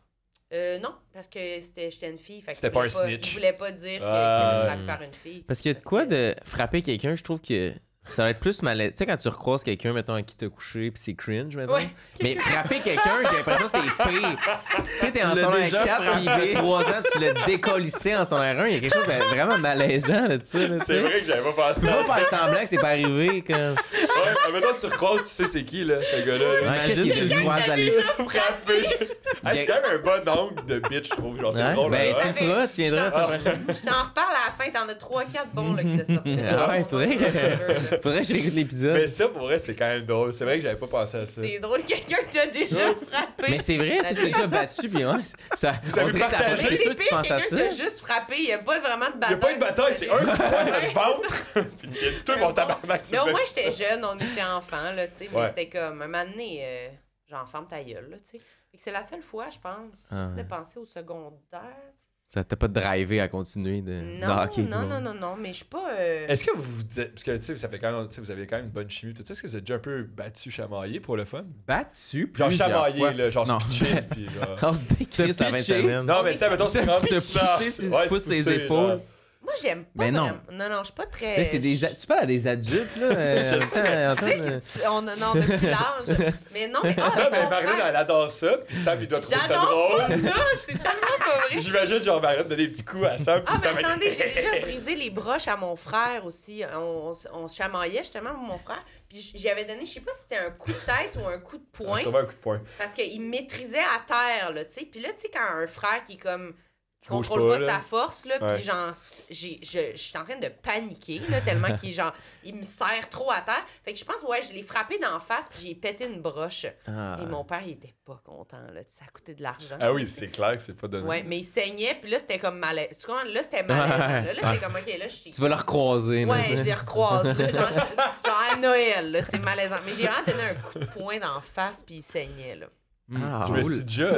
Non, parce que j'étais une fille. Fait que C'était il pas voulait un snitch. Il voulait pas dire que Ah. c'était frappé par une fille. Parce qu'il y a de quoi que- de frapper quelqu'un, je trouve que ça va être plus malaisant. Tu sais, quand tu recroises quelqu'un, mettons, à qui t'as couché, puis c'est cringe, mettons. Ouais. Mais frapper quelqu'un, j'ai l'impression que c'est pire. Tu sais, t'es en l'as secondaire déjà 4, puis il y a 3 ans, tu l'as décollissé en secondaire 1. Il y a quelque chose de vraiment malaisant là-dessus. Là, tu C'est sais. vrai que j'avais pas pensé Tu peux à pas ça. faire semblant que c'est pas arrivé. Comme... Ouais, maintenant que tu recroises, tu sais c'est qui, là, ce gars-là. là. Ouais, qu'est-ce Imagine, qu'il tu est le croises à l'époque. Frappé. Hey, c'est quand même un bon angle de bitch, je trouve. Genre, c'est Ouais, drôle. ben, là. tu le feras, tu viendras Je t'en- sur prochaine. Je t'en reparle à la fin, t'en as 3-4 bons là, que t'as sortis. Ah ouais, faudrait que je réécoute l'épisode. Mais ça, pour vrai, c'est quand même drôle. C'est vrai que j'avais pas pensé à ça. C'est drôle, quelqu'un que t'as déjà frappé. Mais c'est vrai, tu t'es déjà battu, puis ouais, ça, Vous avez on dirait que ça partagé. c'est Mais sûr c'est que tu pire, penses à quelqu'un ça. que t'as juste frappé, il n'y a pas vraiment de Il bataille. y a pas une bataille, c'est un coup de poing dans Ouais, le ventre. Puis tu as dit, toi, mon tabarnak, c'est Mais au pas moins, ça. j'étais jeune, on était enfants, là, tu sais. Mais Ouais. c'était comme, un moment donné, genre, ferme ta gueule, là, tu sais. Fait que c'est la seule fois, je pense. Ah C'était ouais. pensé au secondaire. Ça t'a pas drivé à continuer de Non, hockey du monde. non, mais je suis pas. Est-ce que vous vous dites, parce que tu sais, ça fait quand même, tu sais, vous avez quand même une bonne chimie, tout ça, est-ce que vous êtes déjà un peu battu, chamaillé pour le fun? Battu Genre plusieurs chamaillé, fois. là, genre Non. se pitcher, puis genre. On se décrisse la fin de pitcher. semaine. Non, mais tu sais, mettons, c'est Se comme pousser, se pousse ses épaules. Moi, j'aime pas. Mais non. vraiment. Non, je suis pas très. Là, c'est des tu parles à des adultes, là. Tu sais que on a plus l'âge. Mais non, mais. Ah, Ah, mais mon Marilyn, frère, elle adore ça, puis Sam, il doit trouver ça j'adore pas drôle. ça, c'est tellement pas vrai. J'imagine, genre, Marilyn donner des petits coups à Sam, Ah, puis Sam mais va attendez, être- j'ai déjà brisé les broches à mon frère aussi. On se chamaillait justement, mon frère. Puis j'y avais donné, je sais pas si c'était un coup de tête ou un coup de poing. Ça va un coup de poing. Parce qu'il maîtrisait à terre, là, tu sais. Puis là, tu sais, quand un frère qui est comme. Tu bouges contrôle pas pas, là. sa force, là, Ouais. puis genre, je suis en train de paniquer, là, tellement qu'il genre, il me serre trop à terre. Fait que je pense, ouais, je l'ai frappé d'en face, puis j'ai pété une broche. Ah. Et mon père, il était pas content, là, ça a coûté de l'argent. Ah oui, c'est clair que c'est pas donné. Ouais, mais il saignait, puis là, c'était comme malaisant. Tu comprends? Là, c'était malaisant. Là, c'était comme, OK, là, je suis. Tu vas le recroiser, là, Ouais, tu sais. je les recroise. Là, genre à Noël, là, c'est malaisant. Mais j'ai vraiment donné un coup de poing d'en face, puis il saignait, là. Ah, Je me cool. suis déjà.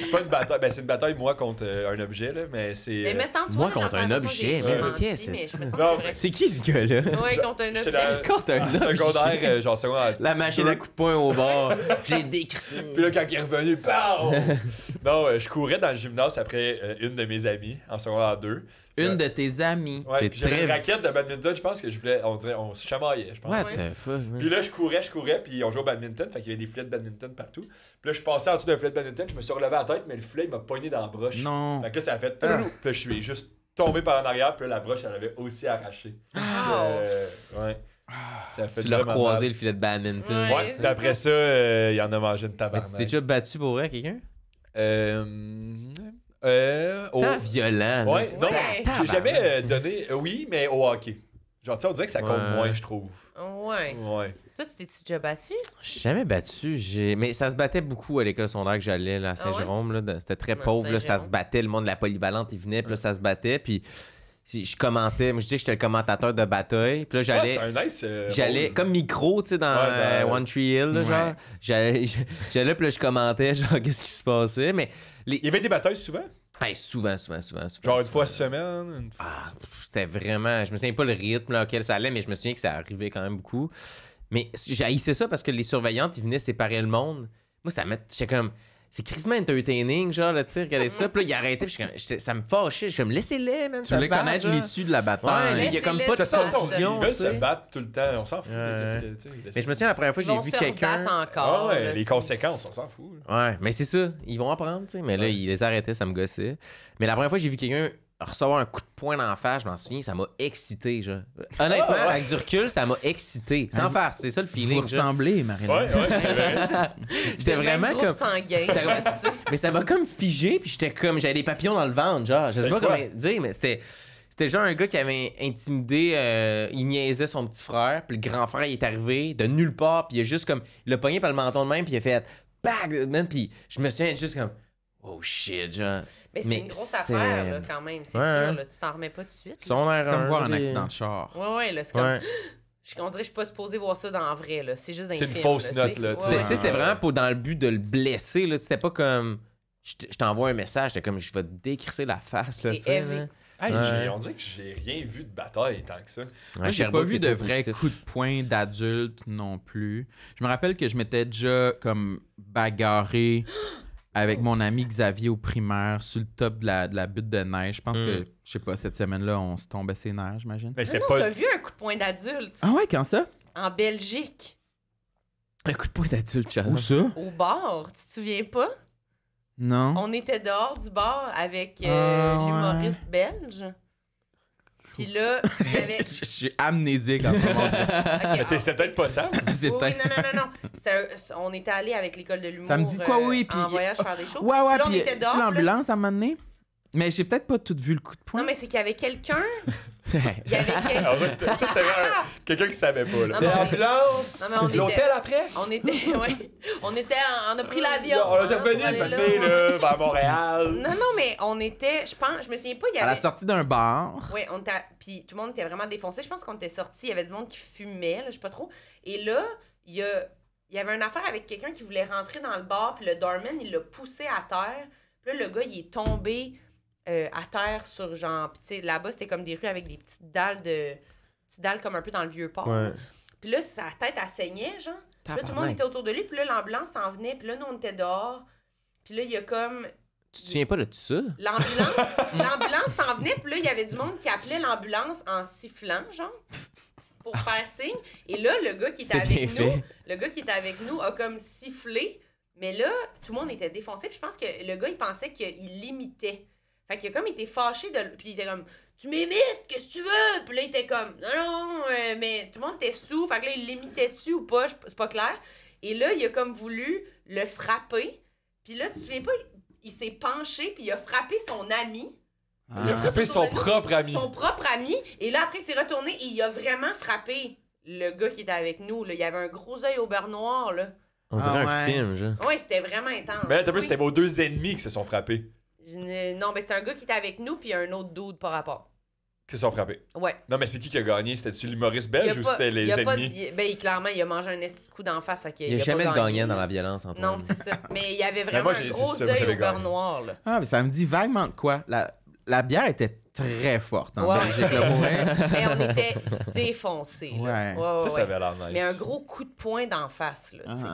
C'est pas une bataille. Ben, c'est une bataille, moi, contre un objet, là, mais c'est. Mais me semble, Moi, toi, contre un j'en parle, objet, j'ai mais menti, qu'est-ce que mais c'est je me ça? sens Non, que c'est vrai. C'est qui ce gars-là? Ouais, contre un J'étais objet. Contre un objet. secondaire, genre secondaire. La machine à coup de poing au bord. J'ai décrissé. Puis là, quand il est revenu, pow! Non, je courais dans le gymnase après une de mes amies, en secondaire 2. Une de tes amies. Ouais, C'est puis j'avais très- une raquette de badminton, je pense que je voulais. On se chamaillait, je pense. What Ouais. the fuck? Puis là, je courais, puis on jouait au badminton, fait qu'il y avait des filets de badminton partout. Puis là, je passais en dessous d'un filet de badminton, je me suis relevé la tête, mais le filet, il m'a pogné dans la broche. Non. Fait que là, ça a fait. Puis là, je suis juste tombé par en arrière, puis là, la broche, elle avait aussi arraché. Wow. Ouais. Ça a fait Tu l'as vraiment recroisé mal. le filet de badminton. Ouais. Ouais, c'est puis après ça, il en a mangé une Mais tabarnak. tu t'es déjà battu pour vrai, quelqu'un? Oh. C'est violent. là. Ouais, C'est- non, Ouais. j'ai jamais donné. Oui, mais au hockey. Genre, tu sais, on dirait que ça compte Ouais. moins, je trouve. Ouais. Ouais. Toi, tu t'es-tu déjà battu? Je suis jamais battu. Mais ça se battait beaucoup à l'école secondaire que j'allais là, à Saint-Jérôme. Là. C'était très À pauvre. Là, ça Saint-Jérôme. se battait. Le monde de la polyvalente, il venait. Puis là, ça se battait. Puis je commentais. Moi, je disais que j'étais le commentateur de bataille. Puis là, j'allais. Ouais, c'est un nice. J'allais rôle. comme micro, tu sais, dans Ouais, dans- One Tree Hill, là, Ouais. genre. J'allais, puis là, je commentais, genre, qu'est-ce qui se passait. Mais Il y avait des batailles souvent? souvent. Genre une fois semaine? Une fois... Ah, c'était vraiment. Je me souviens pas le rythme là, auquel ça allait, mais je me souviens que ça arrivait quand même beaucoup. Mais j'haïssais ça parce que les surveillantes, ils venaient séparer le monde. Moi, j'étais comme. C'est crissement entertaining, genre, là, tu sais, regarder ça. Puis là, il arrêtait, puis ça me fâchait. Je suis comme, laissez-les, man. Tu ça voulais se bat, connaître genre. l'issue de la Ouais, bataille. il y a comme Laissez-les pas de se battre. confusion. Ils veulent tu sais. se battre tout le temps, on s'en fout. Ouais. Qu'est-ce que, tu sais, Mais je me souviens, la première fois Ils que j'ai vont vu se quelqu'un. rebattre encore. Ah ouais, là, les tu sais. conséquences, on s'en fout. Ouais, mais c'est ça. Ils vont apprendre, tu sais. Mais là, Ouais. ils les arrêtaient, ça me gossait. Mais la première fois que j'ai vu quelqu'un recevoir un coup de poing dans la face, je m'en souviens, ça m'a excité, genre. Honnêtement, Ah ouais. avec du recul, ça m'a excité. Sans Vous- farce, c'est ça le Vous feeling. genre. ressemblez, Marilyn. Ouais, c'est vrai. C'était C'est le même vraiment groupe comme. sanguin. Ça- tu sais. Mais ça m'a comme figé, puis j'étais comme. J'avais des papillons dans le ventre, genre. Je sais C'était pas quoi? comment dire, mais c'était genre un gars qui avait intimidé, il niaisait son petit frère, puis le grand frère il est arrivé de nulle part, puis il a juste comme. Il l'a pogné par le menton de même, puis il a fait. Bag! Man, puis je me souviens juste comme. Oh shit, genre. Mais c'est Mais une grosse c'est- affaire, là, quand même. C'est Ouais, sûr, hein. là, tu t'en remets pas tout de suite. là. Son air C'est comme voir un des- accident de char. Ouais, là, c'est comme. Ouais. On dirait que je suis pas supposé voir ça dans le vrai, là. C'est juste dans les C'est une films, fausse note, tu sais. là, tu Ouais, Tu sais, c'était Ouais. vraiment pour, dans le but de le blesser, là. C'était pas comme. Je t'envoie un message, c'était comme je vais te décrisser la face, là. C'est tu sais, heavy. là. Hey, Ouais. on dirait que j'ai rien vu de bataille tant que ça. Moi, Ouais, j'ai pas Sherbrooke, vu c'est de trop vrais positif. coups de poing d'adulte non plus. Je me rappelle que je m'étais déjà comme bagarré avec mon ami Xavier au primaire sur le top de la butte de neige. Je pense que, je sais pas, cette semaine-là, on se tombait ses nerfs, j'imagine. Mais Non, c'était non, pas. t'as vu un coup de poing d'adulte Ah ouais, quand ça? en Belgique, Un coup de poing d'adulte, Charles. Où ça? au bar. Tu te souviens pas? Non. On était dehors du bar avec Ah, ouais. l'humoriste belge. Puis là, il y avait. Je suis amnésique en ce moment. Ok, Mais c'était peut-être pas ça. C'est oui, peut-être- non. On était allé avec l'école de l'humour. Ça me dit quoi, oui, puis- En voyage faire des shows. Ouais, ouais, Là, on puis était tu dehors, puis là- l'ambulance à un moment donné? Mais j'ai peut-être pas tout vu le coup de poing. Non, mais c'est qu'il y avait quelqu'un. Il y avait quelqu'un. Alors, ça, c'était quelqu'un qui savait pas. Là. Non, mais on- L'ambulance, Non, mais on était- l'hôtel après. On était. Ouais. On a pris l'avion. On a hein, revenu pour aller le là. matin, là, vers Montréal. Non, mais on était. Je me souviens pas, il y À la avait. sortie d'un bar. Oui, puis tout le monde était vraiment défoncé. Je pense qu'on était sortis, il y avait du monde qui fumait, là, je sais pas trop. Et là, il y avait une affaire avec quelqu'un qui voulait rentrer dans le bar, puis le doorman, il l'a poussé à terre. Puis là, le gars, il est tombé à terre sur genre... Puis tu sais, là-bas, c'était comme des rues avec des petites dalles comme un peu dans le vieux port. Ouais. Puis là, sa tête, elle saignait, genre. Puis là, tout le monde était autour de lui, puis là, l'ambulance s'en venait, puis là, nous, on était dehors. Puis là, il y a comme... Tu te souviens pas de tout ça? L'ambulance s'en venait, puis là, il y avait du monde qui appelait l'ambulance en sifflant, genre, pour faire signe. Et là, le gars qui était C'est bien avec fait. nous, le gars qui était avec nous a comme sifflé, mais là, tout le monde était défoncé, puis je pense que le gars, il pensait qu'il l'imitait. Fait qu'il a comme été fâché de... Puis il était comme, tu m'imites, qu'est-ce que tu veux? Puis là, il était comme, non, mais tout le monde était sous, fait que là, il l'imitait-tu ou pas, c'est pas clair. Et là, il a comme voulu le frapper, puis là, tu te souviens pas, il s'est penché, puis il a frappé son ami. Il a frappé son propre ami. Son propre ami. Et là, après, il s'est retourné et il a vraiment frappé le gars qui était avec nous. Là. Il avait un gros œil au beurre noir. Là. On dirait Ah un ouais. film, genre. Ouais, c'était vraiment intense. Mais là, t'as vu, Oui. c'était vos deux ennemis qui se sont frappés. Non, mais c'était un gars qui était avec nous puis un autre dude par rapport. Qui se sont frappés. Ouais. Non, mais c'est qui a gagné? C'était-tu l'humoriste Il y a belge ou pas- c'était il y les a pas ennemis? de- ben, clairement, il a mangé un esti de coup d'en face. Fait qu'il Il n'y a pas jamais de gagné, gagnant là. dans la violence, Antoine. Non, c'est ça. Mais il y avait Mais vraiment moi, un c'est gros ça, moi, œil j'avais au beurre gagné. noir. Là. Ah, mais ça me dit vaguement de quoi. La bière était très forte en Ouais. Belgique, là, pour vrai. Mais on était défoncés. Là. Ouais. Ça avait l'air nice. Mais un gros coup de poing d'en face. Là, tu sais.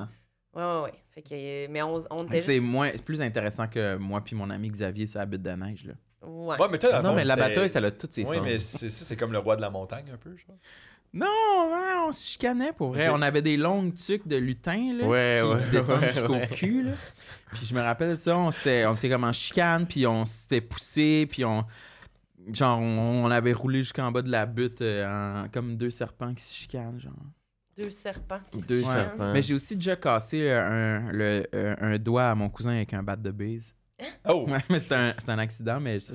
Ah. Ouais. Fait que, mais on était C'est juste... c'est plus intéressant que moi puis mon ami Xavier sur la butte de neige. Là. Ouais. Ouais, mais toi, dans le Non, fond, mais la c'était- bataille, ça a toutes ses Oui, formes. mais c'est comme le roi de la montagne, un peu, je pense. Non, ouais, on se chicanait pour vrai. Ok. On avait des longues tuques de lutin là, Ouais, qui ouais, descendent ouais, jusqu'au ouais. cul. Là. Puis je me rappelle de ça, on était comme en chicane, puis on s'était poussé, puis on avait roulé jusqu'en bas de la butte comme deux serpents qui se chicanent, genre. Deux serpents qui se Deux chicanent. serpents. Mais j'ai aussi déjà cassé un doigt à mon cousin avec un bat de base. Oh! Ouais, mais c'était un accident, mais ça,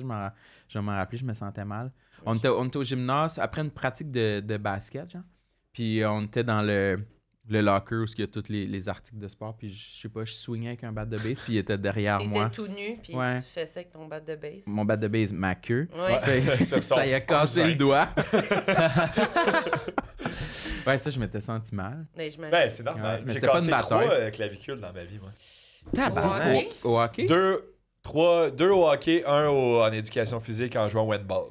je m'en rappelais, je me sentais mal. On était au gymnase après une pratique de basket, genre. Puis on était dans le locker où il y a tous les articles de sport. Puis je sais pas, je swingais avec un bat de base, puis il était derrière T'étais moi. tout nu, puis Ouais. tu fais ça avec ton bat de base. Mon bat de base, ma queue. Ouais. Fait- Sur son ça y a cassé cousin. le doigt. Ouais, ça, je m'étais senti mal. Mais je me- Ben, c'est normal. Ouais, mais J'ai c'était pas cassé une 3 bataille. clavicules dans ma vie, moi. Tabarnak. Au hockey? 2 au hockey, 1 en éducation physique en jouant au handball.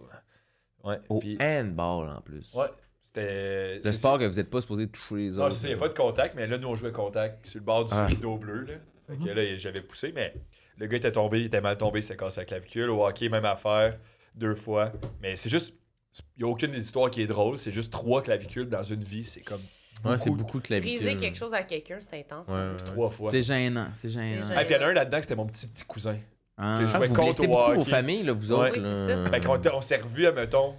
Ouais. Au puis- handball, en plus. ouais. C'était. Le c'est- sport que vous n'êtes pas supposé toucher les Non, autres. c'est ça, il n'y a pas de contact, mais là, nous, on jouait contact sur le bord du Ah. rideau bleu. Là. Fait que là, j'avais poussé, mais le gars était tombé, il était mal tombé, il s'est cassé la clavicule. Au hockey, même affaire, 2 fois. Mais c'est juste. Il n'y a aucune des histoires qui est drôle, c'est juste 3 clavicules dans une vie, c'est comme Ouais, c'est beaucoup de Briser clavicules. quelque chose à quelqu'un, c'est intense. Ouais, ouais. 3 fois. C'est gênant, c'est gênant. C'est Ah, puis il y en a un là-dedans, c'était mon petit cousin. Ah. Que je Ah, jouais vous contre blessez au beaucoup vos hockey. familles, là, vous Ouais. autres. Oui, c'est là. ça. Fait qu'on s'est revus, admettons,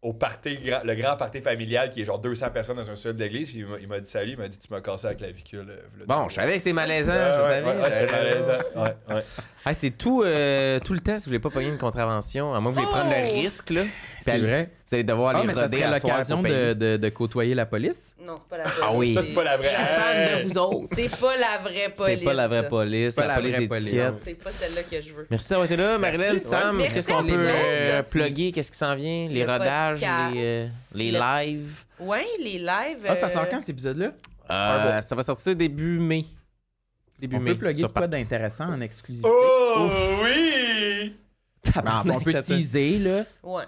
au party, le grand party familial qui est genre 200 personnes dans un seul d'église. Puis il m'a dit salut, il m'a dit tu m'as cassé la clavicule. V'là Bon, deux je savais que c'est mois. malaisant, Ouais, je ouais, savais. ouais, c'était malaisant. Ouais. Ah, c'est tout le temps si vous voulez pas pogner une contravention, à moins que vous voulez prendre le risque, là. C'est Puis vrai. Vous allez devoir Ah, les mais ça roder serait à soir l'occasion pour payer. de côtoyer la police. Non, c'est pas la Ah oui. Ça, c'est pas la vraie. Je suis fan de vous autres. C'est pas la vraie police. C'est pas la vraie ça. police, C'est pas la la police vraie police. d'étiquette. Non, c'est pas celle-là que je veux. Merci d'avoir été là, Marilyn, Merci. Sam. Ouais, Qu'est-ce merci qu'on à vous peut autres. plugger? Qu'est-ce qui s'en vient? Les Le rodages, podcast, les le- lives. Ouais, les lives. Ah, ça sort quand cet épisode-là? Ça va sortir début mai. Début On mai. peut plugger sur de quoi partout. d'intéressant en exclusivité? Oh oui! Ah, on peut teaser, là. Ouais.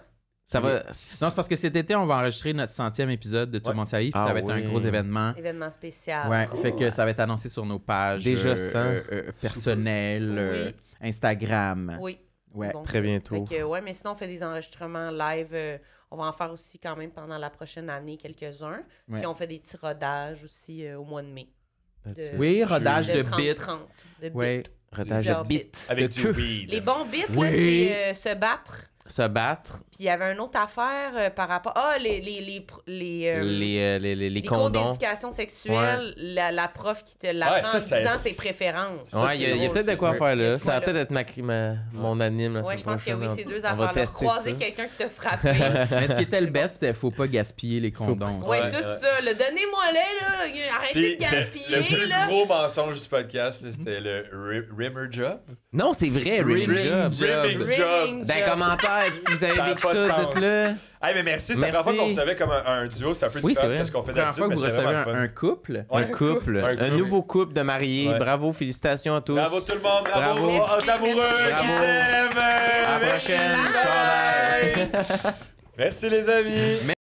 Ça va. Non, c'est parce que cet été, on va enregistrer notre 100e épisode de Tout le monde sait, puis Ah ça va être un oui. gros événement. Événement spécial. Ouais, fait que ça va être annoncé sur nos pages Déjà 100. personnelles, Instagram. Oui. c'est Ouais, bon, très ça. bientôt. Fait que, ouais, mais sinon, on fait des enregistrements live. On va en faire aussi quand même pendant la prochaine année, quelques-uns. Ouais. Puis on fait des petits rodages aussi au mois de mai. De- Oui, rodage de 30-30, bits. de bits. Ouais. Rodage Plusieurs de bits. bits. Avec de du queue. weed. Les bons bits, Oui. là, c'est se battre. Se battre. Puis il y avait une autre affaire par rapport. Ah, les Les cours condons. d'éducation sexuelle, la prof qui te l'apprend Ouais, en ça, disant c'est- ses préférences. Ça, Ouais, il y a peut-être de quoi faire là. Ça va Voilà. peut-être être mon anime. La Ouais, semaine je pense que oui, prochaine. ces deux On va affaires-là. tester Croiser ça. quelqu'un qui t'a frappé. Mais ce qui était le best, c'était faut pas gaspiller les condoms. Ouais, Ouais, tout ouais. ça. Là. Donnez-moi-les, là. Arrêtez Puis, de gaspiller, le plus là. gros mensonge du podcast, là, c'était le rimmer job. Non, c'est vrai, Rimming Job. Rimming job. Rimming Dans les job. commentaires, si vous avez Ça a vécu pas de ça, sens. dites-le. Hey, mais merci, c'est la Merci. première fois qu'on recevait comme un duo, c'est un peu Oui, différent c'est de ce qu'on fait La première fois d'habitude, que mais vous c'était recevez vraiment un fun. couple, Ouais. Un couple. Un Un couple. nouveau couple de mariés. Ouais. Bravo, félicitations à tous. Bravo tout le monde, bravo, Bravo. aux amoureux Merci, qui bravo. s'aiment. À la Merci. prochaine. Bye. Merci les amis.